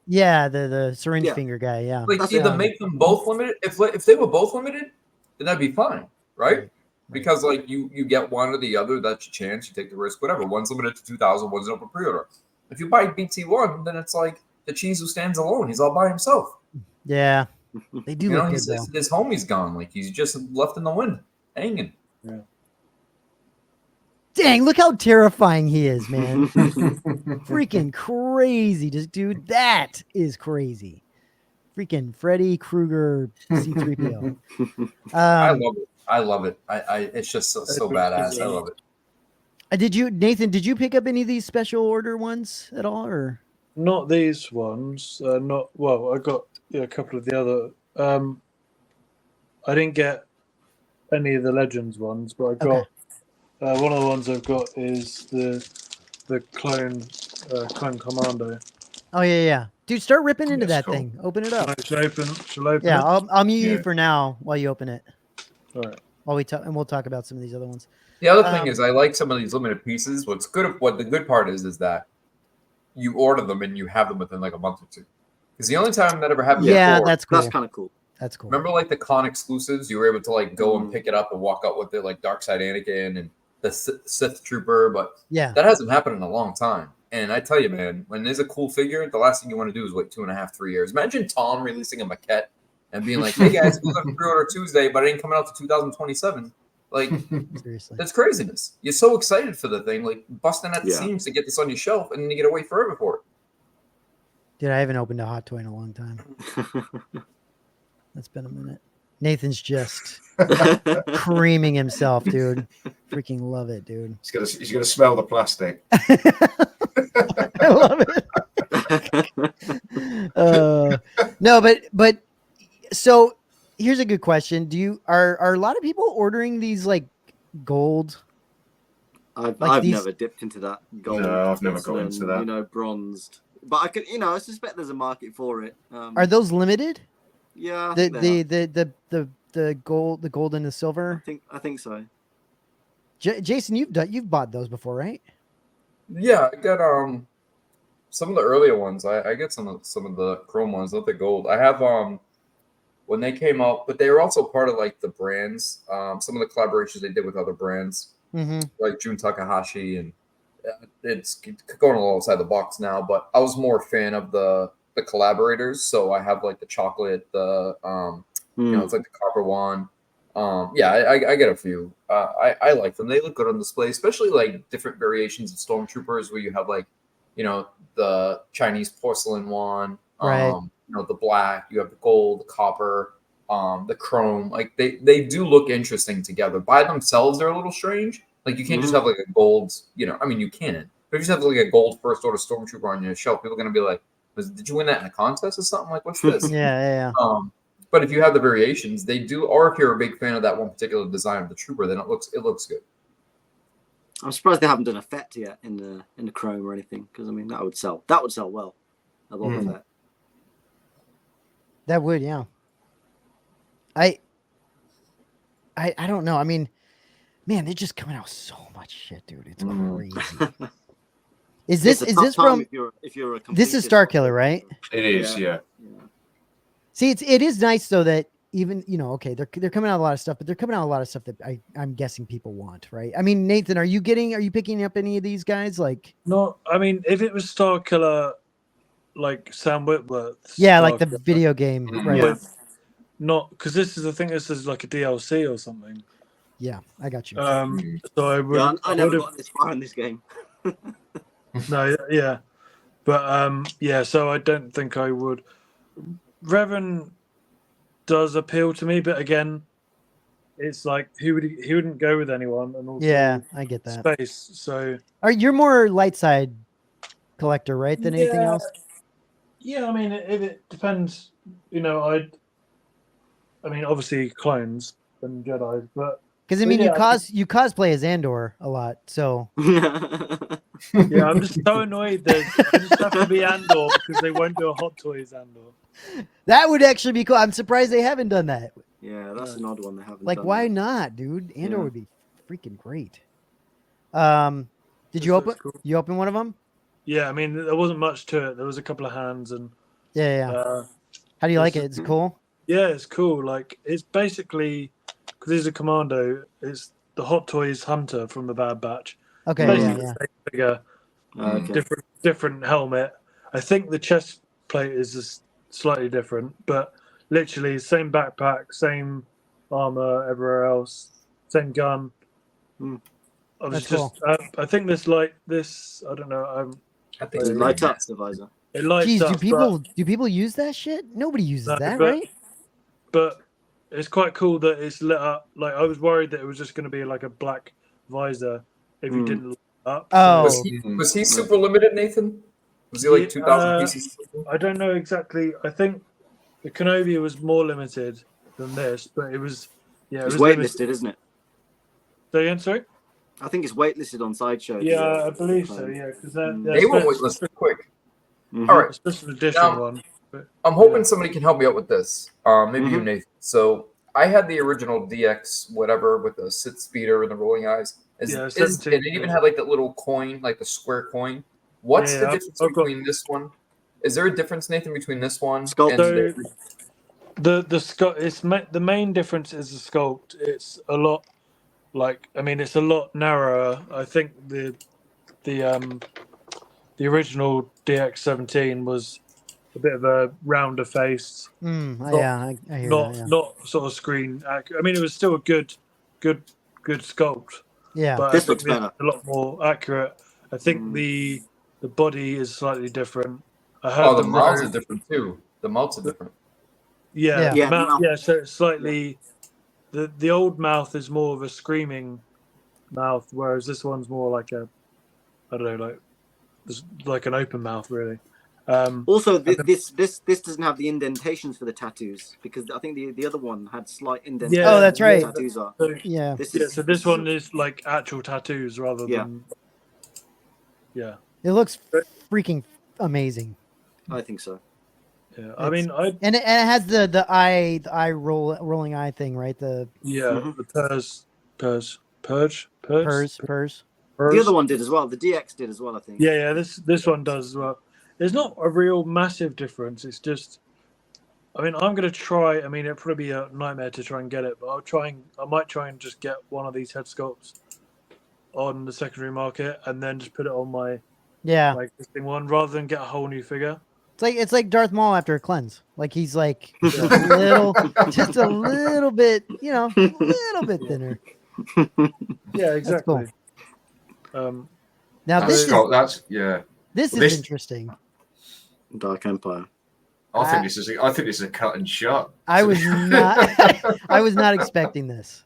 Yeah, the syringe finger guy. Yeah, like either make them both limited. If they were both limited, then that'd be fine, right? Because like you get one or the other, that's your chance. You take the risk, whatever. One's limited to 2,000, one's open pre-order. If you buy BT1, then it's like the cheese who stands alone. He's all by himself. Yeah, they do. His homie's gone. Like he's just left in the wind, hanging. Yeah. Dang! Look how terrifying he is, man. Freaking crazy, dude. That is crazy. Freaking Freddy Krueger C3PO. I love it. It's just so badass. I love it. Nathan, did you pick up any of these special order ones at all, or not these ones? I got a couple of the other. I didn't get any of the Legends ones, but I got one of the ones I've got is the clone commando. Oh yeah. Dude, start ripping into that thing. Open it up. Shall I open Yeah, it? I'll mute you for now while you open it. All right. While we talk, and we'll talk about some of these other ones. The other thing is, I like some of these limited pieces. What the good part is that you order them and you have them within like a month or two. Because the only time that ever happened, that's cool. That's kind of cool. That's cool. Remember, like the con exclusives, you were able to like go and pick it up and walk out with it, like Darkside Anakin and the Sith Trooper. But that hasn't happened in a long time. And I tell you, man, when there's a cool figure, the last thing you want to do is wait 2.5, 3 years. Imagine Tom releasing a maquette and being like, "Hey guys, we got pre-order Tuesday, but it ain't coming out to 2027." Like, seriously, that's craziness. You're so excited for the thing, like busting at the seams to get this on your shelf, and then you get to wait forever for it. Dude, I haven't opened a hot toy in a long time. That's been a minute. Nathan's just creaming himself, dude. Freaking love it, dude. He's gonna smell the plastic. I love it. No, but so here's a good question. Are a lot of people ordering these like gold? I've never dipped into that gold. No, I've never gone into that. Bronzed. But I could, I suspect there's a market for it. Are those limited? Yeah. The gold and the silver. I think so. Jason, you've bought those before, right? Yeah, I got some of the earlier ones. I get some of the chrome ones, not the gold. I have when they came out, but they were also part of like the brands. Some of the collaborations they did with other brands, like Jun Takahashi, and it's going a little outside the box now. But I was more a fan of the collaborators, so I have like the chocolate, the it's like the copper one. I get a few. I like them. They look good on display, especially like different variations of Stormtroopers where you have like, the Chinese porcelain one, right. The black, you have the gold, the copper, the chrome. Like they do look interesting together. By themselves, they're a little strange. Like you can't just have like a gold, I mean you can. But if you just have like a gold first order Stormtrooper on your shelf, people are gonna be like, did you win that in a contest or something? Like, what's this? Yeah. But if you have the variations, they do. Or if you're a big fan of that one particular design of the trooper, then it looks good. I'm surprised they haven't done a FET yet in the chrome or anything, because I mean that would sell. That would sell well. I love that. That would, yeah. I don't know. I mean, man, they're just coming out so much shit, dude. It's crazy. Is this from? If you're a this is Star Killer, right? It is, yeah. See, it is nice though that even they're coming out a lot of stuff, but they're coming out a lot of stuff that I'm guessing people want, right? I mean, Nathan, are you picking up any of these guys? Like, no, I mean, if it was Star Killer, like Sam Whitworth, like the video game, right? Yeah. Not because this is the thing. This is like a DLC or something. Yeah, I got you. So I would. Yeah, I never got this far in this game. No, yeah, but so I don't think I would. Revan does appeal to me, but again, it's like he wouldn't go with anyone, and also yeah, I get that. Space. So you're more light side collector, right? Than anything else. Yeah, I mean, it depends. You know, I mean, obviously clones and Jedi, but because I mean, you cosplay as Andor a lot, so yeah, I'm just so annoyed that I just have to be Andor because they won't do a Hot Toys Andor. That would actually be cool. I'm surprised they haven't done that. Yeah, that's an odd one they haven't. Like, done why yet. not, dude? Andor would be freaking great. Did you open? Cool. You open one of them? Yeah, I mean, there wasn't much to it. There was a couple of hands and How do you like it? It's cool. Yeah, it's cool. Like, it's basically because he's a commando. It's the Hot Toys Hunter from the Bad Batch. Okay, the same figure, different helmet. I think the chest plate is just slightly different, but literally same backpack, same armor, everywhere else, same gun. I was just, cool. I think this I don't know. I think it lights up the visor. It lights up. Do people use that shit? Nobody uses that, right? But it's quite cool that it's lit up. Like, I was worried that it was just going to be like a black visor if you didn't light up. Oh, was he super limited, Nathan? Was he like 2,000 pieces? I don't know exactly. I think the Kenobi was more limited than this, but it was it's waitlisted, isn't it? Say again, sorry? I think it's waitlisted on Sideshow. Yeah, I believe so. Yeah, because they were waitlisted quick. Mm-hmm. All right, special edition one. But, I'm hoping somebody can help me out with this. Maybe you, Nathan. So I had the original DX whatever with the sit speeder and the rolling eyes. And it even had like that little coin, like the square coin. What's the difference between this one? Is there a difference, Nathan, between this one and the sculpt? The main difference is the sculpt. It's a lot. Like, I mean, it's a lot narrower. I think the original DX-17 was a bit of a rounder face. I hear that. Not sort of screen accurate. I mean, it was still a good sculpt. Yeah, but this looks better. A lot more accurate. I think the body is slightly different. The mouths are different too. The mouths are different. Yeah. So it's slightly. The old mouth is more of a screaming mouth, whereas this one's more like I don't know, like an open mouth, really. Also, this doesn't have the indentations for the tattoos, because I think the other one had slight indentations. Oh, that's right. Tattoos are. So this one is like actual tattoos rather than. Yeah. It looks freaking amazing. I think so. Yeah, I mean, and it has the eye rolling eye thing, right? The the purge. The other one did as well. The DX did as well, I think. Yeah. This one does as well. There's not a real massive difference. It's just, I mean, I'm gonna try. I mean, it'd probably be a nightmare to try and get it, but I might try and just get one of these head sculpts on the secondary market and then just put it on my existing one rather than get a whole new figure. It's like Darth Maul after a cleanse. Like, he's like just a little bit, a little bit thinner. Yeah, exactly. Cool. Now this is interesting. Dark Empire. I think this is a cut and shot. I was not expecting this.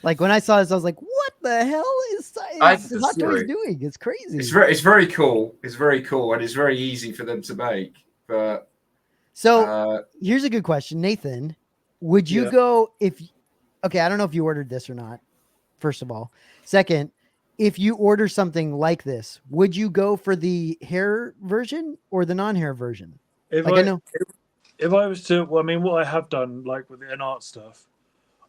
Like, when I saw this, I was like, "What the hell is Hot Toys doing? It's crazy." It's very cool. It's very cool, and it's very easy for them to make. But here's a good question, Nathan. Would you go I don't know if you ordered this or not, first of all. Second, if you order something like this, would you go for the hair version or the non-hair version? If I was to, well, I mean, what I have done, like with the art stuff,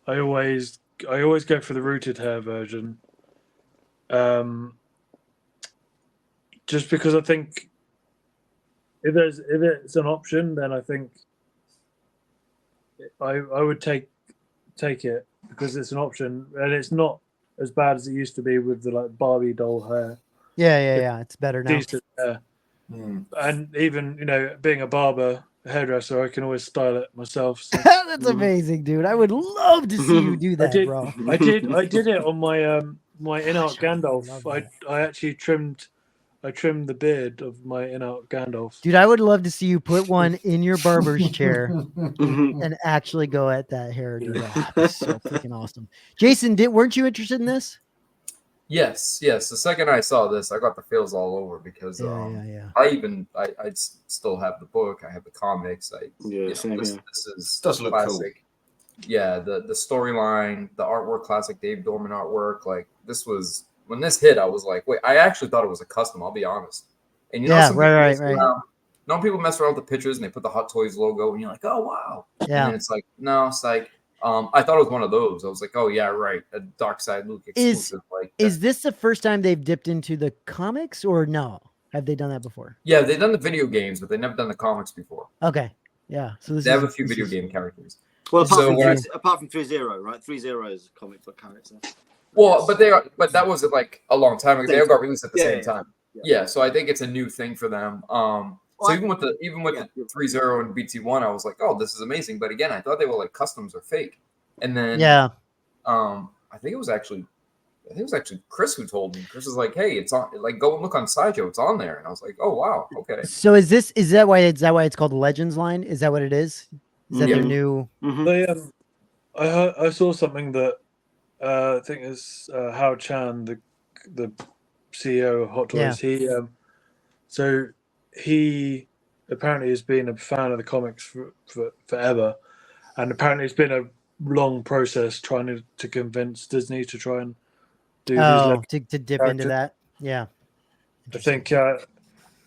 I always go for the rooted hair version. Just because I think if it's an option, then I think I would take it because it's an option and it's not as bad as it used to be with the like Barbie doll hair. Yeah. It's better now. Decent hair. And even being a barber, hairdresser, I can always style it myself. So. That's amazing, dude. I would love to see you do that, bro. I did it on my my in-out Gandalf. I actually trimmed the beard of my in-out Gandalf. Dude, I would love to see you put one in your barber's chair and actually go at that hair. Dude, that's so freaking awesome. Jason, weren't you interested in this? Yes. The second I saw this, I got the feels all over because I still have the book. I have the comics. This is does look classic. Cool. Yeah, the storyline, the artwork, classic Dave Dorman artwork. Like this was when this hit, I was like, wait, I actually thought it was a custom. I'll be honest. And right. Some people mess around with the pictures and they put the Hot Toys logo, and you're like, oh wow. Yeah. And then it's like, no, it's like. I thought it was one of those. I was like, oh yeah, right, a Dark Side Luke exclusive. Is this the first time they've dipped into the comics, or no? Have they done that before? Yeah, they've done the video games, but they've never done the comics before. Okay, yeah. So they have a few video game characters. Well, apart from 3-0, right? 3-0 is a comic book character. Well, but that was like a long time ago. They all got released at the same time. Yeah, so I think it's a new thing for them. So even with the 3-0 and BT1, I was like, oh, this is amazing. But again, I thought they were like customs or fake. And then I think it was actually Chris who told me. Chris was like, hey, it's on, like, go and look on Sideshow, it's on there. And I was like, oh wow, okay. So is that why it's called the Legends line? Is that what it is? Is that their new They I saw something that I think is Hao Chan, the CEO of Hot Toys. He apparently has been a fan of the comics for forever, and apparently it's been a long process trying to convince Disney to try and do to dip into that. Yeah, I think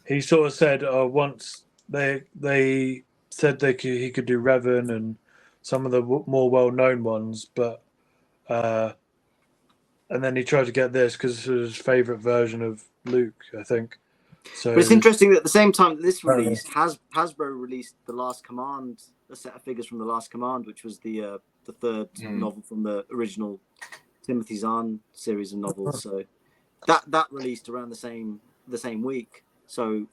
he sort of said once they said he could do Revan and some of the more well-known ones, but and then he tried to get this because this was his favorite version of Luke, I think. So, but it's interesting that at the same time that this release, Hasbro released The Last Command, a set of figures from The Last Command, which was the third novel from the original Timothy Zahn series of novels. So that released around the same week. So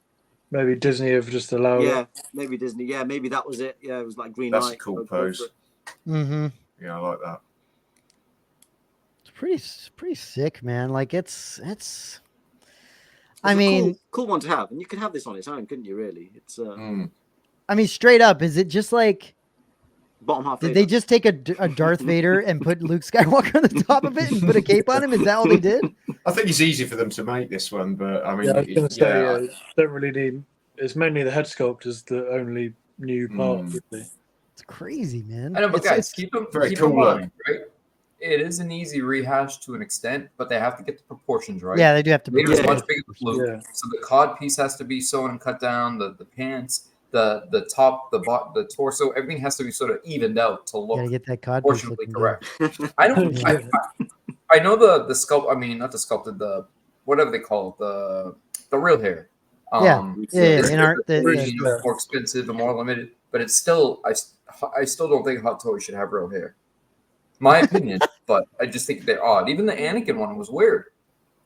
maybe Disney have just allowed. Yeah, maybe Disney. Yeah, maybe that was it. Yeah, it was like Green Knight. That's a cool pose. Mm-hmm. Yeah, I like that. It's pretty sick, man. Like it's I mean, cool one to have, and you could have this on its own, couldn't you? Really, it's. I mean, straight up, is it just like bottom half? Did they just take a Darth Vader and put Luke Skywalker on the top of it and put a cape on him? Is that all they did? I think it's easy for them to make this one, but I mean, I was going to say, don't really need. It's mainly the head sculpt is the only new part. Really. It's crazy, man. I know, but guys, keep them very cool, right? It is an easy rehash to an extent, but they have to get the proportions right. Yeah, they do have to. Vader's much bigger than Luke, so the cod piece has to be sewn and cut down. The pants, the top, the torso, everything has to be sort of evened out to look get that cod proportionally correct. I don't. I know the sculpt. I mean, not the sculpted. The whatever they call it, the real hair. In art, more expensive and more limited, but it's still. I still don't think Hot Toys should have real hair. My opinion, but I just think they're odd. Even the Anakin one was weird.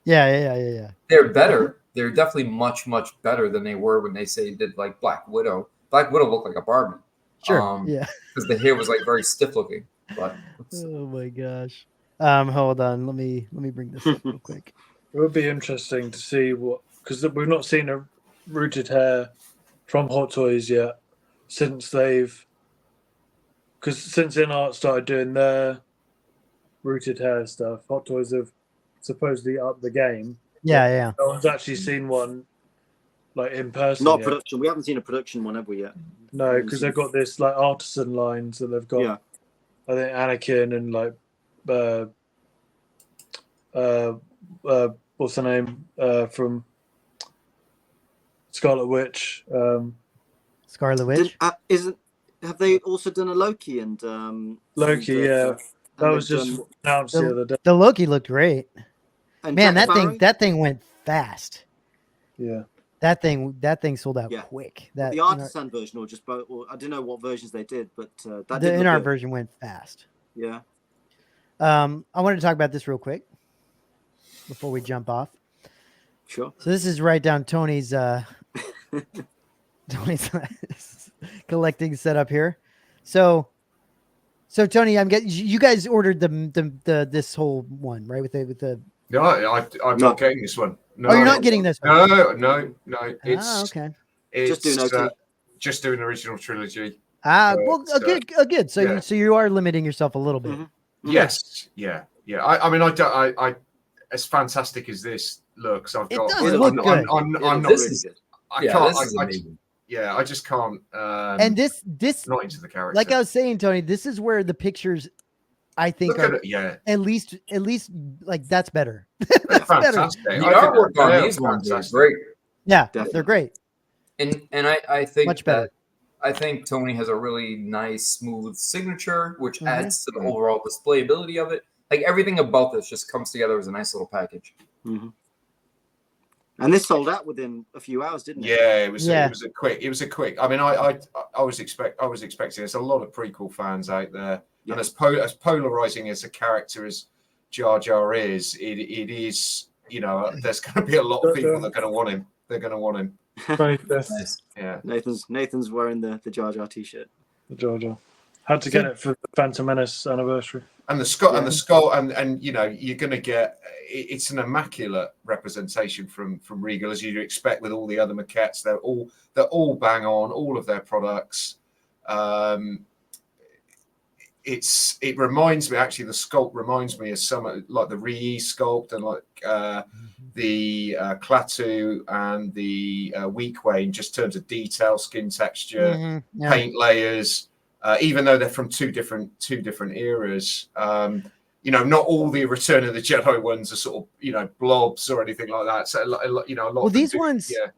Yeah. They're better. They're definitely much, much better than they were when they did like Black Widow. Black Widow looked like a Barbie. Sure. Because the hair was like very stiff looking. But oh my gosh. Hold on. Let me bring this up real quick. It would be interesting to see because we've not seen a rooted hair from Hot Toys yet since InArt started doing their rooted hair stuff. Hot Toys have supposedly upped the game. Yeah. No one's actually seen one like in person. Not production. We haven't seen a production one, have we yet? No, because they've got this like artisan lines that they've got. Yeah. I think Anakin and like what's the name from Scarlet Witch? Scarlet Witch. Have they also done a Loki and Loki? Yeah, that was just announced the other day. The Loki looked great. And man, that thing went fast. Yeah, that thing sold out quick. The artisan version, or just both, or I don't know what versions they did, but the InArt version went fast. Yeah. I wanted to talk about this real quick before we jump off. Sure. So this is right down Tony's collecting setup here. So Tony, I'm getting you guys ordered the this whole one, right? With the No, I'm not getting this one. No, you're not getting this one. No. It's okay. It's just doing original trilogy. Good. So you are limiting yourself a little bit. Mm-hmm. Yes. Yeah. I mean, I as fantastic as this looks, I've It got. does look good. I'm not. This is good. I can't. I just can't. And this not into the character. Like I was saying, Tony, this is where the pictures, I think, are at least like that's better. That's fantastic. The artwork on these ones is great. Yeah, definitely. They're great. And I think much better. I think Tony has a really nice, smooth signature, which adds to the overall displayability of it. Like everything about this just comes together as a nice little package. Mm-hmm. And this sold out within a few hours, didn't it? Yeah, it was a quick. I mean, I was expecting. There's a lot of prequel fans out there, and as polarizing as a character as Jar Jar is, it is. You know, there's going to be a lot of people that are going to want him. They're going to want him. Nice. Yeah. Nathan's wearing the Jar Jar t-shirt. The Jar Jar. Had to get it for the Phantom Menace anniversary. And the skull, and you know, you're going to get it's an immaculate representation from Regal, as you'd expect with all the other maquettes. They're all bang on, all of their products. It reminds me, actually, the sculpt reminds me of some like the Ree sculpt and like the Klaatu and the Weequay in just terms of detail, skin texture, paint layers. Even though they're from two different eras, you know, not all the Return of the Jedi ones are sort of, you know, blobs or anything like that. So a lot. Well, these ones, a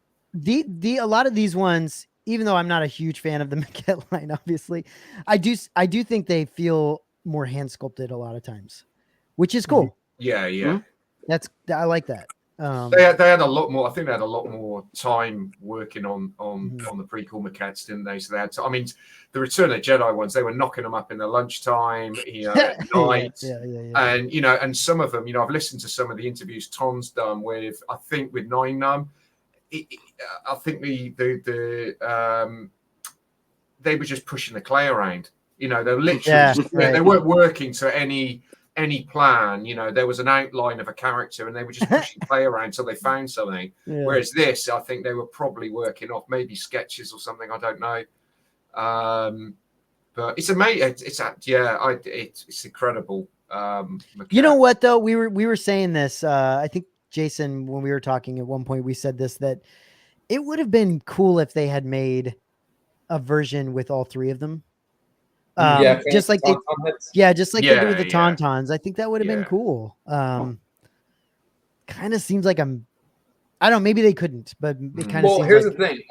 lot of these ones, even though I'm not a huge fan of the maquette line, obviously, I do think they feel more hand sculpted a lot of times, which is cool. Yeah. I like that. They had a lot more. I think they had a lot more time working on the prequel maquettes, didn't they? So they had. I mean, the Return of the Jedi ones, they were knocking them up in the lunchtime, you know, at night, and you know, and some of them, you know, I've listened to some of the interviews Tom's done with, I think, with Nine Num. I think they were just pushing the clay around. You know, they were literally they weren't working to any plan. You know, there was an outline of a character and they were just pushing play around until they found something. Whereas this, I think they were probably working off maybe sketches or something, I don't know. But it's amazing. It's incredible. You know what though, we were saying this, I think Jason, when we were talking at one point, we said this, that it would have been cool if they had made a version with all three of them. Just like they did with the Tauntauns. I think that would have been cool. Kind of seems like I don't know, maybe they couldn't, but it kind of seems here's the thing.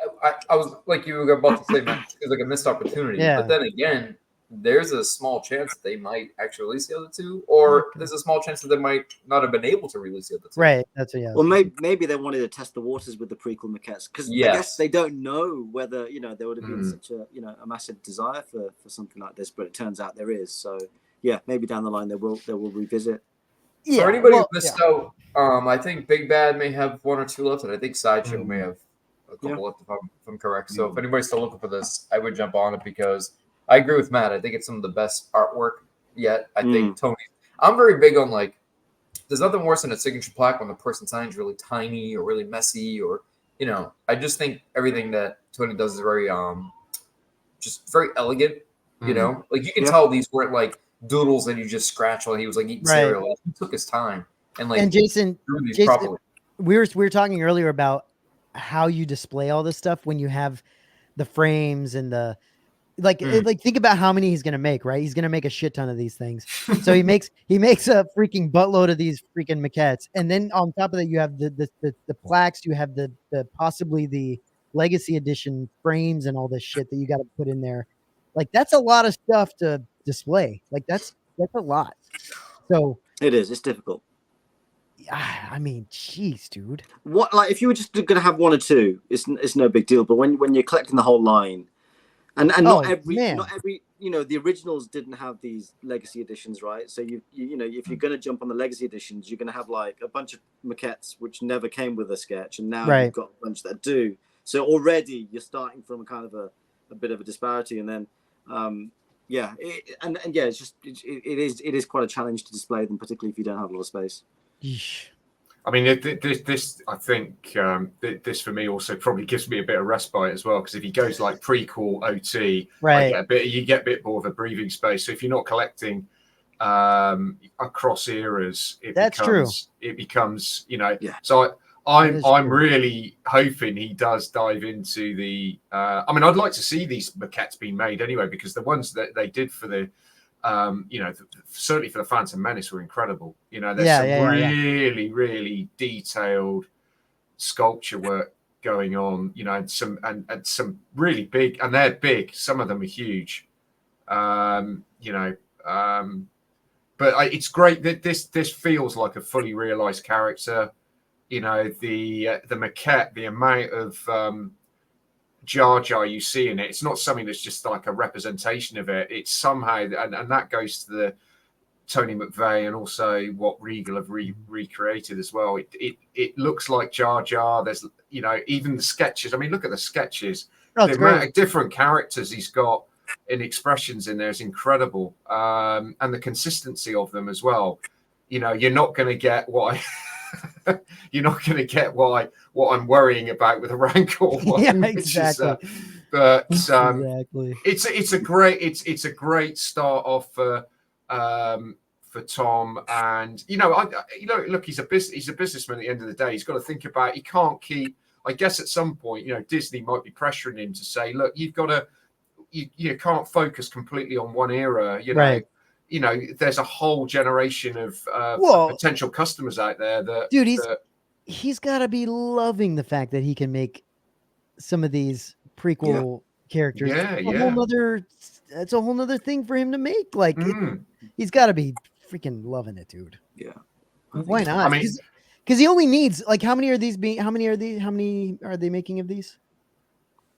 I was like you were about to say, man, it's like a missed opportunity. But then again, there's a small chance that they might actually release the other two, or there's a small chance that they might not have been able to release the other two. Right. That's Well, maybe they wanted to test the waters with the prequel maquettes, because I guess they don't know whether, you know, there would have been such a, you know, a massive desire for something like this, but it turns out there is. So yeah, maybe down the line they will revisit. Yeah. For anybody who missed out, I think Big Bad may have one or two left, and I think Sideshow may have a couple left if I'm correct. So if anybody's still looking for this, I would jump on it, because I agree with Matt. I think it's some of the best artwork yet. I think Tony. I'm very big on, like, there's nothing worse than a signature plaque when the person signs really tiny or really messy, or, you know, I just think everything that Tony does is very just very elegant. You know, like you can tell these weren't like doodles that you just scratch while he was like eating cereal. Like, he took his time and Jason, we were talking earlier about how you display all this stuff when you have the frames and the like think about how many he's gonna make, right? He's gonna make a shit ton of these things. So he makes a freaking buttload of these freaking maquettes, and then on top of that, you have the plaques, you have the possibly the legacy edition frames and all this shit that you got to put in there. Like, that's a lot of stuff to display. Like, that's a lot. So it is. It's difficult. I mean, jeez, dude. What, like, if you were just gonna have one or two, it's no big deal. But when you're collecting the whole line. And not every, you know, the originals didn't have these legacy editions, right? So you know, if you're going to jump on the legacy editions, you're going to have like a bunch of maquettes which never came with a sketch, and now you've got a bunch that do. So already you're starting from a kind of a bit of a disparity, and then it's just it is quite a challenge to display them, particularly if you don't have a lot of space. Yeesh. I mean, this I think this for me also probably gives me a bit of respite as well, because if he goes like prequel OT, you get a bit more of a breathing space. So if you're not collecting across eras. It That's becomes, true. It becomes, you know. Yeah. So I'm really hoping he does dive into the. I mean, I'd like to see these maquettes being made anyway, because the ones that they did for the, you know, certainly for the Phantom Menace were incredible. You know, there's some really detailed sculpture work going on. You know, and some really big, and they're big. Some of them are huge. You know, but it's great that this feels like a fully realized character. You know, the maquette, the amount of Jar Jar you see in it, it's not something that's just like a representation of it. It's somehow, and that goes to the Tony McVeigh and also what Regal have recreated as well. It looks like Jar Jar. There's, you know, even the sketches. I mean, look at the sketches. The amount of different characters he's got in expressions in there is incredible, and the consistency of them as well. You know, you're not going to get what you're not going to get what I'm worrying about with a Rancor one. Yeah, exactly. It's a great start off for Tom, and you know, look, he's a businessman at the end of the day. He's got to think about, he can't keep. I guess at some point, you know, Disney might be pressuring him to say, look, you've got to. You can't focus completely on one era, you know. Right. You know, there's a whole generation of potential customers out there that, dude, he's got to be loving the fact that he can make some of these prequel characters. It's a whole nother thing for him to make. Like, he's got to be freaking loving it, dude. Yeah. Why not? I mean, because he only needs, like, how many are they making of these?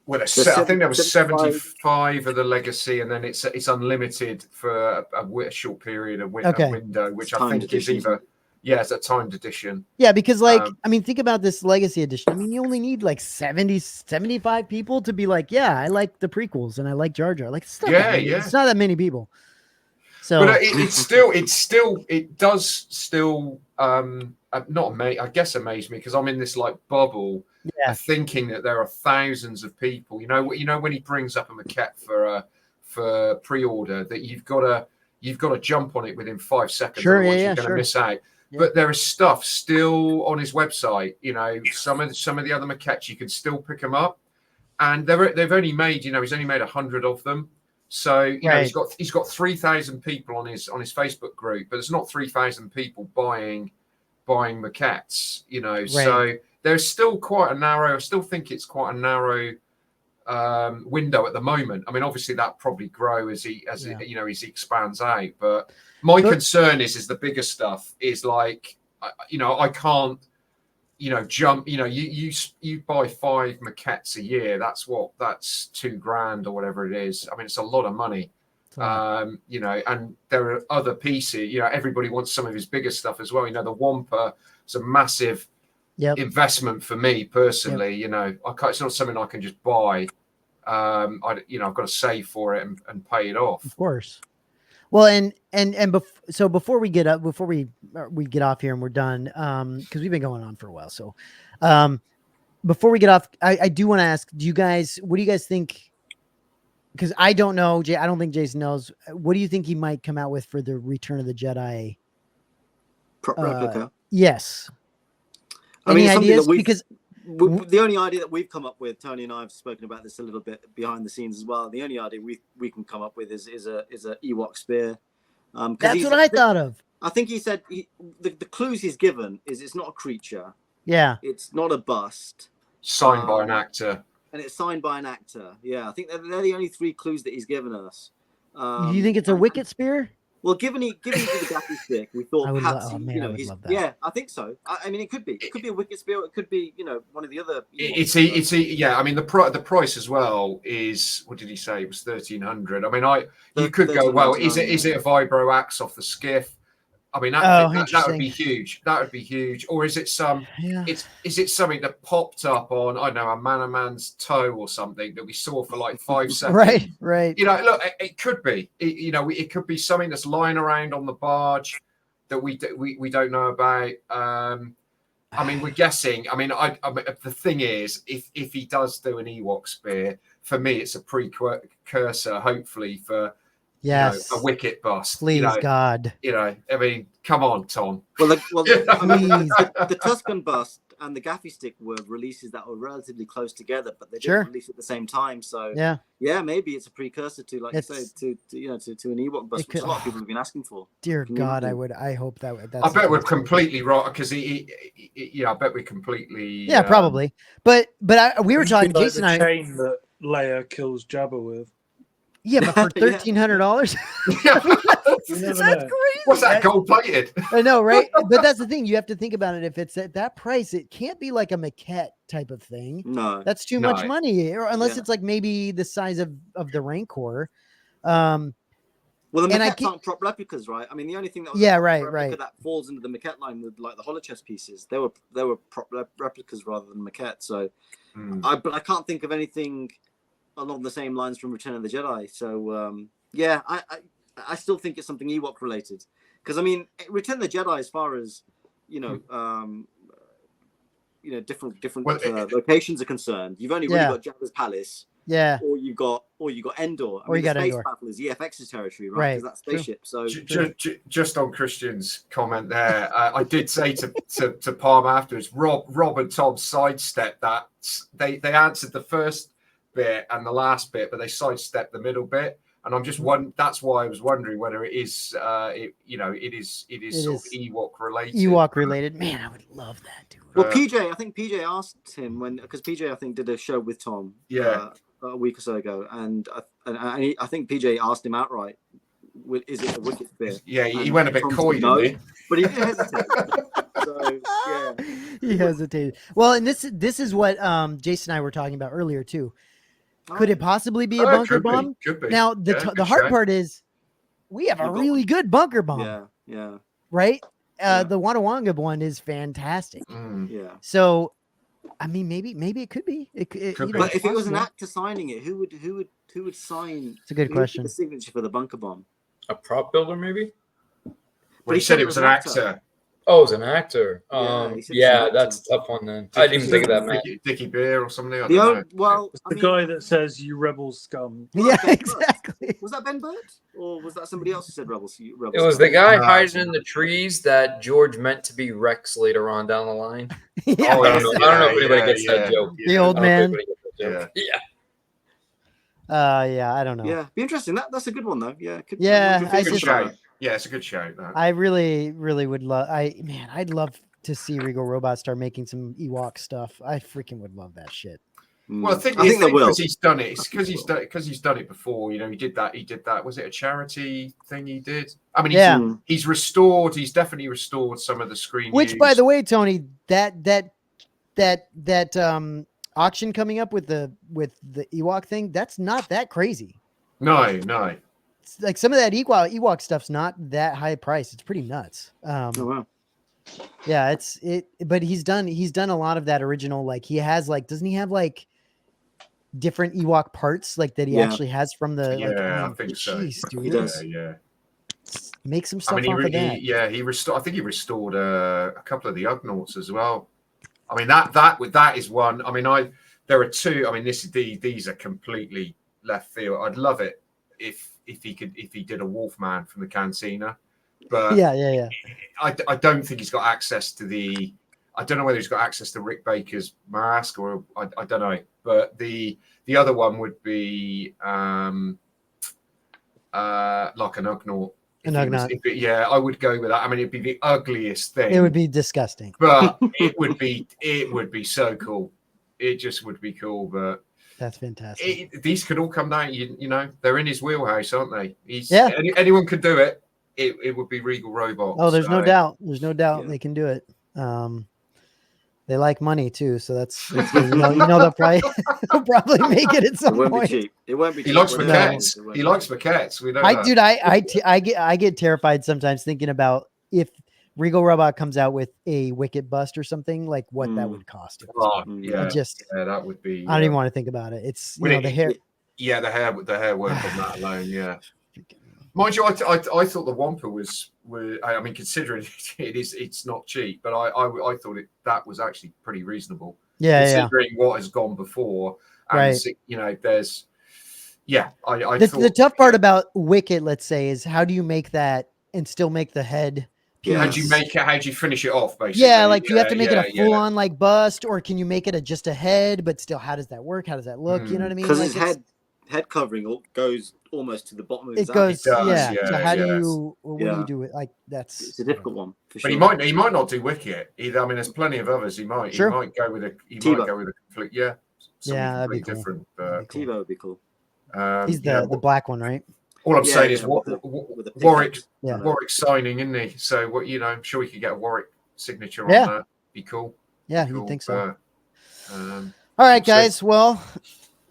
Well, I think there was 75 of the Legacy, and then it's unlimited for a short period, a window, which I think is either, it's a timed edition. Yeah, because, like, I mean, think about this Legacy edition. I mean, you only need like 75 people to be like, yeah, I like the prequels and I like Jar Jar. Like, it's not it's not that many people. So, but it does still not amaze. I guess amaze me, because I'm in this like bubble. Yeah. Thinking that there are thousands of people, you know, when he brings up a maquette for pre-order, that you've got to jump on it within 5 seconds. Sure, otherwise you're going to miss out. Yeah. But there is stuff still on his website. You know, some of the other maquettes you can still pick them up, and they've only made, you know, he's only made 100 of them. So you know, he's got 3,000 people on his Facebook group, but there's not 3,000 people buying maquettes. You know, so. There's still quite a narrow. I still think it's quite a narrow window at the moment. I mean, obviously that probably grow as he expands out. But my concern is the bigger stuff is like, you know, I can't, you know, jump. You know, you buy 5 maquettes a year. That's $2,000 or whatever it is. I mean, it's a lot of money. You know, and there are other pieces. You know, everybody wants some of his bigger stuff as well. You know, the Wampa is a massive. Investment for me personally. You know, it's not something I can just buy. I've got to save for it and pay it off. Of course. Well, so before we get off here and we're done, because we've been going on for a while. So, before we get off, I do want to ask, what do you guys think? Because I don't know, I don't think Jason knows. What do you think he might come out with for the Return of the Jedi replica? Yes. I mean, Any ideas? Because the only idea that we've come up with, Tony and I have spoken about this a little bit behind the scenes as well. The only idea we can come up with is a Ewok spear. That's what I thought of. I think he said the clues he's given is it's not a creature. Yeah. It's not a bust. Signed by an actor. And it's signed by an actor. Yeah, I think they're the only 3 clues that he's given us. Do you think it's a Wicket spear? Well, given he did the gaffy stick, we thought perhaps I think so. I mean, it could be a Wicket spear. It could be, you know, one of the other. I mean, the price as well is, what did he say? It was 1,300. I mean, you could go, well, is it a vibro axe off the skiff? I mean, that would be huge. That would be huge. Or is it is it something that popped up on, I don't know, a Manaman's toe or something that we saw for like 5 seconds? Right. You know, look, it could be. It could be something that's lying around on the barge that we don't know about. I mean, we're guessing. I mean, the thing is, if he does do an Ewok spear, for me, it's a precursor, hopefully, for Yes. a wicket bust. Please, God. I mean, come on, Tom. Well, the Tuscan bust and the Gaffy Stick were releases that were relatively close together, but they didn't release at the same time. So yeah, maybe it's a precursor to, like you say, to an Ewok bust, which a lot of people have been asking for. Dear God, I hope that. I bet we're completely wrong because I bet we completely. Yeah, probably. But we were talking, like Jason. The chain that Leia kills Jabba with. Yeah, but for $1,300, that's crazy. What's that, gold plated? I know, right? But that's the thing. You have to think about it. If it's at that price, it can't be like a maquette type of thing. No, that's too much money, or unless it's like maybe the size of the Rancor. Well, the maquettes aren't prop replicas, right? I mean, the only thing that was right that falls into the maquette line with like the holochess pieces, they were prop replicas rather than maquettes. So, but I can't think of anything along the same lines from Return of the Jedi. So yeah, I still think it's something Ewok related, because I mean, Return of the Jedi, as far as different locations are concerned, you've only really got Jabba's palace, or you got Endor, or you got the space Endor. battle is EFX's territory, right? Because that's spaceship. So just on Christian's comment there, I did say to Palm afterwards, Rob and Tom sidestepped that. They answered the first bit and the last bit, but they sidestepped the middle bit, and I'm just that's why I was wondering whether it is sort of Ewok related. Man, I would love that, dude. Well, I think PJ asked him because PJ I think did a show with Tom a week or so ago, and I think PJ asked him outright, is it a wicket bit? Yeah, he went a bit coy, didn't he? But he did hesitate. So yeah, he hesitated. Well, and this is what Jason and I were talking about earlier too. Could it possibly be a bunker bomb? Could be. Now the hard part is we have a really good bunker bomb. Yeah. Right? The Wanawanga one is fantastic. Yeah. So I mean, maybe it could be. It could be. But if it was an actor signing it, who would sign? It's a good question. The signature for the bunker bomb. A prop builder, maybe. But he said it was an actor. Oh, it's an actor. That's a tough one then. I didn't even think of that, man. Dickie Beer or something. The guy that says "you rebel scum." Yeah, exactly. Was that Ben Burt, or was that somebody else who said rebels? It was the guy hiding in the trees that George meant to be Rex later on down the line. I don't know if anybody gets that joke. The old man. Yeah. I don't know. Yeah, be interesting. That's a good one though. Yeah. It's a good show. I really, really would love. I'd love to see Regal Robots start making some Ewok stuff. I freaking would love that shit. Well, I think they will. Because he's done it. It's because he's done it before. He did that. Was it a charity thing he did? I mean, he's restored. He's definitely restored some of the screen. Which, by the way, Tony, that auction coming up with the Ewok thing, that's not that crazy. No. It's like some of that Ewok stuff's not that high price. It's pretty nuts. Oh wow. Yeah, but he's done a lot of that original, like he has doesn't he have like different Ewok parts like that he actually has from the I think so. Geez, dude. He does. Yeah. Make some stuff off of that. He restored. I think he restored a couple of the Ugnaughts as well. I mean that is one. I mean there are two. I mean these are completely left field. I'd love it if he did a Wolfman from the Cantina, but yeah. I don't think he's got access to the. I don't know whether he's got access to Rick Baker's mask or I don't know. But the other one would be like an Ugnaught. I would go with that. I mean, it'd be the ugliest thing. It would be disgusting, but it would be so cool. It just would be cool, but. That's fantastic. These could all come down. You know, they're in his wheelhouse, aren't they? Anyone could do it. It would be Regal Robots. Oh, there's no doubt. There's no doubt they can do it. They like money too, so that's they'll probably make it at some point. It won't be cheap. It won't be cheap. He likes maquettes. He likes maquettes. We know that. Dude, I get terrified sometimes thinking about if Regal Robot comes out with a Wicket Bust or something, like what that would cost. That would be. I don't even want to think about it. It's the hair. Yeah, the hair work on that alone. Yeah. Mind you, I thought the Wampa was. I mean, considering it's not cheap, but I thought that was actually pretty reasonable. Yeah, considering what has gone before, and there's Yeah, I the thought tough part about Wicket, let's say, is how do you make that and still make the head piece? How do you make it? How do you finish it off? Basically, yeah, like do you have to make it a full on like bust, or can you make it just a head? But still, how does that work? How does that look? You know what I mean? Because like his head covering goes almost to the bottom of his it goes. It does, Yeah. So how do you? What do you do with like that's? It's a difficult one. For But sure. he might not do Wicket either. I mean, there's plenty of others. He might go with a complete completely cool. different. Tebow would be cool. He's the black one, right? All I'm saying is Warwick signing, isn't he? So what I'm sure we could get a Warwick signature on that. Be cool. Yeah, cool. You'd think so. All right, guys. Well,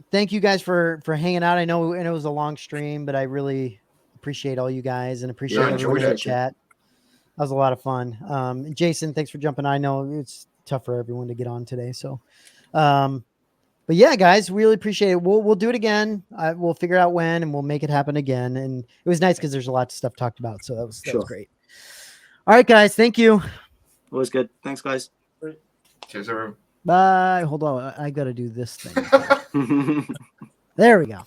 thank you guys for hanging out. I know it was a long stream, but I really appreciate all you guys and appreciate everyone in the chat. That was a lot of fun. Jason, thanks for jumping. I know it's tough for everyone to get on today. So, but yeah, guys, really appreciate it. We'll do it again. We'll figure out when, and we'll make it happen again. And it was nice because there's a lot of stuff talked about. So that was great. All right, guys. Thank you. Always good. Thanks, guys. Cheers, everyone. Bye. Hold on. I got to do this thing. There we go.